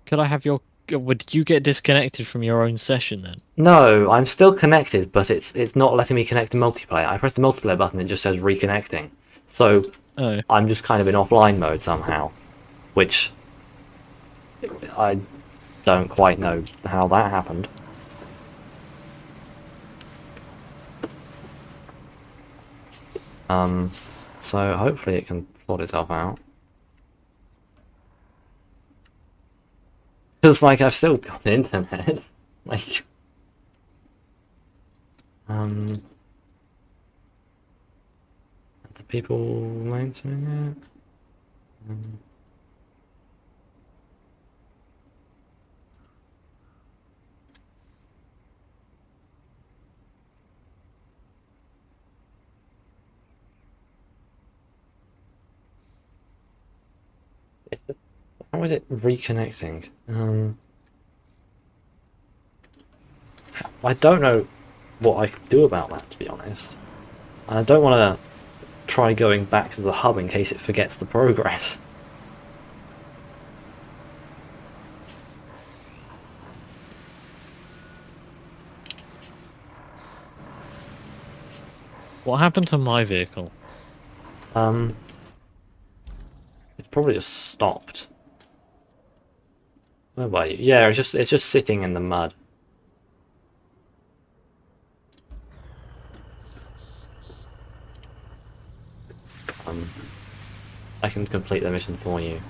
Could I have your... Did you get disconnected from your own session then? No, I'm still connected, but it's not letting me connect to multiplayer. I press the multiplayer button, it just says reconnecting. So, Oh. I'm just kind of in offline mode somehow, which I don't quite know how that happened. So hopefully it can sort itself out. Because, like, I've still got internet. Like, are the people maintaining it? How is it reconnecting? I don't know what I can do about that, to be honest. I don't want to try going back to the hub in case it forgets the progress. What happened to my vehicle? It probably just stopped. Where were you? Yeah, it's just sitting in the mud. I can complete the mission for you.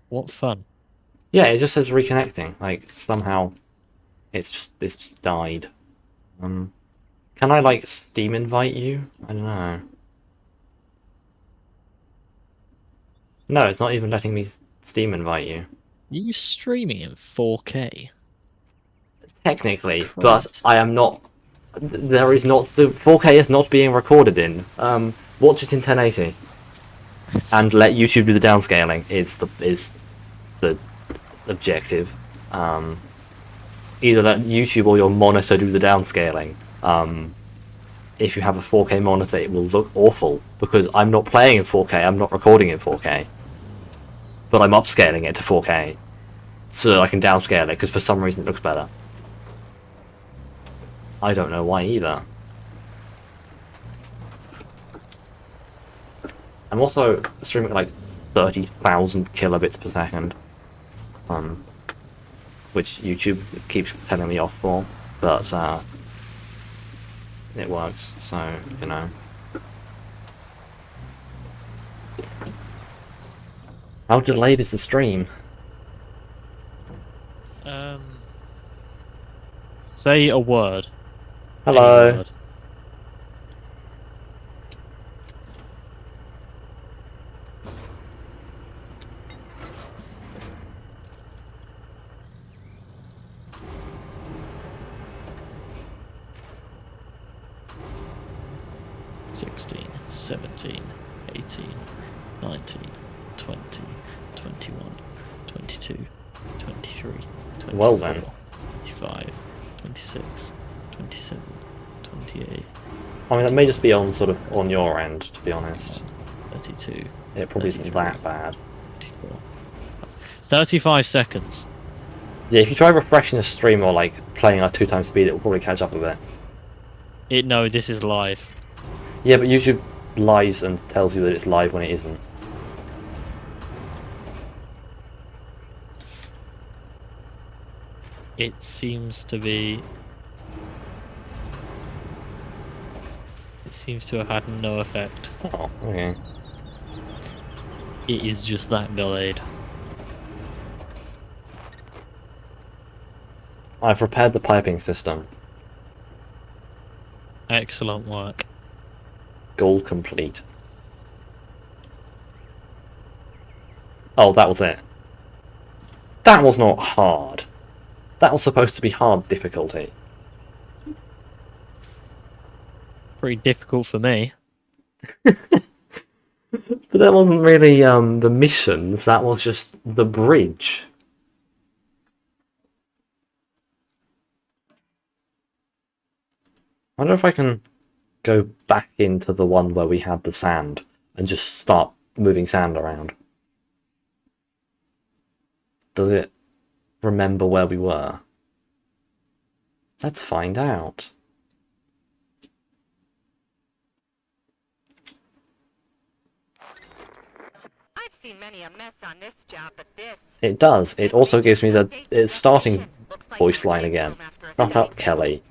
What fun. Yeah, it just says reconnecting. Like somehow it's just died. Can I like Steam invite you? I don't know. No, it's not even letting me Steam invite you. Are you streaming in 4K? Technically, but Christ. I am not. There is not the 4K is not being recorded in. Watch it in 1080, and let YouTube do the downscaling. Is the objective. Either let YouTube or your monitor do the downscaling. If you have a 4K monitor, it will look awful because I'm not playing in 4K. I'm not recording in 4K, but I'm upscaling it to 4K so that I can downscale it because for some reason it looks better. I don't know why either. I'm also streaming at like 30,000 kilobits per second, which YouTube keeps telling me off for, but it works, so, you know. How delayed is the stream? Say a word. Hello. Any word. "16, 17, 18, 19, 20, 21, 22, 23, 24, Well then. 25, 26, 27, 28, I mean, that may just be on sort of on your end, to be honest. 32, It probably isn't that bad. 34. 35 seconds. Yeah, if you try refreshing the stream or like playing at 2x speed, it will probably catch up a bit. No, this is live. Yeah, but YouTube lies and tells you that it's live when it isn't. It seems to be... It seems to have had no effect. Oh, okay. It is just that delayed. I've repaired the piping system. Excellent work. Goal complete. Oh, that was it. That was not hard. That was supposed to be hard difficulty. Pretty difficult for me. But that wasn't really the missions, that was just the bridge. I wonder if I can go back into the one where we had the sand and just start moving sand around. Does it remember where we were? Let's find out. I've seen many a mess on this job, but this... It does. It also gives me the starting voice line again. Shut up, Kelly.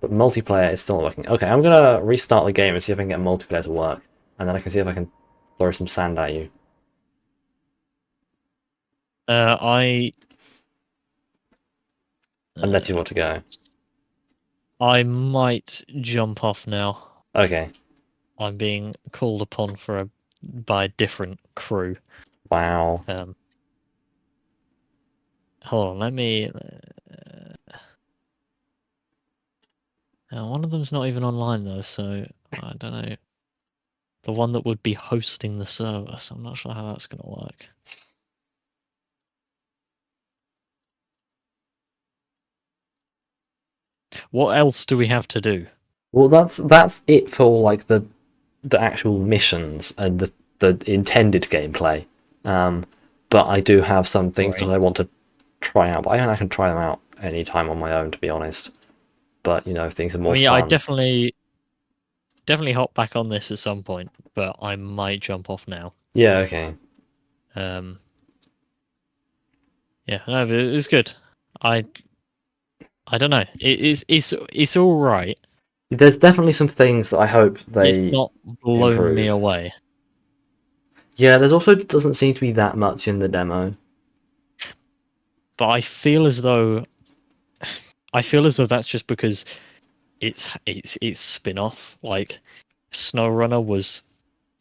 But multiplayer is still not working. Okay, I'm gonna restart the game and see if I can get multiplayer to work. And then I can see if I can throw some sand at you. Unless you want to go. I might jump off now. Okay. I'm being called upon by a different crew. Wow. Hold on, let me... one of them's not even online though, so I don't know. The one that would be hosting the server, so I'm not sure how that's going to work. What else do we have to do? Well, that's it for like the actual missions and the intended gameplay. But I do have some things that I want to try out. But I can try them out anytime on my own, to be honest. But you know, things are more fun. I definitely hop back on this at some point, but I might jump off now. Yeah. Okay. Yeah, no, but it's good. I don't know. It's all right. There's definitely some things that I hope they It's not blown improve. me away. Yeah, there's also doesn't seem to be that much in the demo. But I feel as though that's just because it's spin-off. Like SnowRunner was,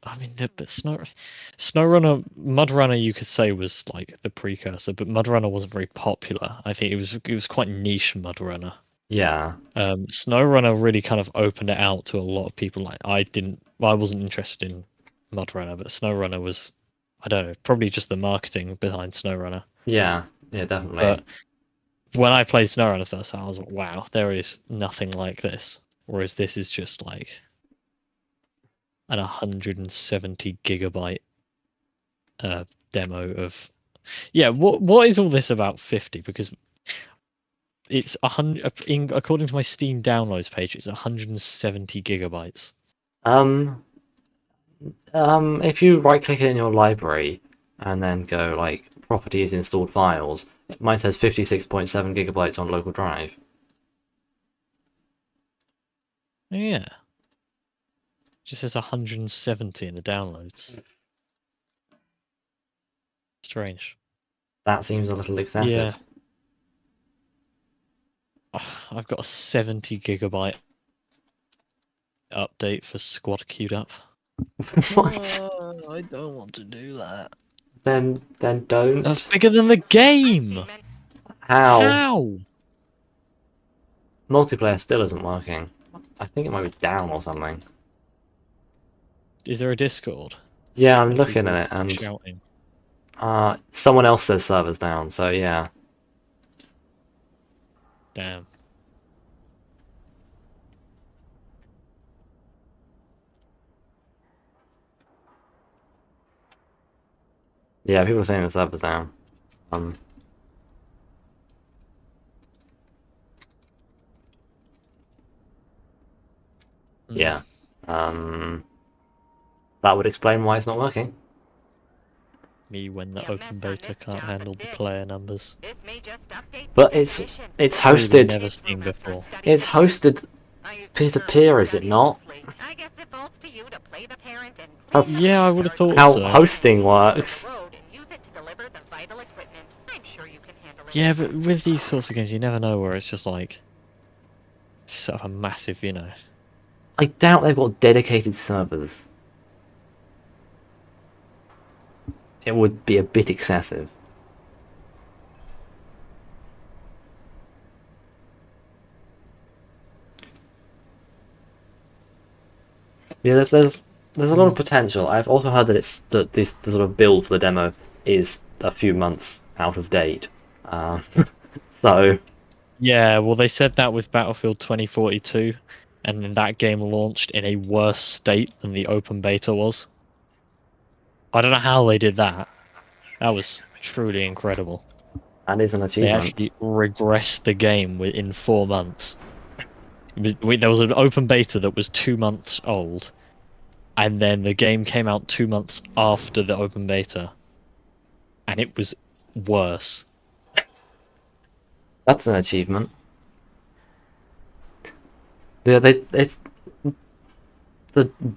I mean, but SnowRunner, MudRunner, you could say was like the precursor, but MudRunner wasn't very popular. I think it was quite niche MudRunner. Yeah, SnowRunner really kind of opened it out to a lot of people. Like I wasn't interested in MudRunner, but SnowRunner was, I don't know, probably just the marketing behind SnowRunner. yeah, definitely. But when I played SnowRunner first, I was like, wow, there is nothing like this. Whereas this is just like an 170 gigabyte demo of. Yeah, what is all this about 50? Because it's 100. According to my Steam downloads page, it's 170 gigabytes. If you right click it in your library and then go like properties installed files, mine says 56.7 gigabytes on local drive. Yeah. It just says 170 in the downloads. Strange. That seems a little excessive. Yeah. I've got a 70 gigabyte update for Squad queued up. What? I don't want to do that. Then don't. That's bigger than the game. How? Multiplayer still isn't working. I think it might be down or something. Is there a Discord? Yeah, I'm looking at it and Shouting. someone else says servers down, so yeah. Damn. Yeah, people are saying the server's down. Yeah. That would explain why it's not working. Me when the open beta can't handle the player numbers. But it's hosted. Never seen before. It's hosted peer-to-peer, is it not? That's Yeah, I would have thought how so. hosting works. Yeah, but with these sorts of games, you never know where it's just like sort of a massive, I doubt they've got dedicated servers. It would be a bit excessive. Yeah, there's a lot of potential. I've also heard that the sort of build for the demo is a few months out of date. So Yeah, well, they said that with Battlefield 2042, and then that game launched in a worse state than the open beta was. I don't know how they did that. That was truly incredible. that is an They achievement. actually regressed the game within 4 months. There was an open beta that was 2 months old, and then the game came out 2 months after the open beta, and it was worse. That's an achievement. Yeah, the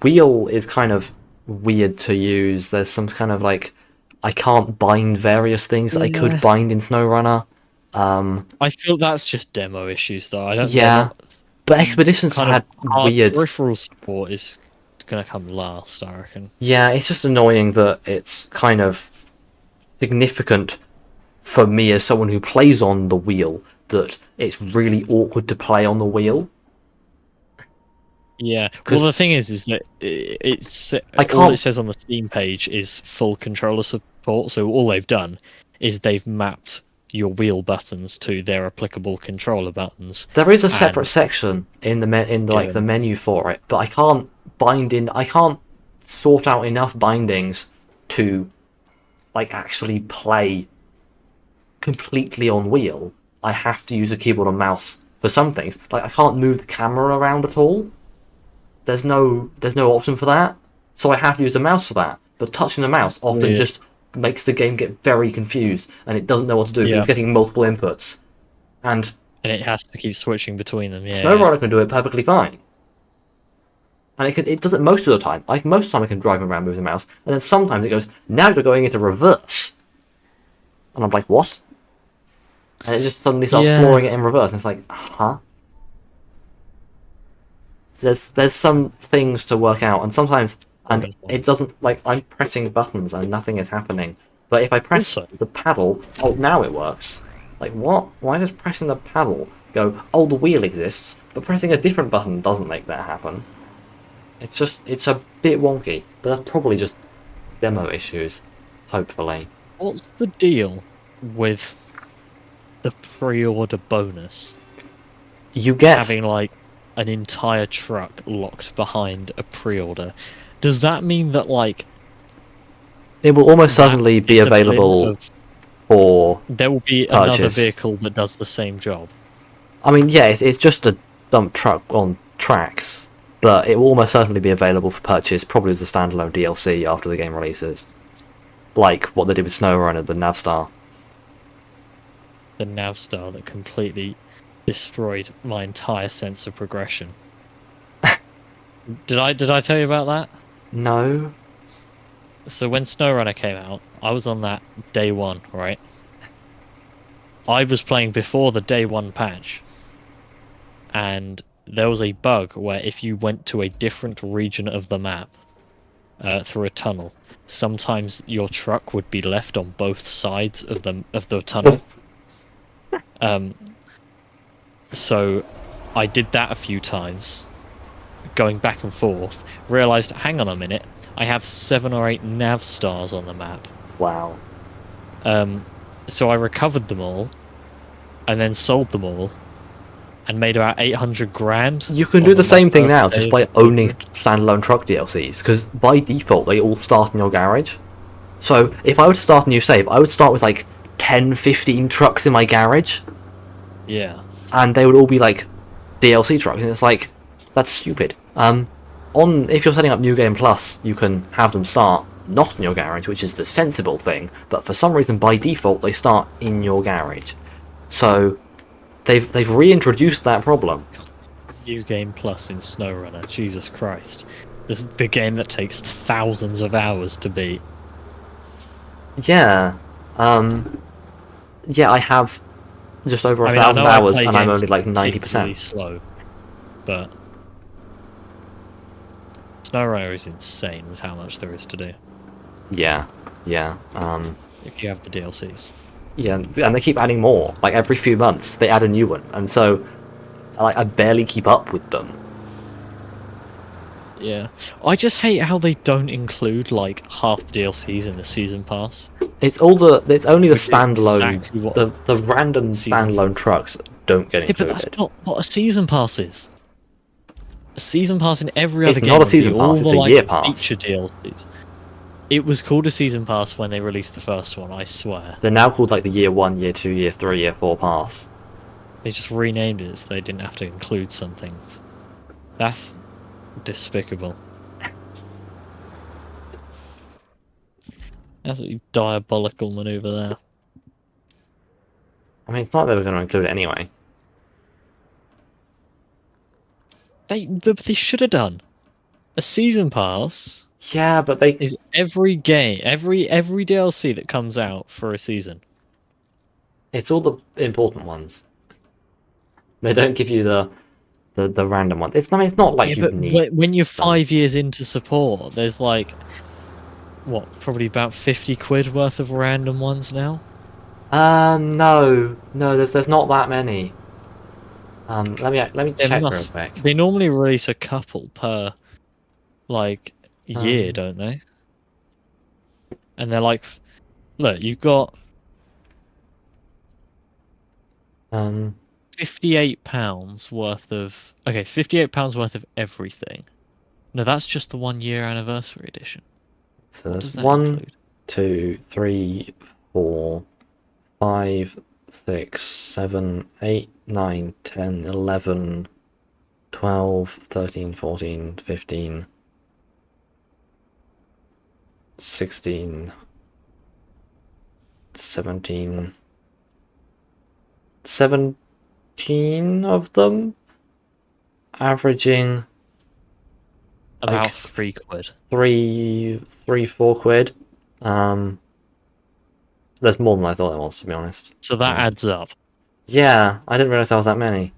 wheel is kind of weird to use. There's some kind of like I can't bind various things that I could bind in SnowRunner. I feel that's just demo issues, though. I don't. Yeah, but Expeditions Kind had of weird. peripheral support is gonna come last, I reckon. Yeah, it's just annoying that it's kind of significant for me as someone who plays on the wheel that it's really awkward to play on the wheel. Yeah. 'Cause Well, the thing is that it's I all can't- it says on the Steam page is full controller support. So all they've done is they've mapped your wheel buttons to their applicable controller buttons. There is a separate section in the Yeah. the menu for it, but I can't I can't sort out enough bindings to like actually play completely on wheel. I have to use a keyboard and mouse for some things. Like I can't move the camera around at all. There's no option for that. So I have to use the mouse for that. But touching the mouse often Weird. just makes the game get very confused and it doesn't know what to do because Yeah. it's getting multiple inputs. And And it has to keep switching between them. Yeah. SnowRunner can do it perfectly fine. And it does it most of the time. Like, most of the time I can drive around, move the mouse, and then sometimes it goes, now you're going into reverse. And I'm like, what? And it just suddenly starts flooring it in reverse, and it's like, huh? There's some things to work out, and sometimes, and it doesn't, like, I'm pressing buttons and nothing is happening. But if I press the paddle, oh, now it works. Like, what? Why does pressing the paddle go, oh, the wheel exists, but pressing a different button doesn't make that happen? It's a bit wonky, but that's probably just demo issues, hopefully. What's the deal with the pre-order bonus? You get having, like, an entire truck locked behind a pre-order. Does that mean that, like, it will almost certainly be available for there will be purchase. Another vehicle that does the same job? I mean, yeah, it's just a dump truck on tracks, but it will almost certainly be available for purchase, probably as a standalone DLC after the game releases. Like what they did with SnowRunner, the Navstar. The Navstar that completely destroyed my entire sense of progression. Did I tell you about that? No. So when SnowRunner came out, I was on that day one, right? I was playing before the day one patch, and there was a bug where if you went to a different region of the map through a tunnel, sometimes your truck would be left on both sides of the tunnel. So I did that a few times, going back and forth, realised, hang on a minute, I have 7 or 8 nav stars on the map. Wow. So I recovered them all, and then sold them all, and made about 800 grand. You can do the same thing now, just by owning standalone truck DLCs, because by default they all start in your garage. So if I were to start a new save, I would start with like 10, 15 trucks in my garage. Yeah. And they would all be like DLC trucks, and it's like, that's stupid. If you're setting up New Game Plus, you can have them start not in your garage, which is the sensible thing, but for some reason by default they start in your garage. So they've reintroduced that problem. New Game Plus in SnowRunner, Jesus Christ. The game that takes thousands of hours to beat. Yeah. Yeah, I have just over 1,000 hours, and I'm only like 90%. Slow, but SnowRunner is insane with how much there is to do. Yeah. If you have the DLCs. Yeah, and they keep adding more. Like every few months, they add a new one, and so I barely keep up with them. Yeah, I just hate how they don't include like half the DLCs in the season pass. It's only the standalone, exactly the random standalone trucks don't get included. Yeah, but that's not what a season pass is. A season pass in every other game. It's not a season pass; it's a year pass. Feature DLCs. It was called a season pass when they released the first one, I swear. They're now called like the Year 1, Year 2, Year 3, Year 4 pass. They just renamed it so they didn't have to include some things. That's despicable. Absolutely diabolical maneuver there. I mean, it's not that they were going to include it anyway. They should have done. A season pass... Yeah, but they... is every game, every DLC that comes out for a season. It's all the important ones. They don't give you the random ones. It's not like you need... When you're 5 years into support, there's like... what, probably about 50 quid worth of random ones now? No, there's not that many. Let me check real quick. They normally release a couple per, like... year, don't they? And they're like, look, you've got £58 worth of £58 worth of everything. No, that's just the 1 year anniversary edition. So there's 1, 2, 3, 4, 5, 6, 7, 8, 9, 10, 11, 12, 13, 14, 15, 16, 17 of them, averaging About like £3. 4 quid. There's more than I thought there was, to be honest. So that adds up. Yeah, I didn't realize there was that many.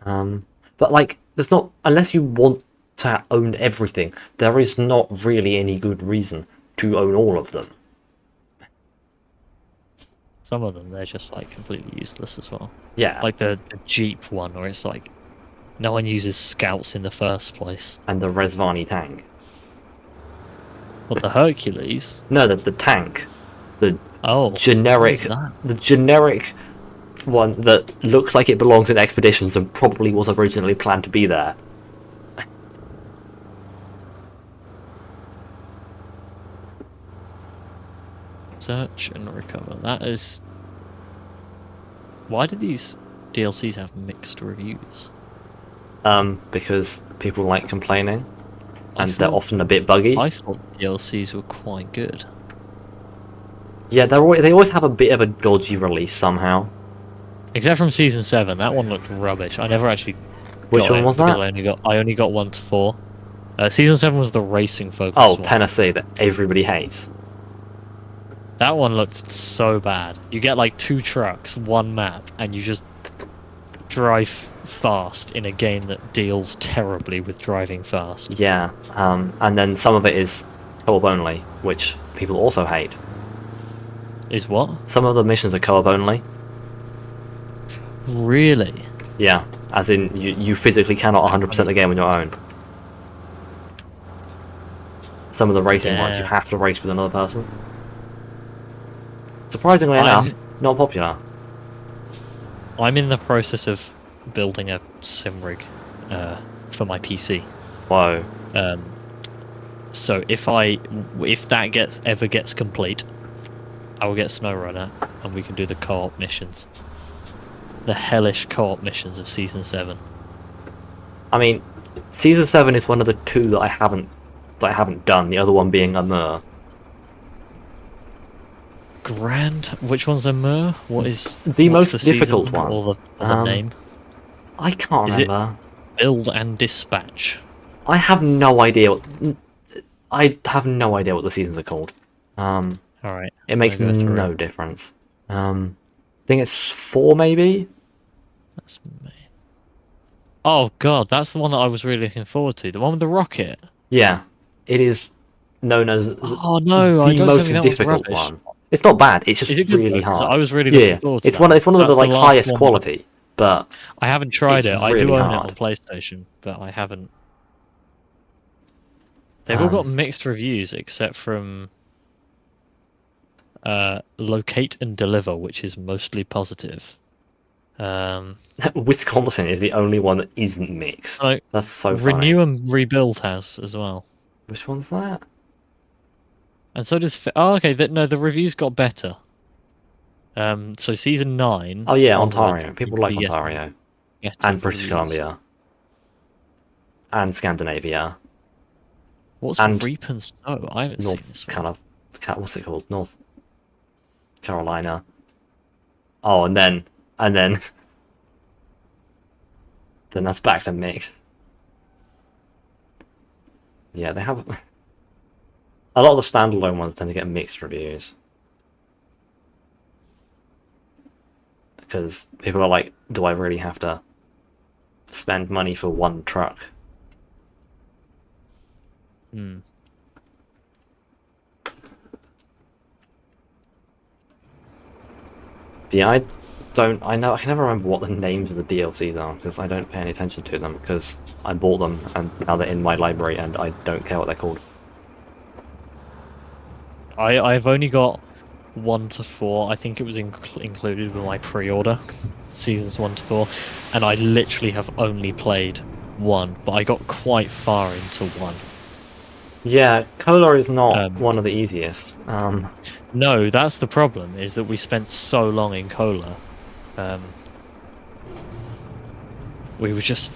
But like, there's not, unless you want to own everything, there is not really any good reason to own all of them. Some of them, they're just like completely useless as well. Yeah, Like the Jeep one, where it's like no one uses scouts in the first place. and the Resvani tank. But the Hercules. No, the tank, the Oh, generic, what is that? the generic one that looks like it belongs in expeditions and probably was originally planned to be there. Search and recover. That is. Why do these DLCs have mixed reviews? Because people like complaining, I and they're thought- often a bit buggy. I thought DLCs were quite good. Yeah, they always have a bit of a dodgy release somehow. Except from season 7, that one looked rubbish. I never actually. Which got one it was because that? I only got 1 to 4. Season 7 was the racing focus Oh, one. Tennessee, that everybody hates. That one looked so bad. You get like 2 trucks, 1 map, and you just drive fast in a game that deals terribly with driving fast. Yeah, and then some of it is co-op only, which people also hate. Is what? Some of the missions are co-op only. Really? Yeah, as in you physically cannot 100% the game on your own. Some of the racing ones you Damn. have to race with another person. Surprisingly enough, not popular. I'm in the process of building a sim rig for my PC. Whoa. So if that ever gets complete, I will get SnowRunner and we can do the co-op missions. The hellish co-op missions of season 7. I mean, season 7 is one of the 2 that I haven't done. The other one being Amur. Grand? Which one's Amur? What is The what's most the difficult season one? or the name? I can't Is it- remember. Build and Dispatch. I have no idea. I have no idea what the seasons are called. Alright. It makes I'll go through no it. difference. I think it's 4 maybe. That's me. Oh god, that's the one that I was really looking forward to. The one with the rocket. Yeah, it is known as Oh no, I the don't most think that one's difficult rubbish. one. It's not bad. It's just Is it good really though? 'Cause hard. I was really Yeah, looking forward to it's that. one of So the that's like last highest one. quality, but I haven't tried It's it. I really do own hard. it on PlayStation, but I haven't. They've all got mixed reviews except from Locate and Deliver, which is mostly positive. Wisconsin is the only one that isn't mixed. Like, That's so Renew funny. and Rebuild has as well. Which one's that? And so does. Oh, okay. No, the reviews got better. So season 9. Oh yeah, onwards, Ontario. you People can like be getting Ontario better and British reviews. Columbia and Scandinavia. What's and Reap and Snow? I haven't seen this North one. what's it called? North Carolina. Oh, and then then that's back to mixed. Yeah, they have a lot of the standalone ones tend to get mixed reviews because people are like, "Do I really have to spend money for one truck?" Hmm. Yeah, I know I can never remember what the names of the DLCs are because I don't pay any attention to them because I bought them and now they're in my library and I don't care what they're called. I've only got 1 to 4. I think it was included with my pre-order, seasons 1 to 4, and I literally have only played 1, but I got quite far into 1. Yeah, Cola is not Um, one of the easiest. No, that's the problem, is that we spent so long in Cola. We were just...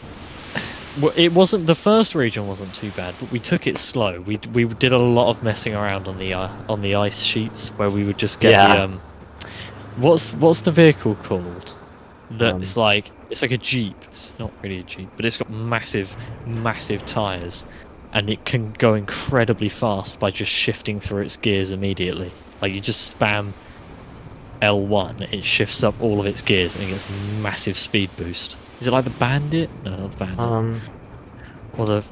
Well, it wasn't... The first region wasn't too bad, but we took it slow. We did a lot of messing around on the ice sheets, where we would just get Yeah. the... What's the vehicle called? That it's like a Jeep. It's not really a Jeep, but it's got massive, massive tyres. and it can go incredibly fast by just shifting through its gears immediately. Like you just spam L1, it shifts up all of its gears and it gets a massive speed boost. Is it like the Bandit? No, not the Bandit. Or the...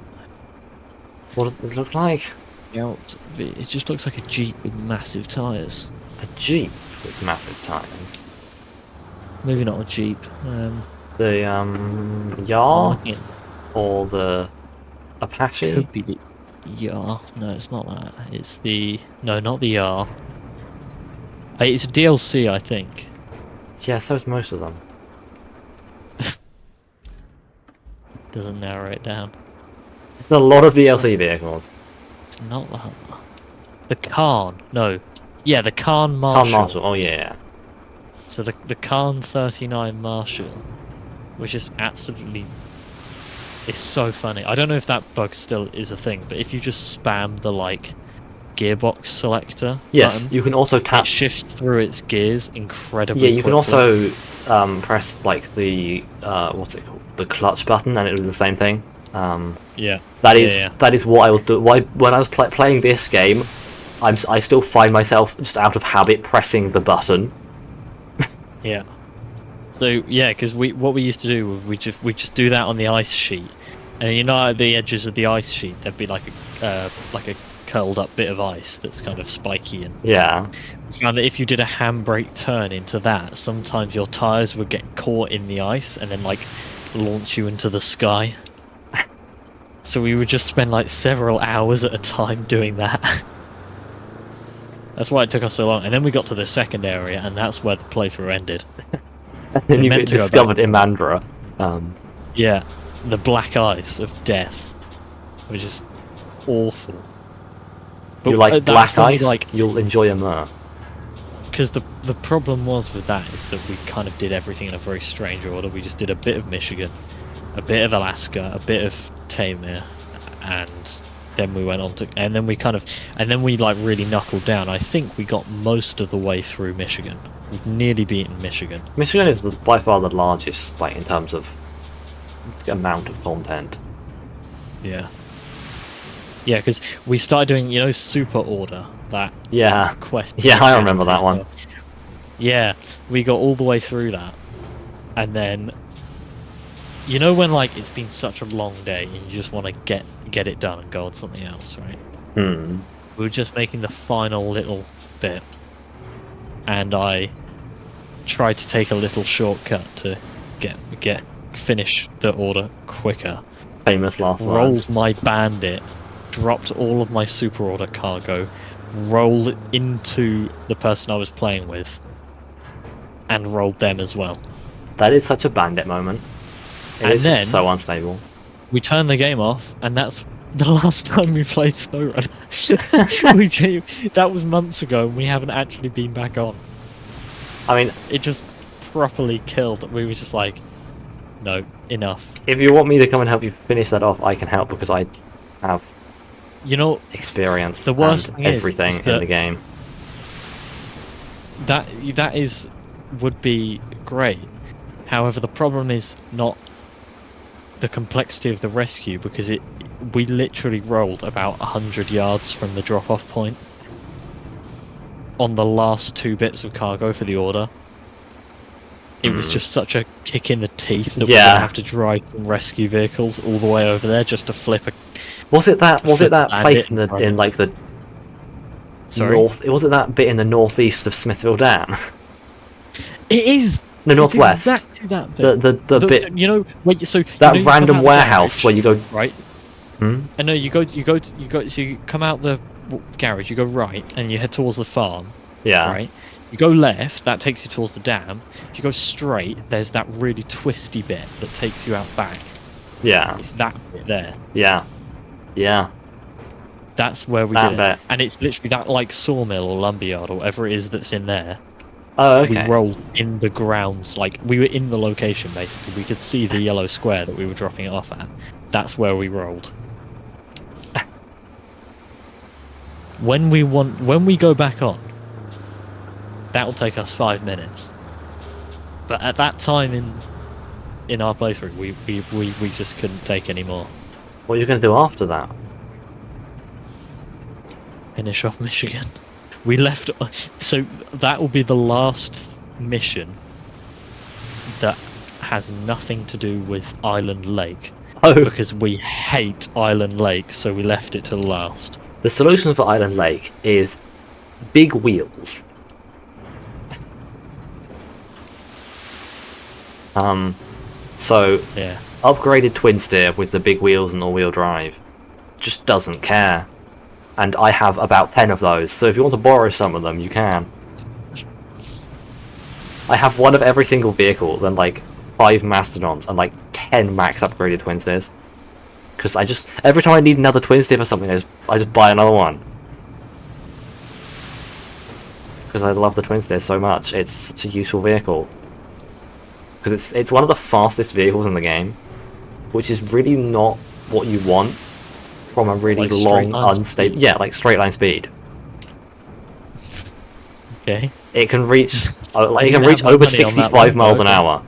What does this look like? It just looks like a Jeep with massive tyres. A Jeep with massive tyres. Maybe not a Jeep. The Yar Yeah. or the Apache. Could be the Yar. No, it's not that. It's the... No, not the Yar. It's a DLC, I think. Yeah, so is most of them. Doesn't narrow it down. There's a lot of DLC vehicles. It's not that. The Khan. No. Yeah, the Khan Marshal. Khan Marshal. Oh yeah. So the Khan 39 Marshal, which is absolutely... It's so funny. I don't know if that bug still is a thing, but if you just spam the, like, gearbox selector Yes, button, you can also tap. it shifts through its gears incredibly Yeah, you can quickly. also press like the what's it called, the clutch button, and it will do the same thing. Yeah. That is Yeah. that is what I was doing. When I was playing this game, I still find myself just out of habit pressing the button. Yeah. So yeah, because what we used to do was we just do that on the ice sheet, and you know at the edges of the ice sheet there'd be like a curled up bit of ice that's kind of spiky, and Yeah. we found that if you did a handbrake turn into that, sometimes your tires would get caught in the ice and then like launch you into the sky. So we would just spend like several hours at a time doing that. That's why it took us so long. And then we got to the second area, and that's where the playthrough ended. And then We you meant get to go discovered Imandra. Yeah, the black ice of death, which is awful. You like that's black when we, ice? like, You'll enjoy a Mur. because the problem was with that is that we kind of did everything in a very strange order. We just did a bit of Michigan, a bit of Alaska, a bit of Tamir, and then we went on to, and then we like really knuckled down. I think we got most of the way through Michigan. We've nearly beaten Michigan. Michigan is by far the largest, like in terms of amount of content. Yeah. Yeah, because we started doing, super order, that Yeah. quest. Yeah, I remember that one. Yeah, we got all the way through that, and then, when like it's been such a long day and you just want to get it done and go on something else, right? Hmm. We were just making the final little bit, and I tried to take a little shortcut to finish the order quicker. Famous last Rolled words. my bandit, dropped all of my super order cargo, rolled into the person I was playing with, and rolled them as well. That is such a bandit moment. It is just so unstable. We turned the game off, and that's the last time we played SnowRunner. That was months ago, and we haven't actually been back on. I mean, It just properly killed. We were just like, no, enough. if you want me to come and help you finish that off, I can help because I have experience The worst and thing is everything in that the game. that would be great. However, the problem is not the complexity of the rescue, because we literally rolled about 100 yards from the drop-off point on the last two bits of cargo for the order. It was just such a kick in the teeth that we're gonna have to drive some rescue vehicles all the way over there just to flip a... Was it that place bandit in like the Sorry? north? Was it that bit in the northeast of Smithville Dam? It is! The northwest. Exactly that bit. The bit. That That random warehouse where you go. Right? Hmm? I know you go. So you come out the garage. You go right, and you head towards the farm. Yeah. Right. You go left. That takes you towards the dam. If you go straight, there's that really twisty bit that takes you out back. Yeah. It's that bit there. Yeah. Yeah. That's where we That did it. bit. And it's literally that like sawmill or lumberyard or whatever it is that's in there. Oh, okay. We rolled in the grounds, like we were in the location basically. We could see the yellow square that we were dropping it off at. That's where we rolled. When we go back on, that'll take us 5 minutes. But at that time in our playthrough, we just couldn't take any more. What are you going to do after that? finish off Michigan. We left, so that will be the last mission that has nothing to do with Island Lake, Oh, because we hate Island Lake, so we left it till last. the solution for Island Lake is big wheels. So Yeah. upgraded twin steer with the big wheels and all-wheel drive just doesn't care. And I have about 10 of those, so if you want to borrow some of them, you can. I have one of every single vehicle, then like 5 Mastodons and like 10 max upgraded twin steers. Because I just, every time I need another twin steer for something, I just buy another one. Because I love the twin steer so much, it's such a useful vehicle. Because it's one of the fastest vehicles in the game, which is really not what you want from a really Like long, straight line unstable... speed? Yeah, like straight line speed. Okay. It can reach it You can have reach my over money on that 65 one, miles an okay. hour.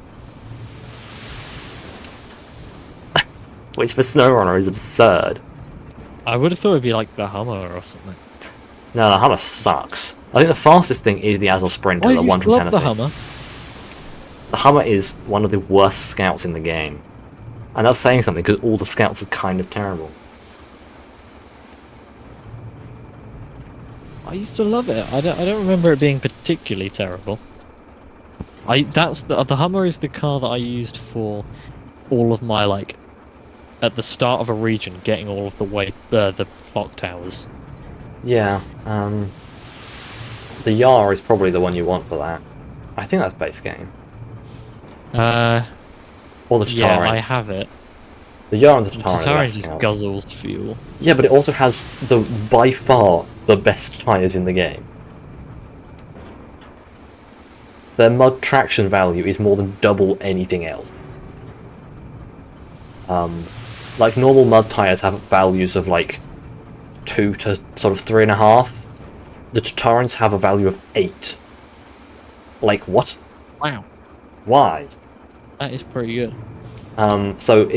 Which for SnowRunner is absurd. I would have thought it'd be like the Hummer or something. No, the Hummer sucks. I think the fastest thing is the Azle Sprinter, I the used one to from love Tennessee. the Hummer. The Hummer is one of the worst scouts in the game. And that's saying something, because all the scouts are kind of terrible. I used to love it. I don't remember it being particularly terrible. The Hummer is the car that I used for all of my, like, at the start of a region, getting all of the clock towers. Yeah, the Yar is probably the one you want for that. I think that's base game. Or the Tatari. Yeah, I have it. The Yar and the The Tatari are the Tatari best just scouts. guzzles fuel. Yeah, but it also has by far the best tyres in the game. Their mud traction value is more than double anything else. Like normal mud tyres have values of like 2 to sort of 3.5. The Tatarans have a value of 8. Like what? Wow, Why? that is pretty good. So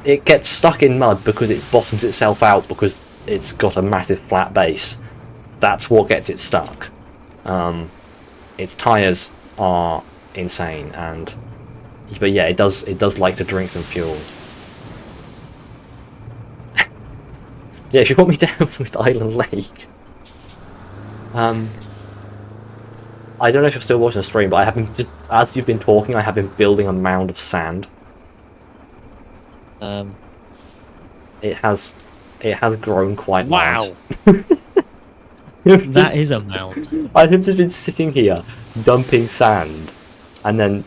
it gets stuck in mud because it bottoms itself out because it's got a massive flat base. That's what gets it stuck. Its tyres are insane, but yeah, it does like to drink some fuel. Yeah, if you want me down with Island Lake, I don't know if you're still watching the stream, but I have been as you've been talking, I have been building a mound of sand. It has grown quite large. Wow, that is a mound. I have just been sitting here dumping sand, and then,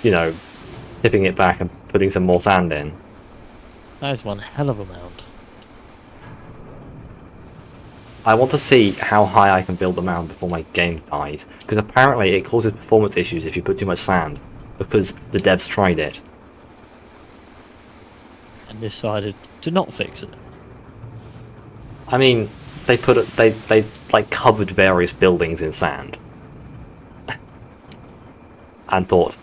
you know, tipping it back and putting some more sand in. That is one hell of a mound. I want to see how high I can build the mound before my game dies, because apparently it causes performance issues if you put too much sand, because the devs tried it. And decided to not fix it. I mean, they like covered various buildings in sand, and thought.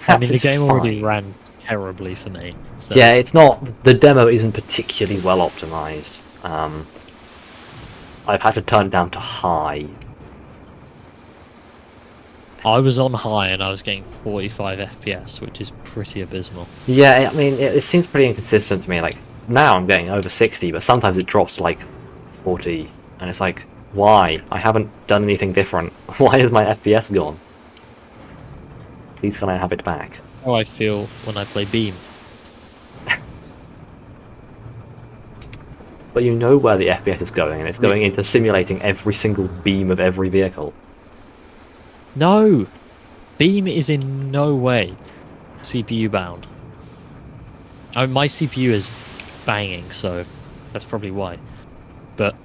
I mean, the it's game already fine. ran terribly for me. So. Yeah, it's not. The demo isn't particularly well optimized. I've had to turn it down to high. I was on high and I was getting 45 FPS, which is pretty abysmal. Yeah, I mean, it seems pretty inconsistent to me. Like, now I'm getting over 60, but sometimes it drops to like 40, and it's like, why? I haven't done anything different. Why is my FPS gone? Please can I have it back? How I feel when I play Beam. But you know where the FPS is going, and it's going into simulating every single beam of every vehicle. No! Beam is in no way CPU bound. I mean, my CPU is banging, so that's probably why. But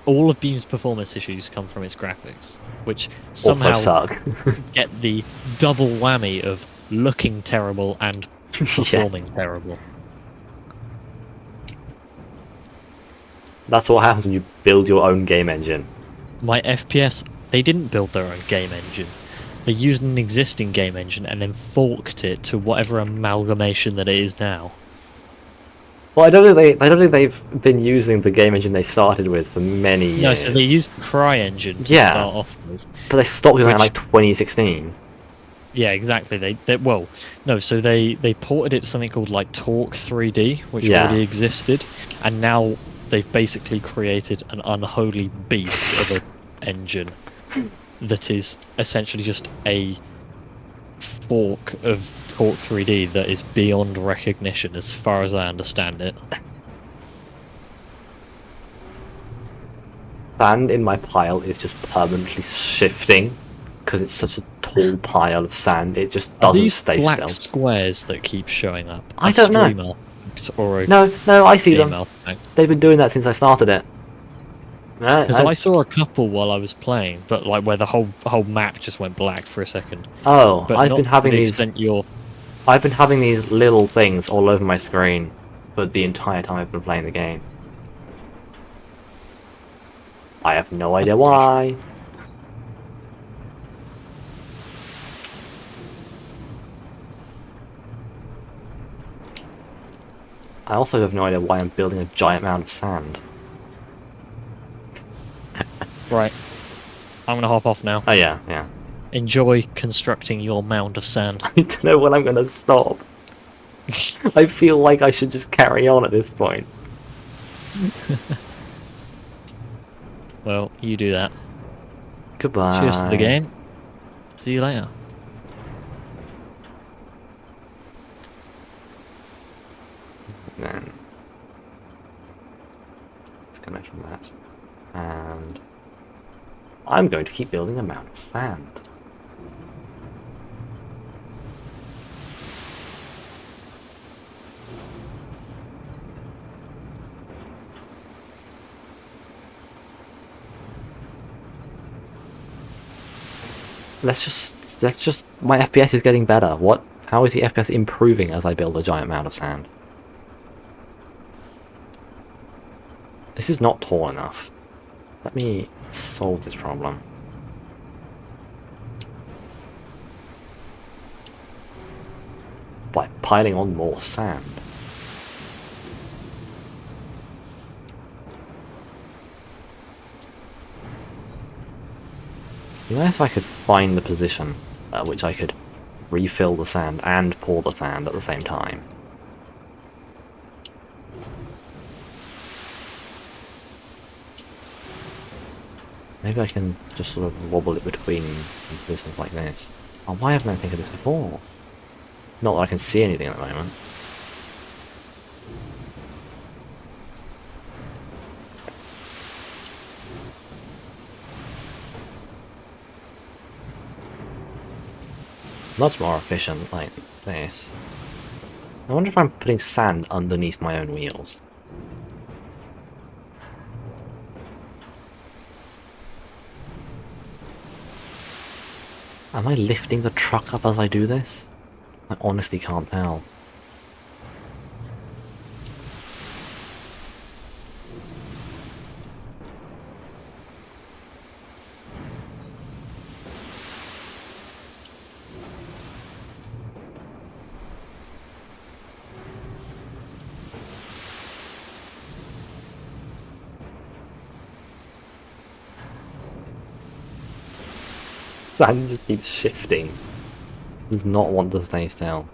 all of Beam's performance issues come from its graphics, which somehow Also suck. get the double whammy of looking terrible and performing terrible. That's what happens when you build your own game engine. My FPS, they didn't build their own game engine. They used an existing game engine and then forked it to whatever amalgamation that it is now. Well, I don't think they've been using the game engine they started with for many years. No, so they used CryEngine to Yeah. start off with. But they stopped doing that in Which- like 2016. Yeah, exactly. They well, no, so they ported it to something called like Talk 3D, which Yeah. already existed, and now they've basically created an unholy beast of a engine that is essentially just a fork of Talk 3D that is beyond recognition, as far as I understand it. Sand in my pile is just permanently shifting because it's such a tall pile of sand. It just Are doesn't these stay black still. squares that keep showing up? I a don't know. streamer or a No, I see them. female? They've been doing that since I started it. Because I saw a couple while I was playing, but like where the whole map just went black for a second. Oh, But I've not been having to the these. extent you're. I've been having these little things all over my screen for the entire time I've been playing the game. I have no idea why. I also have no idea why I'm building a giant mound of sand. Right. I'm gonna hop off now. Oh yeah, yeah. Enjoy constructing your mound of sand. I don't know when I'm gonna stop. I feel like I should just carry on at this point. Well, you do that. Goodbye. Cheers to the game. See you later. Then disconnect from that. And I'm going to keep building a mound of sand. Let's just my FPS is getting better. What? How is the FPS improving as I build a giant mound of sand? This is not tall enough. Let me solve this problem. By piling on more sand. You know, if I could find the position at which I could refill the sand and pour the sand at the same time. Maybe I can just sort of wobble it between some positions like this. Oh, why haven't I think of this before? Not that I can see anything at the moment. Much more efficient like this. I wonder if I'm putting sand underneath my own wheels. Am I lifting the truck up as I do this? I honestly can't tell. Sand just keeps shifting. Does not want to stay still.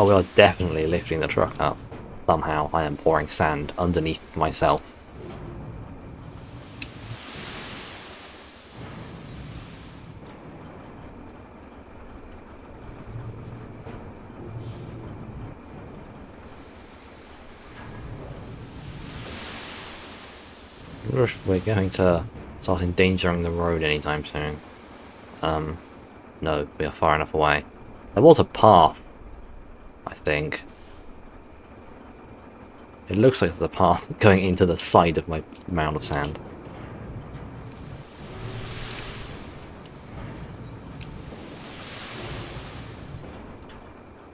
Oh, we are definitely lifting the truck up. Somehow I am pouring sand underneath myself. wonder if we're going to start endangering the road anytime soon. No, we are far enough away. There was a path, I think. It looks like there's a path going into the side of my mound of sand.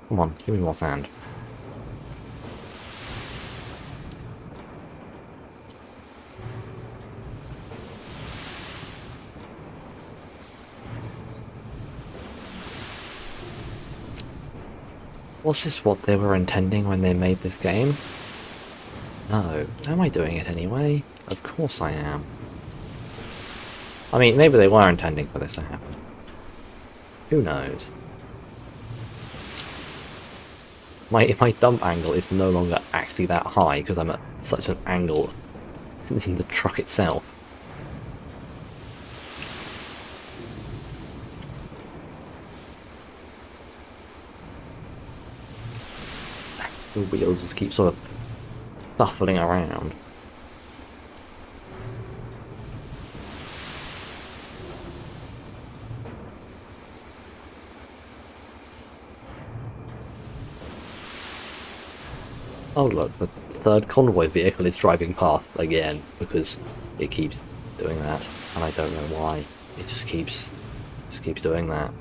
Come on, give me more sand. Was this what they were intending when they made this game? No. Am I doing it anyway? Of course I am. I mean, maybe they were intending for this to happen. Who knows? My dump angle is no longer actually that high because I'm at such an angle in the truck itself. The wheels just keep sort of shuffling around. Oh look, the third convoy vehicle is driving past again, because it keeps doing that, and I don't know why. It just keeps doing that.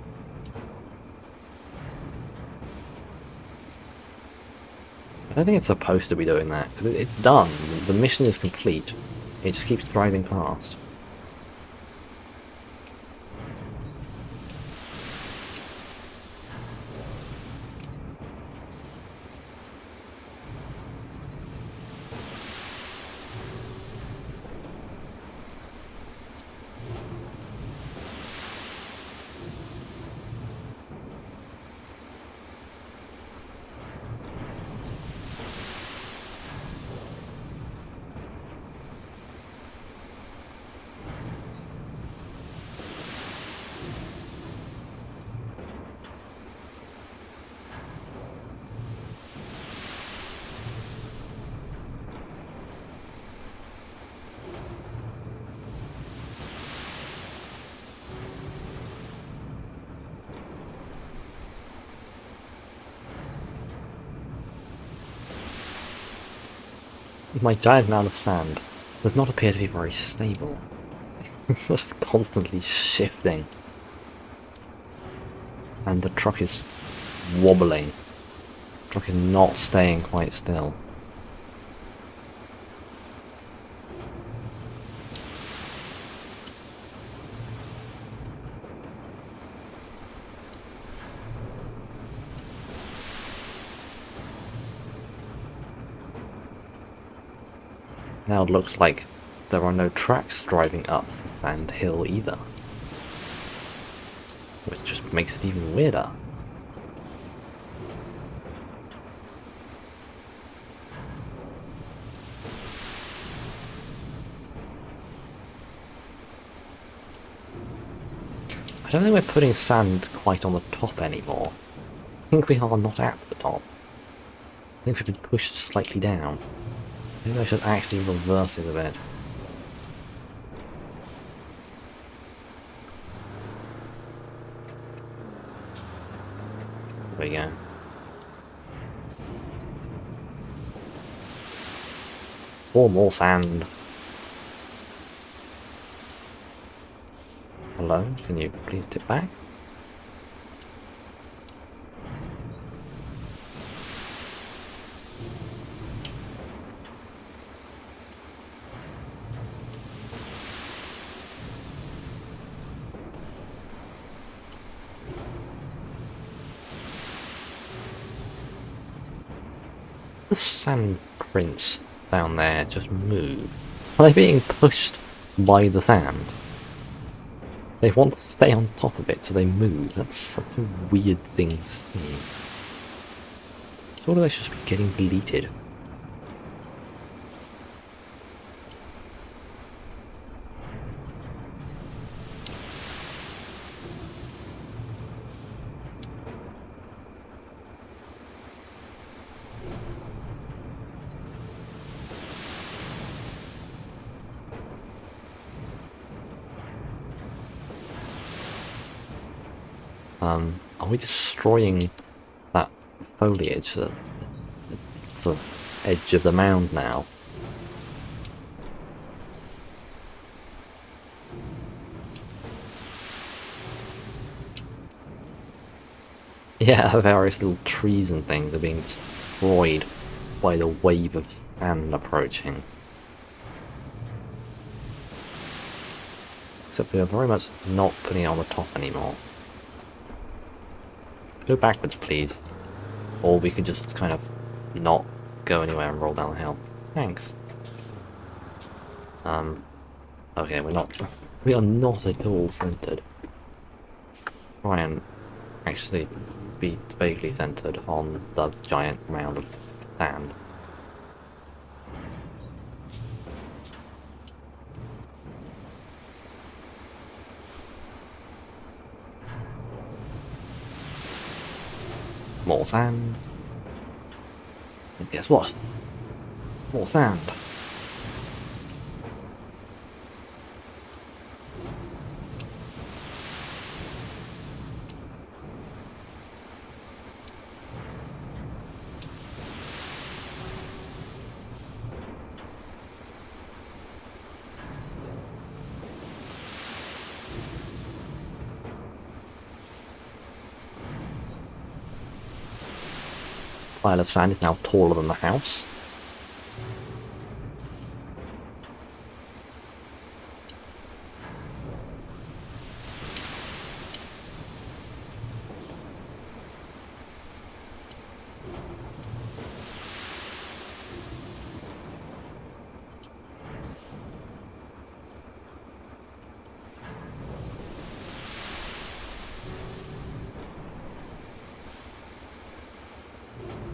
I don't think it's supposed to be doing that, because it's done. The mission is complete. It just keeps driving past. My giant mound of sand does not appear to be very stable. It's just constantly shifting. And the truck is wobbling. The truck is not staying quite still. Now it looks like there are no tracks driving up the sand hill either. Which just makes it even weirder. I don't think we're putting sand quite on the top anymore. I think we are not at the top. I think we've been pushed slightly down. Maybe I should actually reverse it a bit. There we go. Or more sand. Hello, can you please tip back? The sand prints down there just move. Are they being pushed by the sand? They want to stay on top of it, so they move. That's such a weird thing to see. Sort of they should be getting deleted. Are we destroying that foliage at the sort of edge of the mound now? Yeah, various little trees and things are being destroyed by the wave of sand approaching. Except we are very much not putting it on the top anymore. Go backwards, please. Or we could just kind of not go anywhere and roll down the hill. Thanks. Okay, we are not at all centered. Let's try and actually be vaguely centered on the giant mound of sand. More sand. And guess what? More sand. Pile of sand is now taller than the house.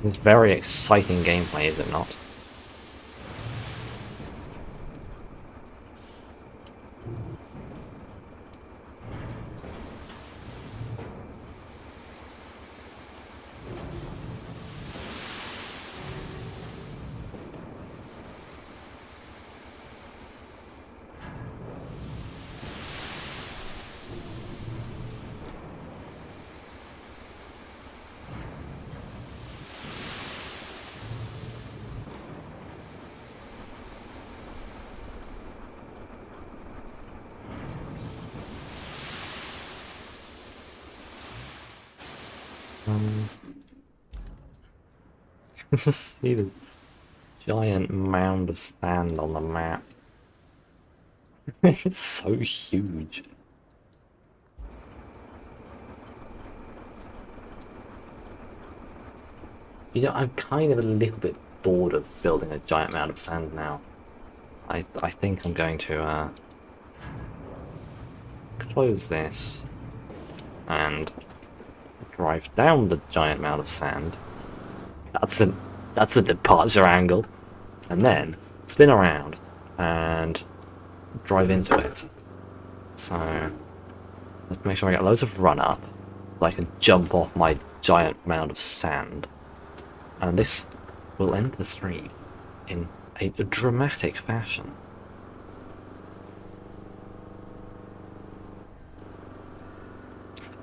It's very exciting gameplay, is it not? Just see the giant mound of sand on the map. It's so huge. You know, I'm kind of a little bit bored of building a giant mound of sand now. I think I'm going to close this and drive down the giant mound of sand. That's a departure angle, and then spin around and drive into it. So let's make sure I get loads of run up so I can jump off my giant mound of sand, and this will end the stream in a dramatic fashion.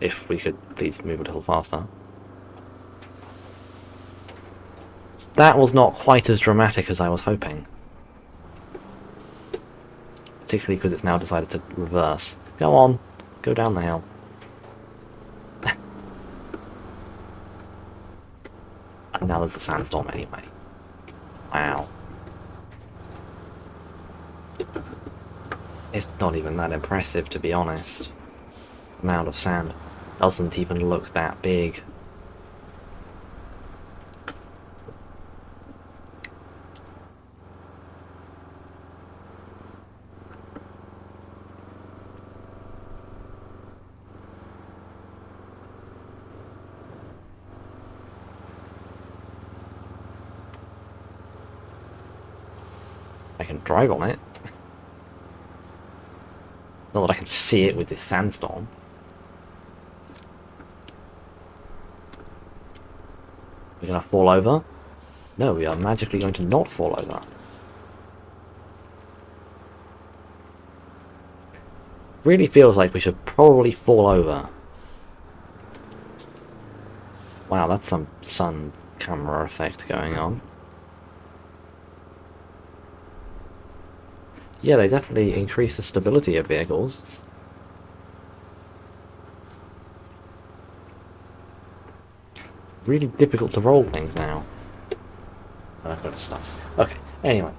If we could please move a little faster. That was not quite as dramatic as I was hoping. Particularly because it's now decided to reverse. Go on, go down the hill. And now there's a sandstorm anyway. Wow. It's not even that impressive, to be honest. The mound of sand doesn't even look that big. I can drive on it. Not that I can see it with this sandstorm. We're gonna fall over? No, we are magically going to not fall over. Really feels like we should probably fall over. Wow, that's some sun camera effect going on. Yeah, they definitely increase the stability of vehicles. Really difficult to roll things now. And I've got to stop. Okay, anyway.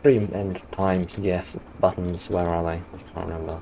Stream end time, yes. Buttons, where are they? I can't remember.